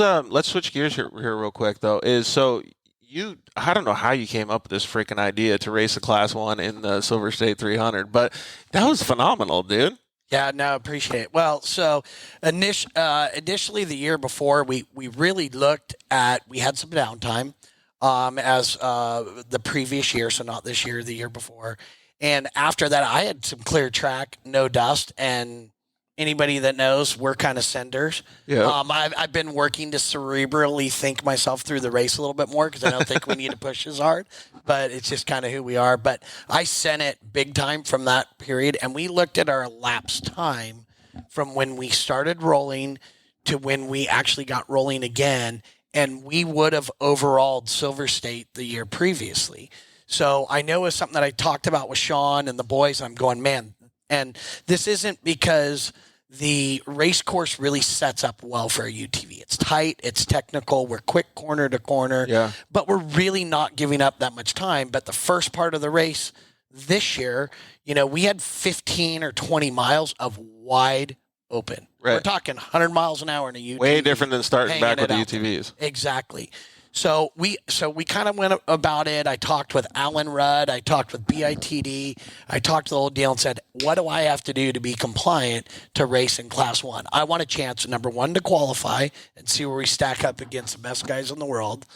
switch gears here real quick though. I don't know how you came up with this freaking idea to race a Class 1 in the Silver State 300, but that was phenomenal, dude. Yeah, no, appreciate it. Well, so initially the year before, we really looked at, we had some downtime as the previous year, so not this year, the year before. And after that, I had some clear track, no dust, and anybody that knows, we're kind of senders. Yeah. I've been working to cerebrally think myself through the race a little bit more, because I don't think we need to push as hard, but it's just kind of who we are. But I sent it big time from that period, and we looked at our elapsed time from when we started rolling to when we actually got rolling again, and we would have overalled Silver State the year previously. So I know it's something that I talked about with Sean and the boys, and I'm going, man, and this isn't because the race course really sets up well for a UTV. It's tight, it's technical, we're quick corner to corner, but we're really not giving up that much time. But the first part of the race this year, we had 15 or 20 miles of wide open. Right. We're talking 100 miles an hour in a UTV. Way different than starting back with the UTVs. Exactly. So we kind of went about it. I talked with Alan Rudd. I talked with BITD. I talked to the whole deal and said, what do I have to do to be compliant to race in Class 1? I want a chance, number one, to qualify and see where we stack up against the best guys in the world.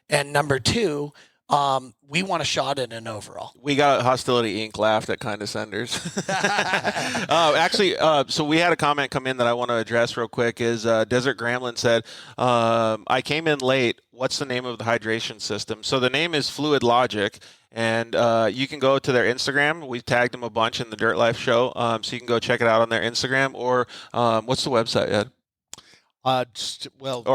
And number two, We want a shot at an overall. We got Hostility Inc. laughed at Condescenders. Actually, so we had a comment come in that I want to address real quick. Is Desert Gremlin said, I came in late. What's the name of the hydration system? So the name is Fluid Logic, and you can go to their Instagram. We've tagged them a bunch in the Dirt Life show, so you can go check it out on their Instagram. Or what's the website, Ed? Or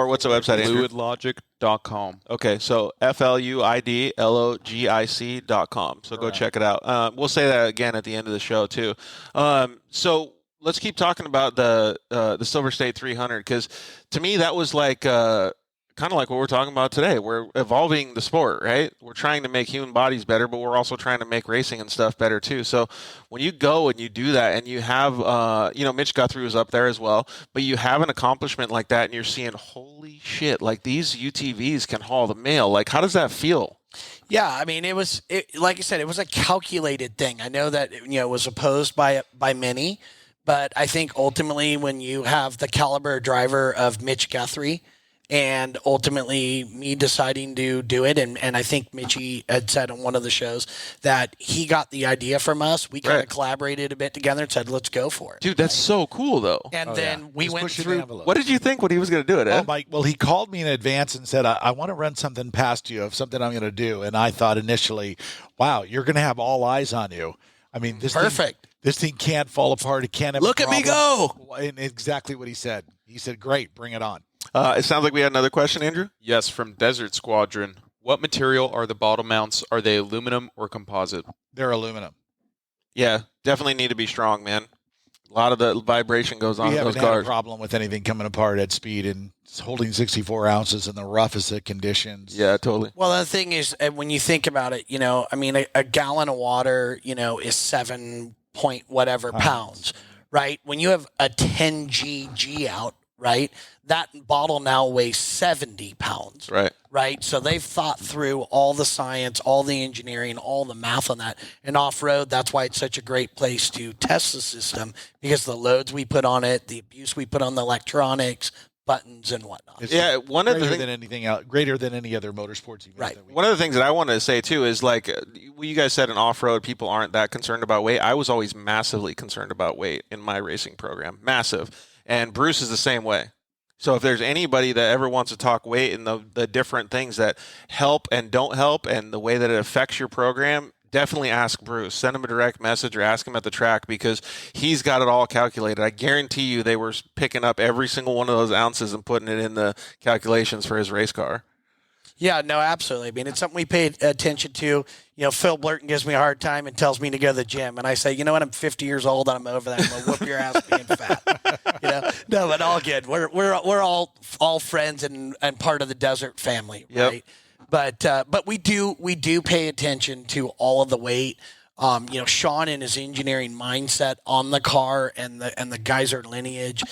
what's the website, Andrew? Fluidlogic.com. Okay, so FLUIDLOGIC.com. So go check it out. We'll say that again at the end of the show too. So let's keep talking about the Silver State 300, because to me that was like kind of like what we're talking about today. We're evolving the sport, right? We're trying to make human bodies better, but we're also trying to make racing and stuff better too. So when you go and you do that, and you have, Mitch Guthrie was up there as well, but you have an accomplishment like that, and you're seeing, holy shit, like these UTVs can haul the mail. Like, how does that feel? Yeah, I mean, like I said, it was a calculated thing. I know that it was opposed by many, but I think ultimately when you have the caliber driver of Mitch Guthrie, and ultimately me deciding to do it, and I think Mitchie had said on one of the shows that he got the idea from us. We kind of collaborated a bit together and said, let's go for it. Dude, that's so cool, though. And then we went through. What did you think when he was going to do it, Ed? Mike, well, he called me in advance and said, I want to run something past you of something I'm going to do. And I thought initially, wow, you're going to have all eyes on you. I mean, this thing can't fall apart. It can't have Look at me go. And exactly what he said. He said, great, bring it on. It sounds like we had another question, Andrew. Yes, from Desert Squadron. What material are the bottle mounts? Are they aluminum or composite? They're aluminum. Yeah, definitely need to be strong, man. A lot of the vibration goes on in those We haven't had cars. a problem with anything coming apart at speed and holding 64 ounces in the roughest of conditions. Yeah, totally. Well, the thing is, when you think about it, I mean, a gallon of water, is 7 point whatever pounds, right? When you have a 10 G out, right, that bottle now weighs 70 pounds. Right. Right. So they've thought through all the science, all the engineering, all the math on that. And off-road, that's why it's such a great place to test the system, because the loads we put on it, the abuse we put on the electronics, buttons and whatnot. It's one of the than anything else, greater than any other motorsports event. Right. One of the things that I wanted to say too is, like, you guys said in off-road people aren't that concerned about weight. I was always massively concerned about weight in my racing program. Massive. And Bruce is the same way. So if there's anybody that ever wants to talk weight and the different things that help and don't help and the way that it affects your program, definitely ask Bruce. Send him a direct message or ask him at the track, because he's got it all calculated. I guarantee you they were picking up every single one of those ounces and putting it in the calculations for his race car. Yeah, no, absolutely. I mean, it's something we paid attention to. Phil Blurton gives me a hard time and tells me to go to the gym. And I say, you know what, I'm 50 years old and I'm over that. I'm going to whoop your ass being fat. No, but all good. We're all friends and part of the Desert family, right? Yep. But we do pay attention to all of the weight. Sean and his engineering mindset on the car and the Geyser lineage,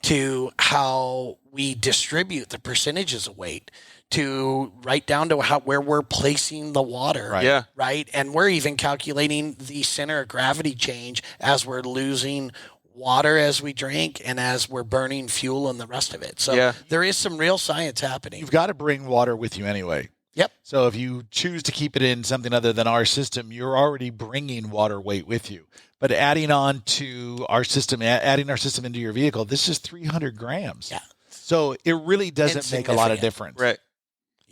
to how we distribute the percentages of weight, to right down to where we're placing the water. Right. Yeah. Right. And we're even calculating the center of gravity change as we're losing water as we drink and as we're burning fuel and the rest of it. So there is some real science happening. You've got to bring water with you anyway. Yep. So if you choose to keep it in something other than our system, you're already bringing water weight with you. But adding on to our system, adding our system into your vehicle, this is 300 grams. Yeah. So it really doesn't make a lot of difference. Right.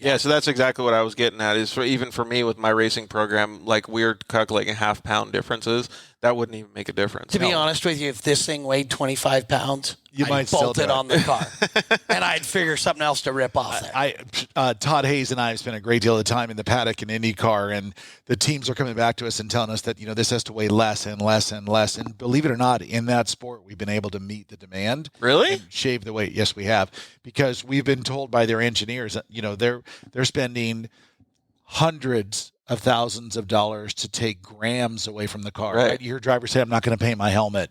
Yeah, so that's exactly what I was getting at. Is even for me with my racing program, like we're calculating half-pound differences. That wouldn't even make a difference. To be honest with you, if this thing weighed 25 pounds, I'd might bolt it on the car, and I'd figure something else to rip off there. Todd Hayes and I have spent a great deal of time in the paddock in IndyCar, and the teams are coming back to us and telling us that this has to weigh less and less and less. And believe it or not, in that sport, we've been able to meet the demand. Really? And shave the weight. Yes, we have, because we've been told by their engineers that they're spending hundreds of thousands of dollars to take grams away from the car. Right? You hear drivers say, I'm not going to paint my helmet.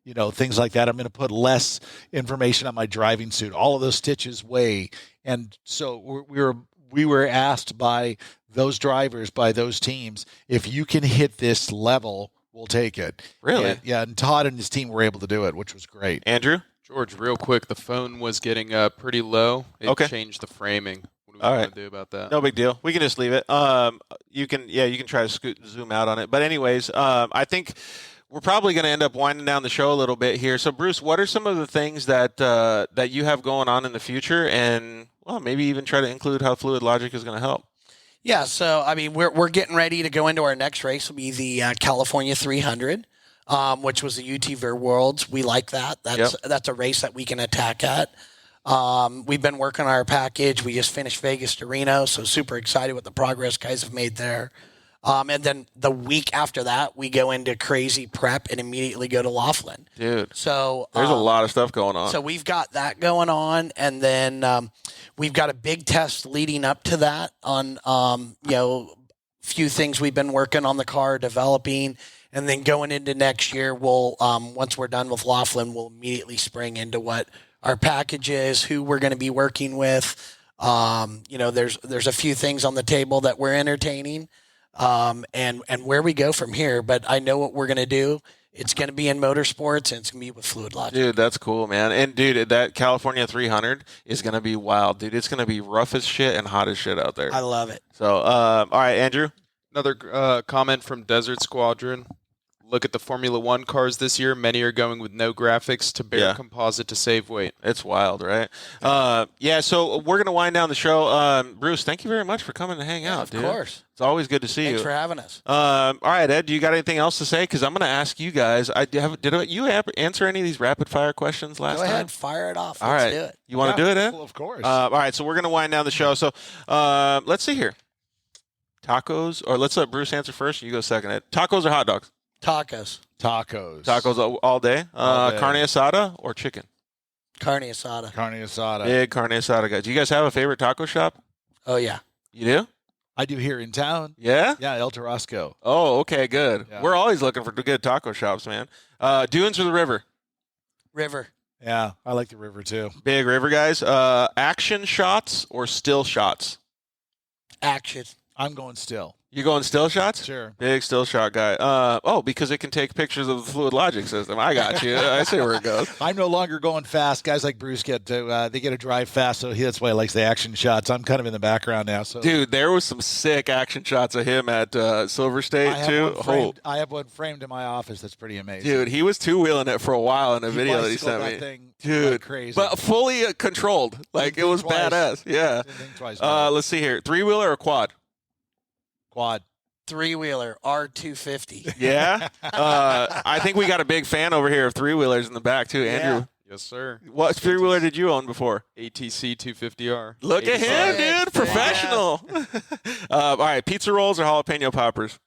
Things like that. I'm going to put less information on my driving suit. All of those stitches weigh. And so we were asked by those drivers, by those teams, if you can hit this level, we'll take it. Really? And Todd and his team were able to do it, which was great. Andrew? George, real quick, the phone was getting pretty low. It changed the framing when what All I'm right. going to do about that. No big deal. We can just leave it. You can try to zoom out on it. But anyways, I think we're probably going to end up winding down the show a little bit here. So, Bruce, what are some of the things that that you have going on in the future, and well, maybe even try to include how Fluid Logic is going to help? Yeah, so I mean, we're getting ready to go into our next race. Will be the California 300, which was the UT Worlds. We like that. That's a race that we can attack at. We've been working on our package. We just finished Vegas to Reno, so super excited with the progress guys have made there. And then the week after that, we go into crazy prep and immediately go to Laughlin. Dude, so there's a lot of stuff going on. So we've got that going on, and then we've got a big test leading up to that on few things we've been working on the car, developing, and then going into next year, we'll once we're done with Laughlin, we'll immediately spring into what our package is, who we're going to be working with. There's a few things on the table that we're entertaining. And where we go from here, but I know what we're going to do. It's going to be in motorsports, and it's going to be with Fluid Logic. Dude, that's cool, man. And, dude, that California 300 is going to be wild, dude. It's going to be rough as shit and hot as shit out there. I love it. So, all right, Andrew. Another comment from Desert Squadron. Look at the Formula One cars this year. Many are going with no graphics to bare composite to save weight. It's wild, right? So we're going to wind down the show. Bruce, thank you very much for coming to hang out, dude. Of course. It's always good to see you. Thanks for having us. All right, Ed, do you got anything else to say? Because I'm going to ask you guys. Did you answer any of these rapid-fire questions last time? Go ahead, fire it off. All Let's right. do it. You want to do it, Ed? Well, of course. All right, so we're going to wind down the show. So let's see here. Tacos, or let's let Bruce answer first. You go second, Ed. Tacos or hot dogs? Tacos. Tacos all day. Carne asada or chicken? Carne asada. Carne asada. Big carne asada guys. Do you guys have a favorite taco shop? Oh, yeah. You do? I do here in town. Yeah? Yeah, El Tarasco. Oh, okay, good. Yeah. We're always looking for good taco shops, man. Dunes or the river? River. Yeah, I like the river too. Big river guys. Action shots or still shots? Action. I'm going still. You going still shots? Sure. Big still shot guy. Because it can take pictures of the Fluid Logic system. I got you. I see where it goes. I'm no longer going fast. Guys like Bruce get to drive fast, so that's why he likes the action shots. I'm kind of in the background now. So, dude, there was some sick action shots of him at Silver State too. I have one framed in my office. That's pretty amazing. Dude, he was two-wheeling it for a while in a video that he bicycled sent that me. thing Dude, like crazy. but fully controlled. Like it was twice. badass. Yeah. Didn't think twice. Let's see here. Three-wheeler or quad? Quad. Three-wheeler, R250. Yeah. I think we got a big fan over here of three-wheelers in the back too, Andrew. Yes, sir. What three-wheeler did you own before? ATC 250R. Look at him, Yeah. dude. Professional. All right. Pizza rolls or jalapeno poppers?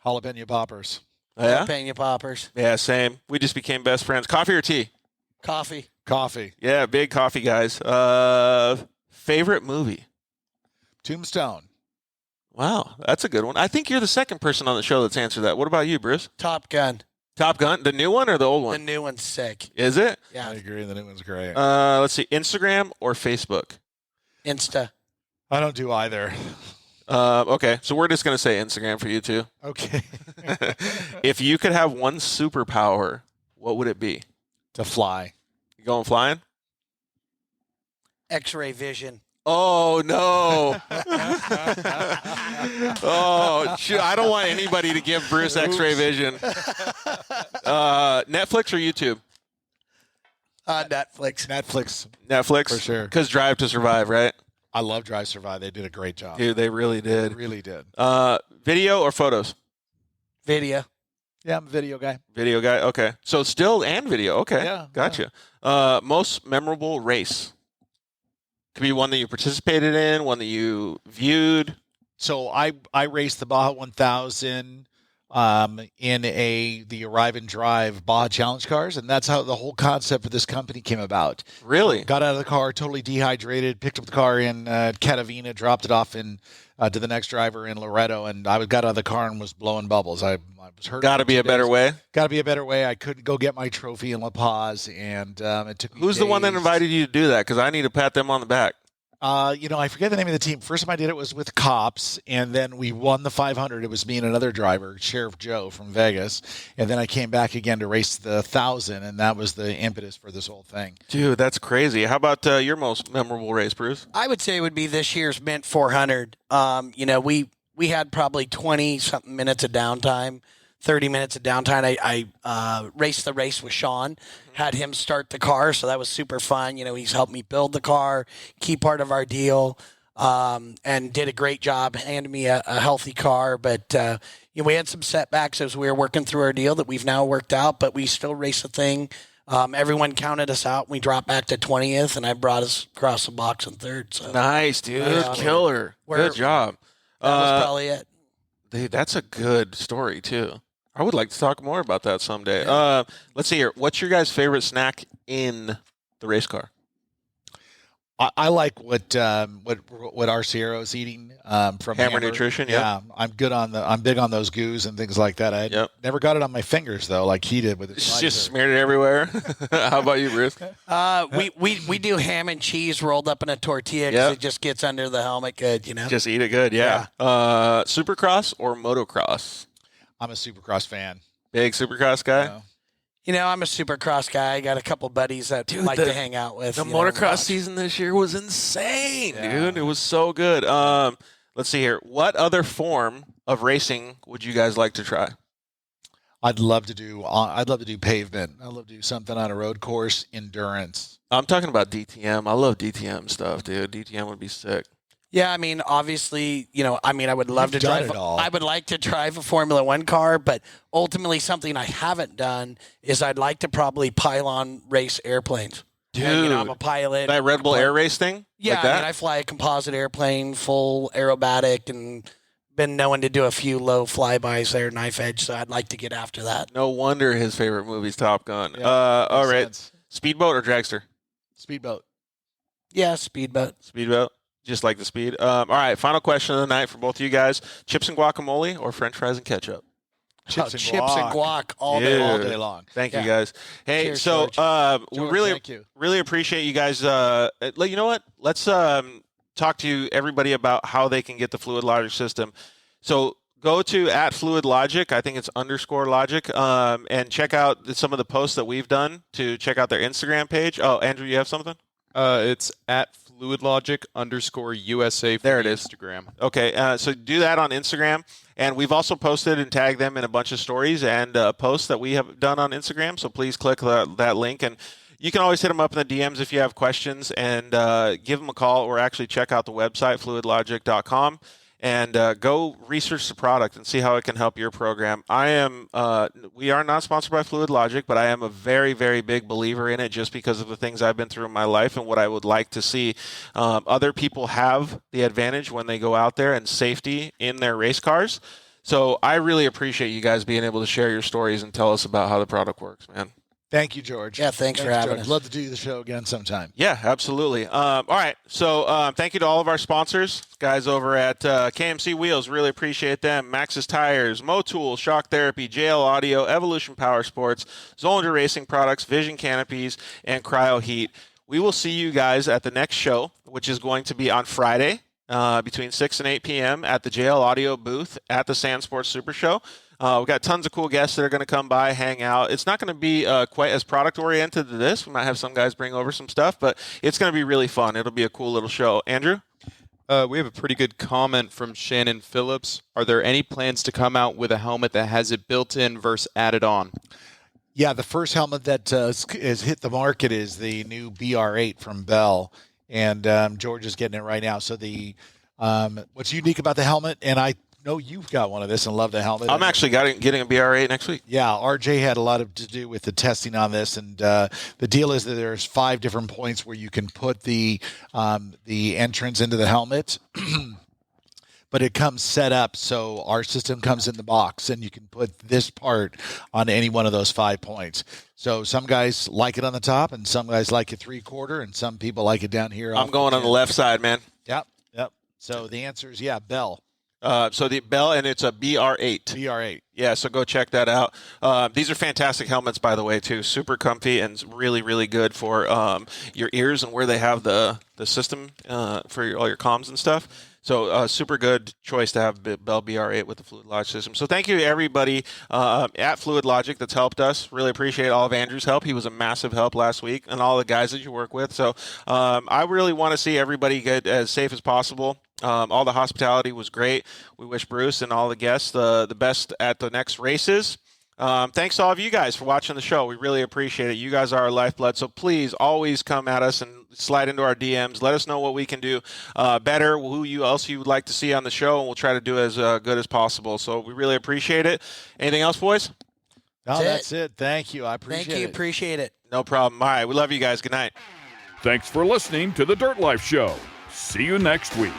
Jalapeno poppers. Yeah. Jalapeno poppers. Yeah, same. We just became best friends. Coffee or tea? Coffee. Coffee. Yeah, big coffee guys. Favorite movie? Tombstone. Wow, that's a good one. I think you're the second person on the show that's answered that. What about you, Bruce? Top Gun. Top Gun, the new one or the old The one? new one's sick. Is it? Yeah. I agree. The new one's great. Let's see, Instagram or Facebook? Insta. I don't do either. Okay, so we're just going to say Instagram for you two. Okay. If you could have one superpower, what would it be? To fly. You going flying? X-ray vision. Oh, no. Oh, shoot. I don't want anybody to give Bruce X-ray vision. Netflix or YouTube? Netflix. Netflix? For sure. Because Drive to Survive, right? I love Drive Survive. They did a great job. Dude, they really They did. really did. Video or photos? Video. Yeah, I'm a video guy. Video guy. Okay. So still and video. Okay. Yeah, Gotcha. Most memorable race? Could be one that you participated in, one that you viewed. So I raced the Baja 1000 in the Arrive and Drive Baja Challenge cars, and that's how the whole concept of this company came about. Really? Got out of the car, totally dehydrated, picked up the car in Catavina, dropped it off in to the next driver in Loretto, and I got out of the car and was blowing bubbles. I was hurt. Got to be a better way. Got to be a better way. I couldn't go get my trophy in La Paz, and it took me Who's the one that days. invited you to do that? Because I need to pat them on the back. I forget the name of the team. First time I did it was with cops, and then we won the 500. It was me and another driver, Sheriff Joe from Vegas, and then I came back again to race the 1,000, and that was the impetus for this whole thing. Dude, that's crazy. How about your most memorable race, Bruce? I would say it would be this year's Mint 400. We had probably 20-something minutes of downtime, 30 minutes of downtime. I raced the race with Sean, had him start the car, so that was super fun. He's helped me build the car, key part of our deal, and did a great job handing me a healthy car. But we had some setbacks as we were working through our deal that we've now worked out, but we still raced the thing. Everyone counted us out. We dropped back to 20th, and I brought us across the box in third. So nice, dude. Killer. Good job. That was probably it. Dude, that's a good story, too. I would like to talk more about that someday. Yeah. Let's see here. What's your guys' favorite snack in the race car? I like what Arciero's eating from Hammer Nutrition. Yeah, I'm big on those goos and things like that. I never got it on my fingers though, like he did with his. Just smeared it everywhere. How about you, Bruce? We do ham and cheese rolled up in a tortilla because it just gets under the helmet good. Just eat it good. Yeah. Supercross or motocross? I'm a Supercross fan. Big Supercross guy. I'm a Supercross guy. I got a couple buddies that to hang out with. The motocross season this year was insane, dude. It was so good. Let's see here. What other form of racing would you guys like to try? I'd love to do pavement. I'd love to do something on a road course, endurance. I'm talking about DTM. I love DTM stuff, dude. DTM would be sick. Yeah, obviously, I would love to drive. I would like to drive a Formula One car, but ultimately, something I haven't done is I'd like to probably pylon race airplanes. Dude, I'm a pilot. That Red Bull Air Race thing. Yeah, like that? I fly a composite airplane, full aerobatic, and been known to do a few low flybys there, knife edge. So I'd like to get after that. No wonder his favorite movie's Top Gun. Yeah, all right, sense. Speedboat or dragster? Speedboat. Yeah, speedboat. Speedboat. Just like the speed. All right, final question of the night for both of you guys. Chips and guacamole or French fries and ketchup? Chips and guac all day long. Thank you, guys. Hey, Cheers, so George, we really appreciate you guys. You know what? Let's talk to everybody about how they can get the Fluid Logic system. So go to @FluidLogic. I think it's _logic, and check out some of the posts that we've done to check out their Instagram page. Oh, Andrew, you have something? It's @FluidLogic_USA. There it is. Instagram. Okay, so do that on Instagram, and we've also posted and tagged them in a bunch of stories and posts that we have done on Instagram. So please click that link, and you can always hit them up in the DMs if you have questions, and give them a call, or actually check out the website fluidlogic.com. And go research the product and see how it can help your program. We are not sponsored by Fluid Logic, but I am a very, very big believer in it just because of the things I've been through in my life and what I would like to see other people have the advantage when they go out there and safety in their race cars. So I really appreciate you guys being able to share your stories and tell us about how the product works, man. Thank you, George. Yeah, thanks for having us. Love to do the show again sometime. Yeah, absolutely. All right. So thank you to all of our sponsors, guys over at KMC Wheels. Really appreciate them. Maxxis Tires, Motul, Shock Therapy, JL Audio, Evolution Power Sports, Zollinger Racing Products, Vision Canopies, and Cryo Heat. We will see you guys at the next show, which is going to be on Friday between 6 and 8 p.m. at the JL Audio booth at the Sand Sports Super Show. We've got tons of cool guests that are going to come by, hang out. It's not going to be quite as product-oriented to this. We might have some guys bring over some stuff, but it's going to be really fun. It'll be a cool little show. Andrew? We have a pretty good comment from Shannon Phillips. Are there any plans to come out with a helmet that has it built in versus added on? Yeah, the first helmet that has hit the market is the new BR8 from Bell, and George is getting it right now. So what's unique about the helmet, and I know you've got one of this and love the helmet. I'm actually getting a BR8 next week. Yeah, RJ had a lot to do with the testing on this, and the deal is that there's 5 different points where you can put the entrance into the helmet, but it comes set up so our system comes in the box, and you can put this part on any one of those 5 points. So some guys like it on the top, and some guys like it 3/4, and some people like it down here. I'm going on the left side, man. Yep. So the answer is Bell. So the Bell, and it's a BR8. BR8. Yeah, so go check that out. These are fantastic helmets, by the way, too. Super comfy and really, really good for your ears and where they have the system for all your comms and stuff. So super good choice to have Bell BR8 with the Fluid Logic system. So thank you to everybody at Fluid Logic that's helped us. Really appreciate all of Andrew's help. He was a massive help last week, and all the guys that you work with. So I really want to see everybody get as safe as possible. All the hospitality was great. We wish Bruce and all the guests the best at the next races. Thanks to all of you guys for watching the show. We really appreciate it. You guys are our lifeblood. So please always come at us and slide into our DMs. Let us know what we can do better, who else you would like to see on the show, and we'll try to do as good as possible. So we really appreciate it. Anything else, boys? No, that's it. Thank you. I appreciate it. Thank you. Appreciate it. No problem. All right. We love you guys. Good night. Thanks for listening to The Dirt Life Show. See you next week.